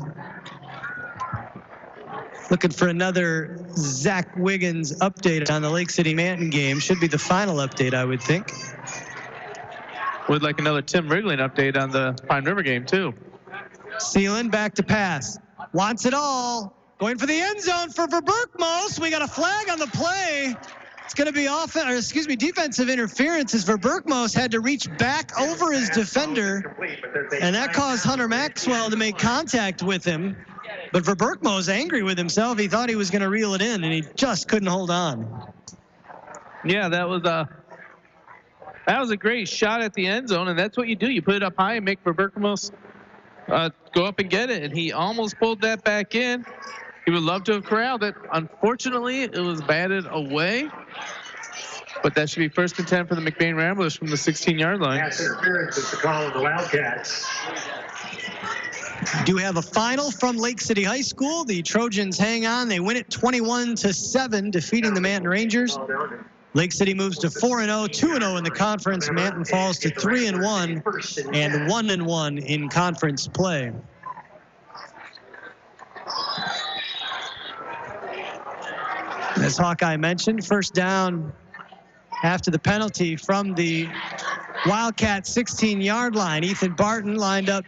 Looking for another Zach Wiggins update on the Lake City Manton game. Should be the final update, I would think. Would like another Tim Wriggling update on the Pine River game, too. Sealand back to pass. Wants it all. Going for the end zone for Verberkmos. We got a flag on the play. It's going to be defensive interference as Verberkmos had to reach back over his defender, and that caused Hunter Maxwell to make contact with him. But Verberkmos angry with himself. He thought he was going to reel it in, and he just couldn't hold on. Yeah, that was a great shot at the end zone, and that's what you do. You put it up high and make Verberkmos go up and get it, and he almost pulled that back in. He would love to have corralled it. Unfortunately, it was batted away. But that should be 1st and 10 for the McBain Ramblers from the 16-yard line. Pass interference is the call of the Wildcats. Do have a final from Lake City High School. The Trojans hang on. They win it 21-7, defeating the Manton Rangers. Lake City moves to 4-0, 2-0 in the conference. Manton falls to 3-1 and 1-1 in conference play. As Hawkeye mentioned, first down after the penalty from the Wildcat 16-yard line. Ethan Barton lined up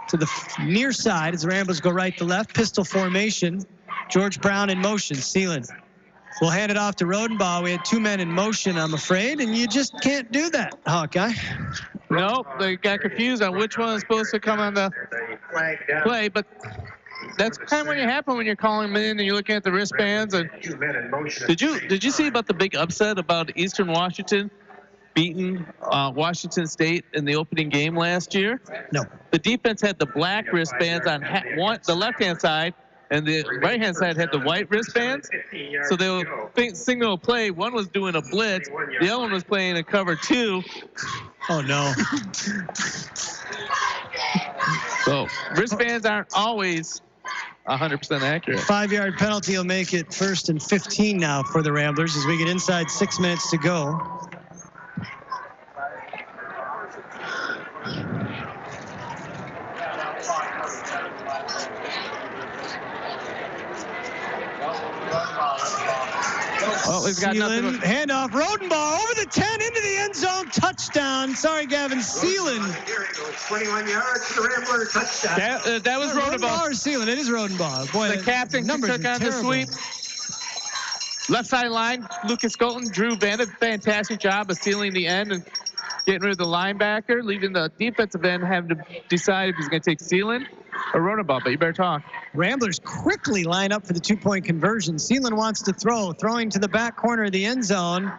to the near side as the Ramblers go right to left. Pistol formation. George Brown in motion. Sealand will hand it off to Rodenbaugh. We had 2 men in motion, I'm afraid, and you just can't do that, Hawkeye. Nope, they got confused on which one is supposed to come on the play, but that's kind of what happens when you're calling them in and you're looking at the wristbands. And did you see about the big upset about Eastern Washington beating Washington State in the opening game last year? No. The defense had the black wristbands on the left-hand side, and the right-hand side had the white wristbands. So they would signal a play. One was doing a blitz. The other one was playing a cover 2. Oh, no. So wristbands aren't always 100% accurate. 5-yard penalty will make it 1st and 15 now for the Ramblers as we get inside 6 minutes to go. Well, we've got nothing. Handoff, Rodenbaugh over the 10 into the end zone, touchdown. Sorry, Gavin. Sealand. 21 yards to the Rambler, touchdown. That was Rodenbaugh. Or Sealand. It is Rodenbaugh. Boy, the captain took on the sweep. Left side line, Lucas Colton, Drew Vanna, fantastic job of sealing the end and getting rid of the linebacker, leaving the defensive end having to decide if he's going to take Sealand or Rodenbaugh, but you better talk. Ramblers quickly line up for the 2-point conversion. Sealand wants to throw, throwing to the back corner of the end zone,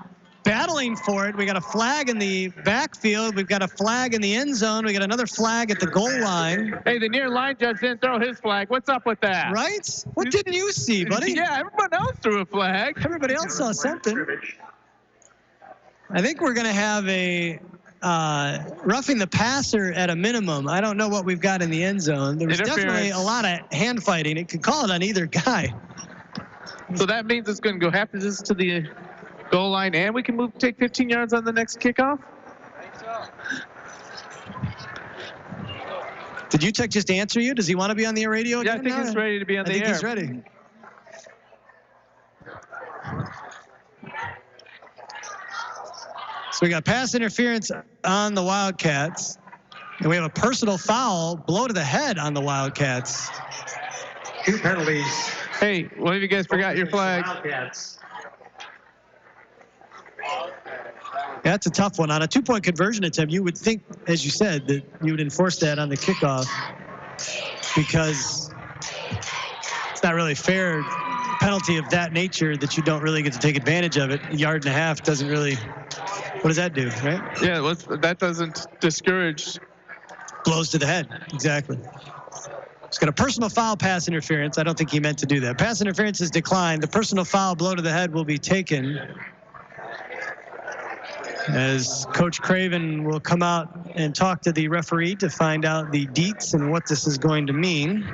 battling for it. We got a flag in the backfield. We've got a flag in the end zone. We got another flag at the goal line. Hey, the near line judge didn't throw his flag. What's up with that? Right? What didn't you see, buddy? Yeah, everyone else threw a flag. Everybody else saw something. I think we're going to have a roughing the passer at a minimum. I don't know what we've got in the end zone. There was definitely a lot of hand fighting. It could call it on either guy. So that means it's going to go half distance to the goal line, and we can take 15 yards on the next kickoff? Did UTech just answer you? Does he want to be on the radio again? Yeah, I think he's ready to be on the air. I think he's ready. So we got pass interference on the Wildcats, and we have a personal foul, blow to the head on the Wildcats. 2 penalties. Hey, what have you guys forgot your flag? Wildcats. That's a tough one. On a 2-point conversion attempt, you would think, as you said, that you would enforce that on the kickoff because it's not really fair penalty of that nature that you don't really get to take advantage of it. A yard and a half doesn't really, what does that do, right? Yeah, that doesn't discourage. Blows to the head, exactly. It's got a personal foul pass interference. I don't think he meant to do that. Pass interference is declined. The personal foul blow to the head will be taken as Coach Craven will come out and talk to the referee to find out the deets and what this is going to mean.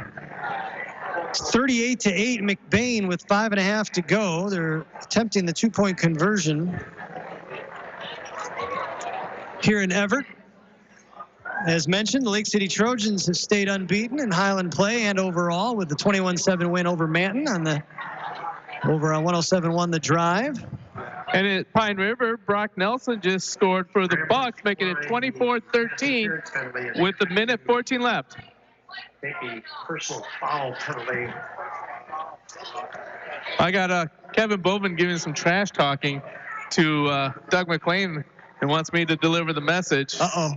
It's 38-8 McBain with 5.5 to go. They're attempting the 2-point conversion here in Everett. As mentioned, the Lake City Trojans have stayed unbeaten in Highland play and overall with the 21-7 win over Manton over on 107.1 The Drive. And at Pine River, Brock Nelson just scored for the Bucks, making it 24-13 with a minute 14 left. Maybe personal foul penalty. I got Kevin Bowman giving some trash talking to Doug McLean and wants me to deliver the message. Uh-oh.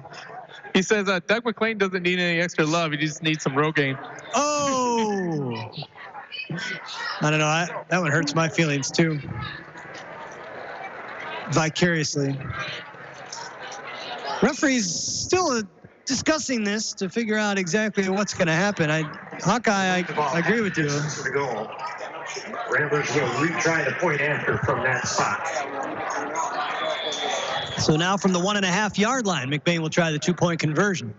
He says Doug McLean doesn't need any extra love. He just needs some Rogaine. Oh! I don't know. That one hurts my feelings, too. Vicariously. Referees still discussing this to figure out exactly what's going to happen. Hawkeye, I agree with you. Ramblers will retry the point after from that spot. So now from the 1.5-yard line, McBain will try the 2-point conversion.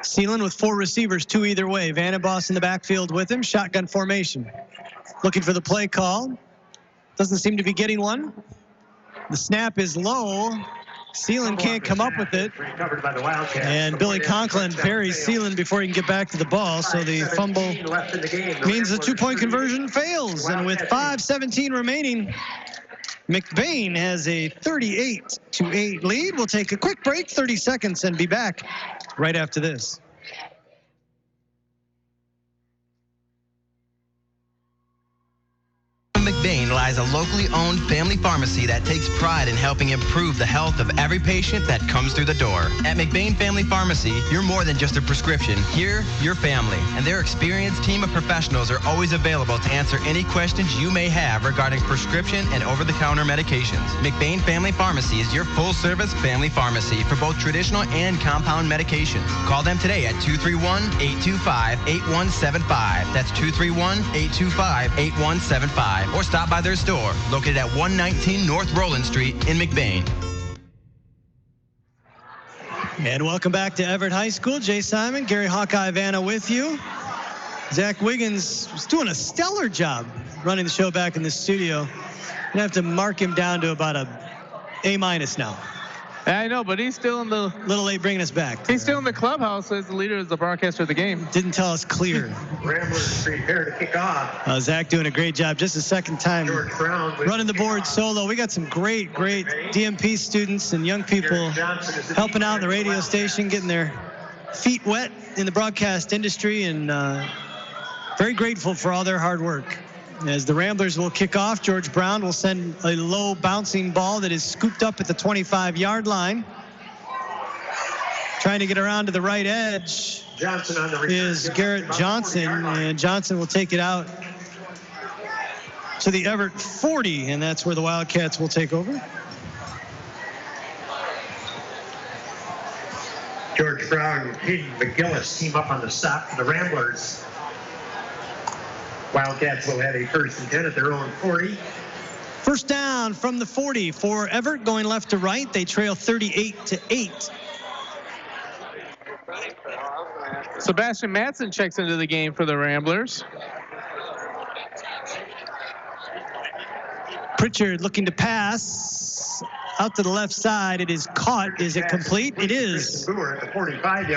Seelan with 4 receivers, 2 either way. Vandenboss in the backfield with him. Shotgun formation. Looking for the play call. Doesn't seem to be getting one. The snap is low. Seelan can't come up with it. And Billy Conklin buries Seelan before he can get back to the ball. So the fumble means the 2-point conversion fails. And with 5:17 remaining, McBain has a 38-8 lead. We'll take a quick break, 30 seconds, and be back right after this. McBain lies a locally owned family pharmacy that takes pride in helping improve the health of every patient that comes through the door. At McBain Family Pharmacy, you're more than just a prescription. Here, you're family, and their experienced team of professionals are always available to answer any questions you may have regarding prescription and over-the-counter medications. McBain Family Pharmacy is your full-service family pharmacy for both traditional and compound medications. Call them today at 231-825-8175. That's 231-825-8175. Or stop by their store, located at 119 North Roland Street in McBain. And welcome back to Everett High School. Jay Simon, Gary Hawkeye Vanna with you. Zach Wiggins was doing a stellar job running the show back in the studio. You have to mark him down to about a A- now. I know, but he's still in the... Little late bringing us back. He's still in the clubhouse as the leader, as the broadcaster of the game. Didn't tell us clear. Ramblers prepare to kick off. Zach doing a great job. Just a second time running the board solo. We got some great DMP students and young people helping out in the radio station, getting their feet wet in the broadcast industry, and very grateful for all their hard work. As the Ramblers will kick off, George Brown will send a low bouncing ball that is scooped up at the 25-yard line. Trying to get around to the right edge is Garrett Johnson, and Johnson will take it out to the Everett 40, and that's where the Wildcats will take over. George Brown and Pete McGillis team up on the stop for the Ramblers. Wildcats will have a 1st and 10 at their own 40. First down from the 40 for Everett, going left to right. They trail 38-8. Sebastian Madsen checks into the game for the Ramblers. Pritchard looking to pass out to the left side. It is caught. Is it complete? It is.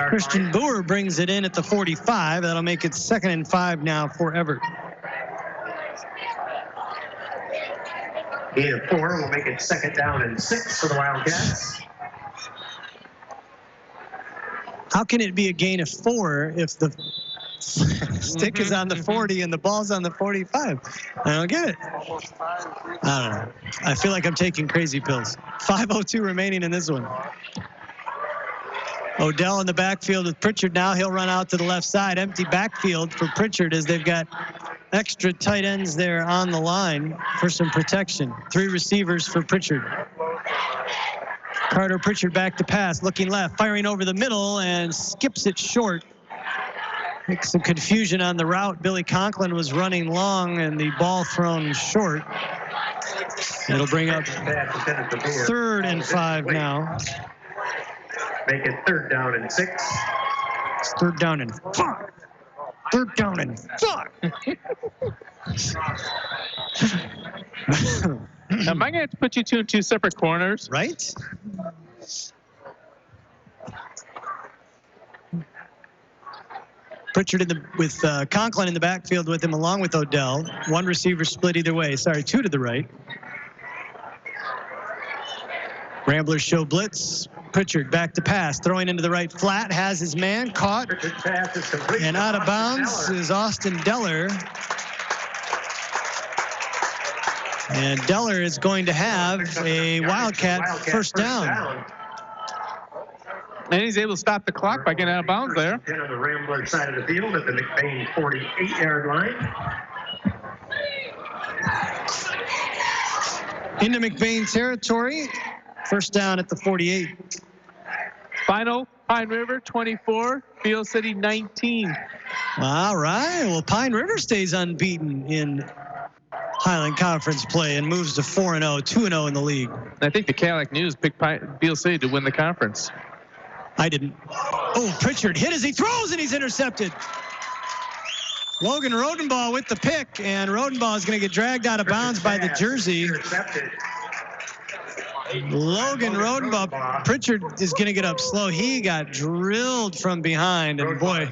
Christian Boer brings it in at the 45. That'll make it 2nd and 5 now for Everett. Gain of 4 will make it 2nd down and 6 for the Wildcats. How can it be a gain of 4 if the stick is on the 40 and the ball's on the 45? I don't get it. I don't know. I feel like I'm taking crazy pills. 5:02 remaining in this one. Odell in the backfield with Pritchard now. He'll run out to the left side. Empty backfield for Pritchard as they've got extra tight ends there on the line for some protection. 3 receivers for Pritchard. Carter Pritchard back to pass, looking left, firing over the middle, and skips it short. Makes some confusion on the route. Billy Conklin was running long, and the ball thrown short. It'll bring up 3rd and 5 now. Make it 3rd down and 6. It's 3rd down and 5. 3rd down and 5. Am I going to have to put you two in 2 separate corners? Right? Pritchard with Conklin in the backfield with him along with Odell. 1 receiver split either way. Sorry, 2 to the right. Ramblers show blitz. Pritchard back to pass, throwing into the right flat, has his man caught. And out of bounds is Austin Deller. And Deller is going to have a Wildcat first down. And he's able to stop the clock by getting out of bounds there. 10 on the Rambler side of the field at the McBain 48-yard line. Into McBain territory. First down at the 48. Final, Pine River 24, Beale City 19. All right. Well, Pine River stays unbeaten in Highland Conference play and moves to 4-0, 2-0 in the league. I think the Cadillac News picked Beale City to win the conference. I didn't. Oh, Pritchard hit as he throws, and he's intercepted. Logan Rodenbaugh with the pick, and Rodenbaugh is going to get dragged out of bounds by the jersey. Logan Rodenbaugh. Pritchard is going to get up slow. He got drilled from behind, and boy,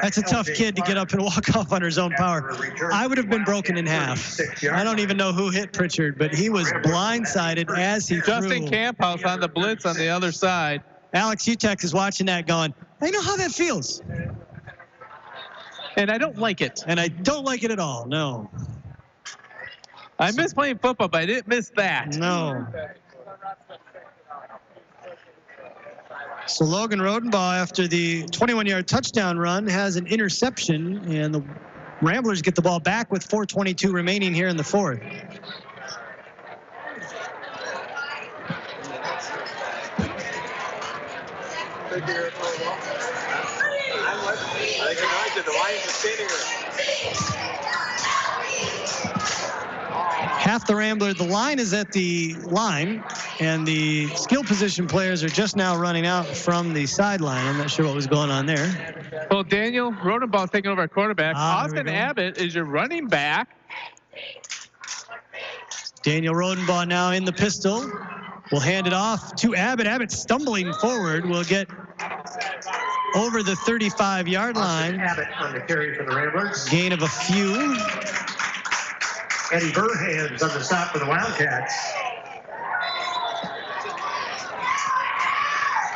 that's a tough kid to get up and walk off under his own power. I would have been broken in half. I don't even know who hit Pritchard, but he was blindsided as he threw. Justin Camphouse on the blitz on the other side. Alex Utex is watching that going, I know how that feels. And I don't like it. And I don't like it at all, no. I miss playing football, but I didn't miss that. No. So Logan Rodenbaugh, after the 21-yard touchdown run, has an interception, and the Ramblers get the ball back with 4:22 remaining here in the 4th. Half the Rambler, the line is at the line, and the skill position players are just now running out from the sideline. I'm not sure what was going on there. Well, Daniel Rodenbaugh taking over at quarterback. Austin Abbott is your running back. Daniel Rodenbaugh now in the pistol. We'll hand it off to Abbott. Abbott stumbling forward will get over the 35-yard line. Abbott on the carry for the Ramblers. Gain of a few. Eddie Burhands on the stop for the Wildcats.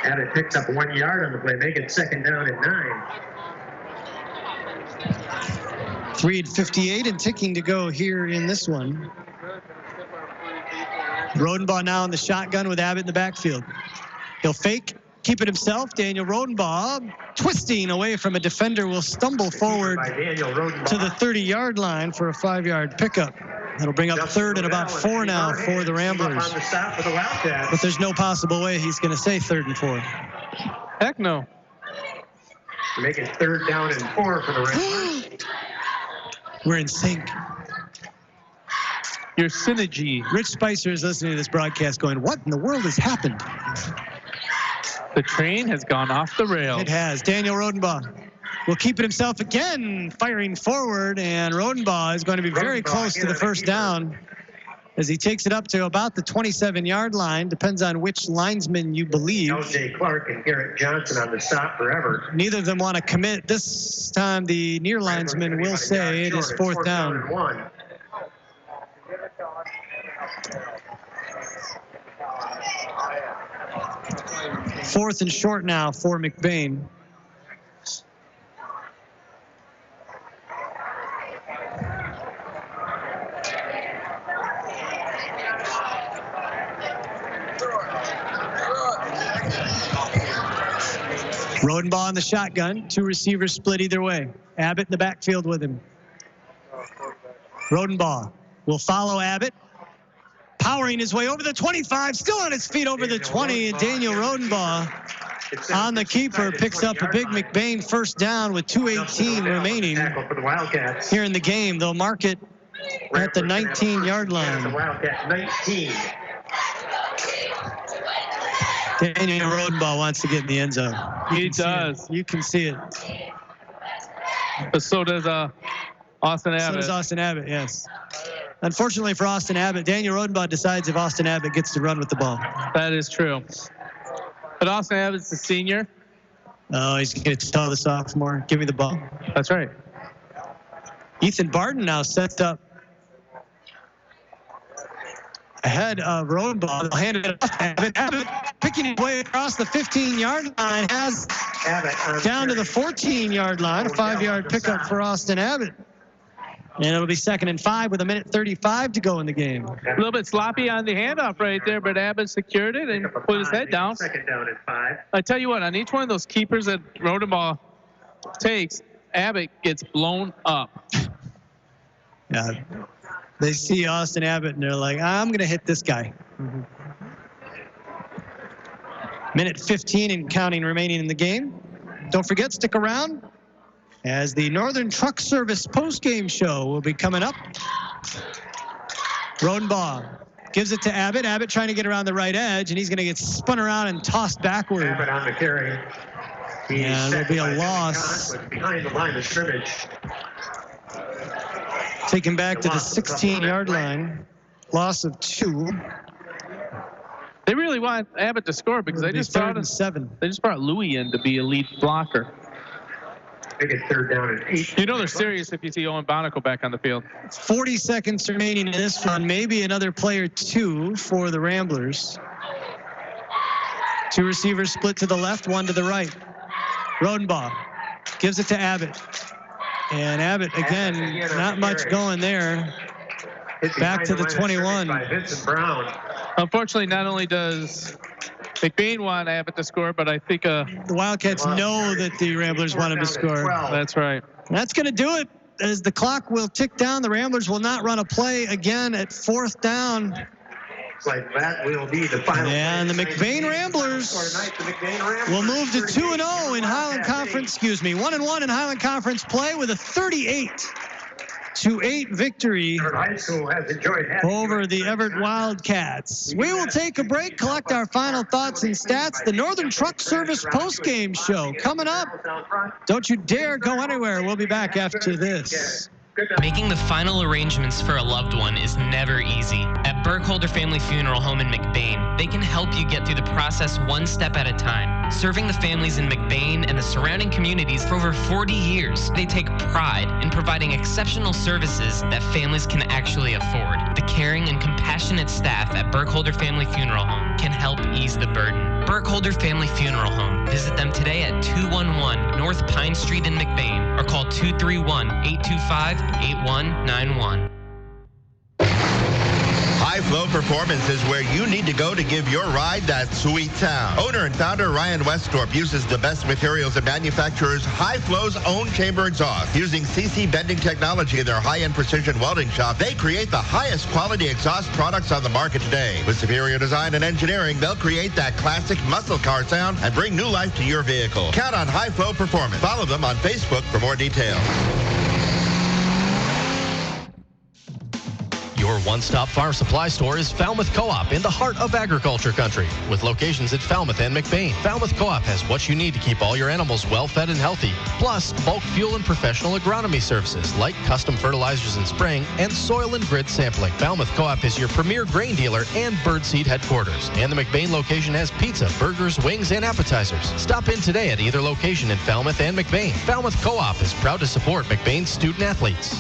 Abbott picks up 1 yard on the play, make it 2nd down and 9. 3:58 and ticking to go here in this one. Rodenbaugh now in the shotgun with Abbott in the backfield. He'll fake, keep it himself. Daniel Rodenbaugh, twisting away from a defender, will stumble forward to the 30-yard line for a 5-yard pickup. That'll bring up 3rd and about 4 now for the Ramblers. But there's no possible way he's going to say 3rd and 4. Heck no. Make it 3rd down and 4 for the Ramblers. We're in sync. your synergy. Rich Spicer is listening to this broadcast going, what in the world has happened? The train has gone off the rails. It has. Daniel Rodenbaugh will keep it himself again, firing forward, and Rodenbaugh is going to be very close to the first down as he takes it up to about the 27-yard line. Depends on which linesman you believe. L.J. Clark and Garrett Johnson on the stop forever. Neither of them want to commit. This time the near linesman will say it is fourth down. And 1. Fourth and short now for McBain. Rodenbaugh in the shotgun. Two receivers split either way. Abbott in the backfield with him. Rodenbaugh will follow Abbott. Powering his way over the 25. Still on his feet over the 20. And Daniel Rodenbaugh on the keeper picks up a big McBain first down with 2:18 remaining here in the game. They'll mark it at the 19-yard line. The Wildcat 19. Daniel Rodenbaugh wants to get in the end zone. He does. You can see it. But so does Austin Abbott. So does Austin Abbott, yes. Unfortunately for Austin Abbott, Daniel Rodenbaugh decides if Austin Abbott gets to run with the ball. That is true. But Austin Abbott's the senior. Oh, he's going to tell the sophomore, give me the ball. That's right. Ethan Barton now sets up ahead of Rodenbaugh. They'll hand it off to Abbott. Abbott picking his way across the 15-yard line, has Abbott down to the 14-yard line. A 5-yard pickup for Austin Abbott. And it'll be 2nd and 5 with 1:35 to go in the game. A little bit sloppy on the handoff right there, but Abbott secured it and put his head down. 2nd down and 5. I tell you what, on each one of those keepers that Rodenbaugh takes, Abbott gets blown up. Yeah. They see Austin Abbott and they're like, I'm going to hit this guy. Mm-hmm. Minute 15 and counting remaining in the game. Don't forget, stick around as the Northern Truck Service post-game show will be coming up. Rodenbaugh gives it to Abbott. Abbott trying to get around the right edge, and he's going to get spun around and tossed backward. Abbott on the carry. Yeah, there'll be a loss. Behind the line of scrimmage. Taken back to the 16-yard line. Loss of 2. They really want Abbott to score because they just brought Louis in to be a lead blocker. They get 3rd down and 8. You know they're serious if you see Owen Bonico back on the field. 40 seconds remaining in this one. Maybe another play or two for the Ramblers. 2 receivers split to the left, 1 to the right. Rodenbaugh gives it to Abbott. And Abbott, again, not much going there. Back to the 21. By Vincent Brown. Unfortunately, not only does McBain want Abbott to score, but I think the Wildcats know that the Ramblers want him to score. That's right. That's going to do it. As the clock will tick down, the Ramblers will not run a play again at 4th down. Like that will be the final. And the McBain Ramblers will move to 2-0 in Highland Conference. 1-1 in Highland Conference play with a 38-8 victory over the Everett Wildcats. We will take a break, collect our final thoughts and stats. The Northern Truck Service postgame show coming up. Don't you dare go anywhere. We'll be back after this. Making the final arrangements for a loved one is never easy. At Burkholder Family Funeral Home in McBain, they can help you get through the process one step at a time. Serving the families in McBain and the surrounding communities for over 40 years, they take pride in providing exceptional services that families can actually afford. The caring and compassionate staff at Burkholder Family Funeral Home can help ease the burden. Burkholder Family Funeral Home. Visit them today at 211 North Pine Street in McBain or call 231-825-8191. High Flow Performance is where you need to go to give your ride that sweet sound. Owner and founder Ryan Westorp uses the best materials and manufactures High Flow's own chamber exhaust. Using CC bending technology in their high-end precision welding shop, they create the highest quality exhaust products on the market today. With superior design and engineering, they'll create that classic muscle car sound and bring new life to your vehicle. Count on High Flow Performance. Follow them on Facebook for more details. Your one-stop farm supply store is Falmouth Co-op in the heart of agriculture country. With locations at Falmouth and McBain, Falmouth Co-op has what you need to keep all your animals well-fed and healthy. Plus, bulk fuel and professional agronomy services like custom fertilizers and spraying and soil and grid sampling. Falmouth Co-op is your premier grain dealer and birdseed headquarters. And the McBain location has pizza, burgers, wings, and appetizers. Stop in today at either location in Falmouth and McBain. Falmouth Co-op is proud to support McBain's student athletes.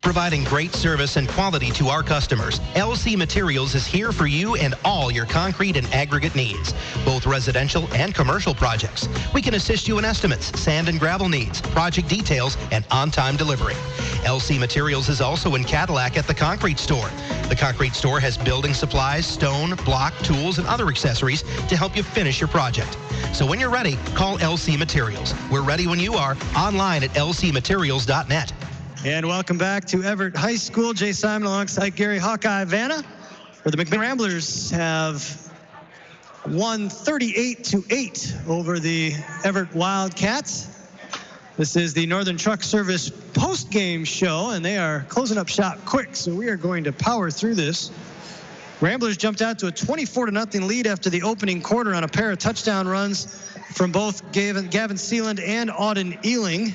Providing great service and quality to our customers, LC Materials is here for you and all your concrete and aggregate needs, both residential and commercial projects. We can assist you in estimates, sand and gravel needs, project details, and on-time delivery. LC Materials is also in Cadillac at the Concrete Store. The Concrete Store has building supplies, stone, block, tools, and other accessories to help you finish your project. So when you're ready, call LC Materials. We're ready when you are, online at lcmaterials.net. And welcome back to Everett High School. Jay Simon alongside Gary Hawkeye Vanna, where the McBain Ramblers have won 38-8 over the Everett Wildcats. This is the Northern Truck Service post-game show, and they are closing up shop quick, so we are going to power through this. Ramblers jumped out to a 24-0 lead after the opening quarter on a pair of touchdown runs from both Gavin Sealand and Auden Ealing.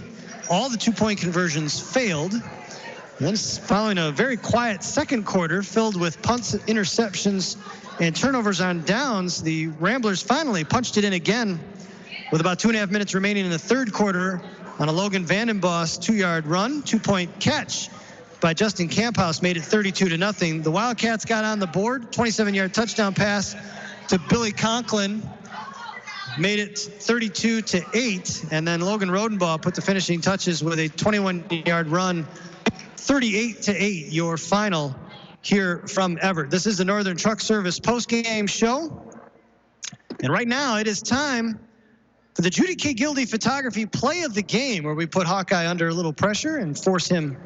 All the two-point conversions failed. Then following a very quiet second quarter filled with punts, interceptions, and turnovers on downs, the Ramblers finally punched it in again with about 2.5 minutes remaining in the third quarter on a Logan Vandenboss 2-yard run. 2-point catch by Justin Camphouse made it 32-0. The Wildcats got on the board. 27-yard touchdown pass to Billy Conklin made it 32-8, and then Logan Rodenbaugh put the finishing touches with a 21-yard run. 38-8, your final here from Everett. This is the Northern Truck Service post-game show, and right now it is time for the Judy K. Gildy Photography Play of the Game, where we put Hawkeye under a little pressure and force him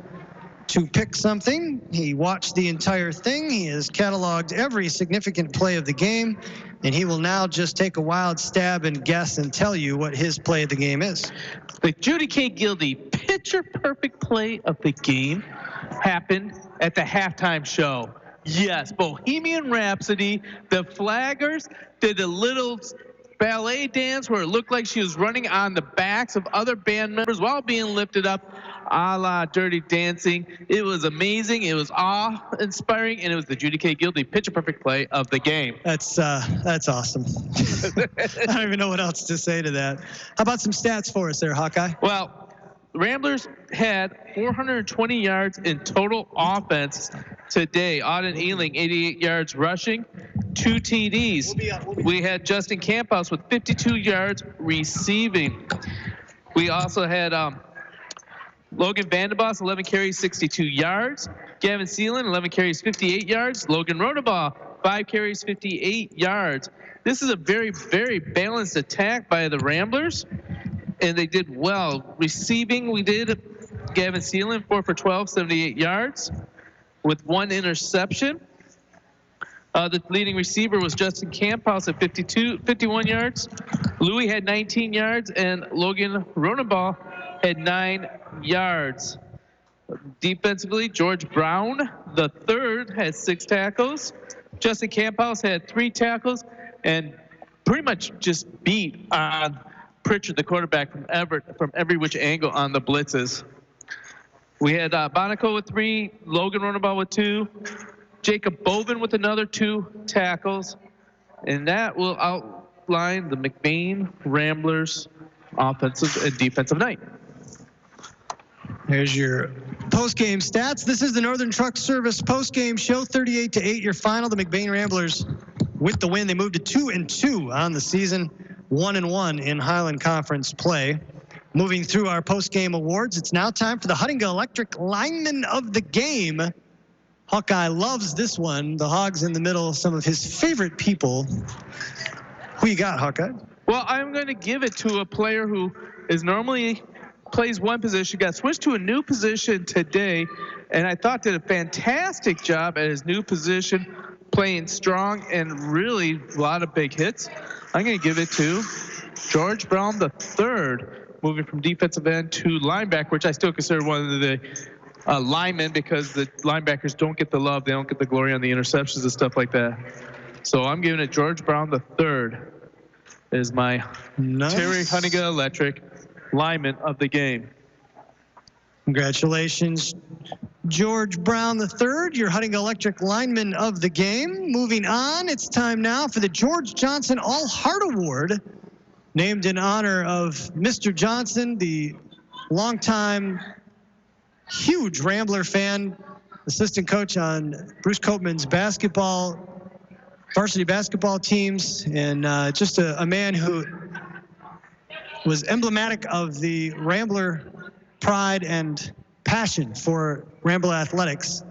to pick something. He watched the entire thing. He has cataloged every significant play of the game, and he will now just take a wild stab and guess and tell you what his play of the game is. The Judy K. Gildy picture-perfect play of the game happened at the halftime show. Yes, Bohemian Rhapsody, the Flaggers did a little ballet dance where it looked like she was running on the backs of other band members while being lifted up, a la Dirty Dancing. It was amazing. It was awe-inspiring, and it was the Judy K. Gildy picture-perfect play of the game. That's awesome. I don't even know what else to say to that. How about some stats for us there, Hawkeye? Well, the Ramblers had 420 yards in total offense today. Auden Ealing, 88 yards rushing, 2 TDs. We had Justin Camphouse with 52 yards receiving. We also had Logan Vandenboss, 11 carries, 62 yards. Gavin Sealand, 11 carries, 58 yards. Logan Rodenbaugh, 5 carries, 58 yards. This is a very, very balanced attack by the Ramblers, and they did well. Receiving, we did Gavin Sealand, 4 for 12, 78 yards with 1 interception. The leading receiver was Justin Camphouse at 51 yards. Louis had 19 yards, and Logan Rodenbaugh had 9 yards. Defensively, George Brown, the third, had 6 tackles. Justin Camphouse had 3 tackles and pretty much just beat on Pritchard, the quarterback from Everett, from every which angle on the blitzes. We had Bonico with 3, Logan Rodenbaugh with 2, Jacob Bovin with another 2 tackles, and that will outline the McBain Ramblers offensive and defensive night. There's your post-game stats. This is the Northern Truck Service post-game show, 38-8, your final. The McBain Ramblers with the win. They moved to 2-2 on the season, 1-1 in Highland Conference play. Moving through our post-game awards, it's now time for the Huntington Electric Lineman of the Game. Hawkeye loves this one. The Hogs in the middle, some of his favorite people. Who you got, Hawkeye? Well, I'm going to give it to a player who is normally plays one position, got switched to a new position today, and I thought did a fantastic job at his new position, playing strong and really a lot of big hits. I'm going to give it to George Brown III, moving from defensive end to linebacker, which I still consider one of the linemen because the linebackers don't get the love. They don't get the glory on the interceptions and stuff like that. So I'm giving it George Brown III is my Terry Huntington Electric lineman of the game. Congratulations, George Brown III, your Huntington Electric lineman of the game. Moving on, it's time now for the George Johnson All-Heart Award, named in honor of Mr. Johnson, the longtime huge Rambler fan, assistant coach on Bruce Copeman's varsity basketball teams, and just a man who was emblematic of the Rambler pride and passion for Rambler athletics.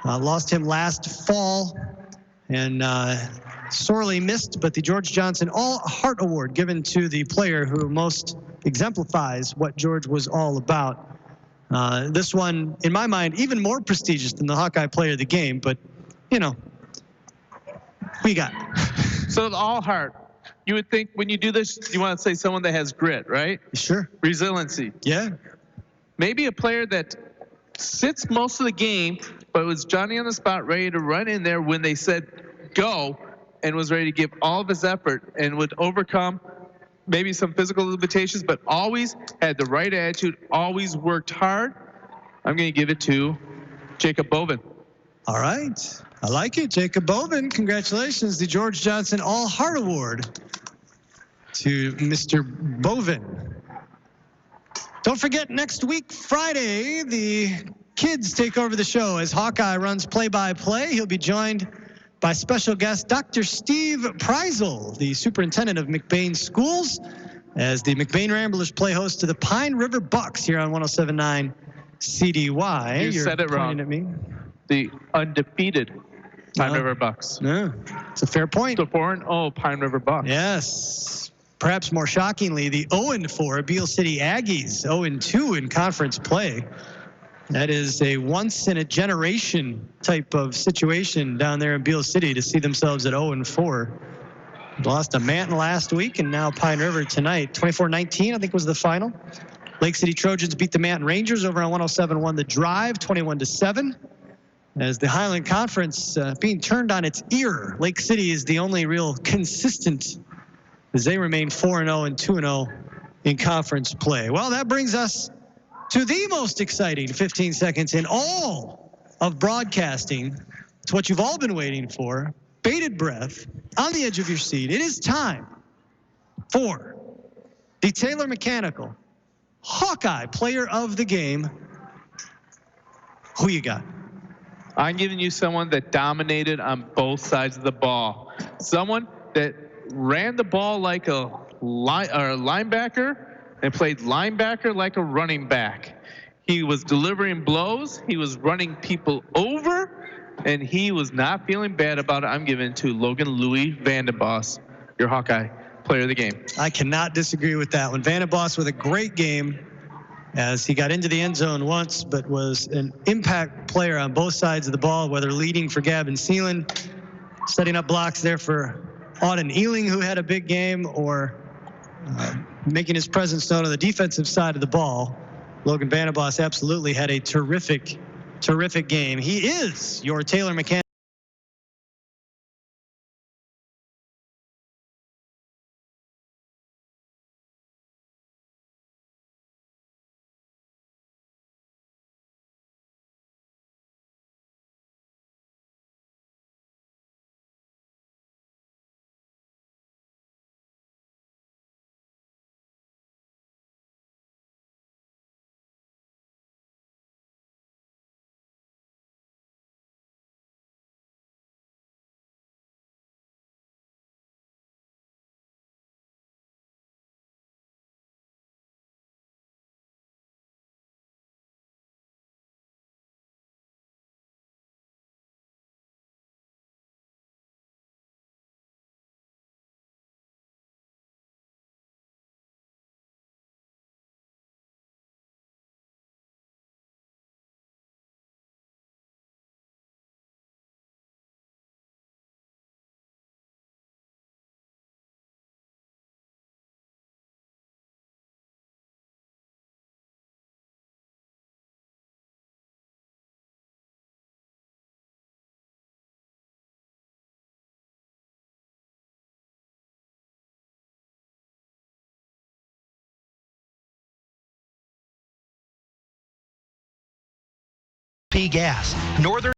Lost him last fall and sorely missed, but the George Johnson All-Heart Award given to the player who most exemplifies what George was all about. This one, in my mind, even more prestigious than the Hawkeye Player of the Game, but, you know, we got. So the All-Heart, you would think when you do this, you want to say someone that has grit, right? Sure. Resiliency. Yeah. Maybe a player that sits most of the game, but was Johnny on the spot, ready to run in there when they said go, and was ready to give all of his effort and would overcome maybe some physical limitations, but always had the right attitude, always worked hard. I'm going to give it to Jacob Bovin. All right. I like it. Jacob Bovin, congratulations. The George Johnson All-Heart Award to Mr. Bovin. Don't forget, next week, Friday, the kids take over the show as Hawkeye runs play-by-play. He'll be joined by special guest Dr. Steve Preisel, the superintendent of McBain Schools, as the McBain Ramblers play host to the Pine River Bucks here on 107.9 CDY. You said it wrong. At me. The undefeated Pine River Bucks. Yeah, it's a fair point. So 4-0 Pine River Bucks. Yes. Perhaps more shockingly, the 0-4 Beale City Aggies, 0-2 in conference play. That is a once-in-a-generation type of situation down there in Beale City to see themselves at 0-4. Lost to Manton last week, and now Pine River tonight. 24-19, I think, was the final. Lake City Trojans beat the Manton Rangers over on 107.1 The Drive, 21-7. As the Highland Conference being turned on its ear, Lake City is the only real consistent, as they remain 4-0 and 2-0 in conference play. Well, that brings us to the most exciting 15 seconds in all of broadcasting. It's what you've all been waiting for. Bated breath, on the edge of your seat. It is time for the Taylor Mechanical Hawkeye Player of the Game. Who you got? I'm giving you someone that dominated on both sides of the ball. Someone that ran the ball like a linebacker and played linebacker like a running back. He was delivering blows. He was running people over, and he was not feeling bad about it. I'm giving it to Logan Louis Vandenbos, your Hawkeye Player of the Game. I cannot disagree with that one. Vandenbos with a great game as he got into the end zone once, but was an impact player on both sides of the ball, whether leading for Gavin Seelan, setting up blocks there for Auden Ealing, who had a big game, or making his presence known on the defensive side of the ball. Logan Vandenbos absolutely had a terrific game. He is your Taylor Mechanical LP Gas, Northern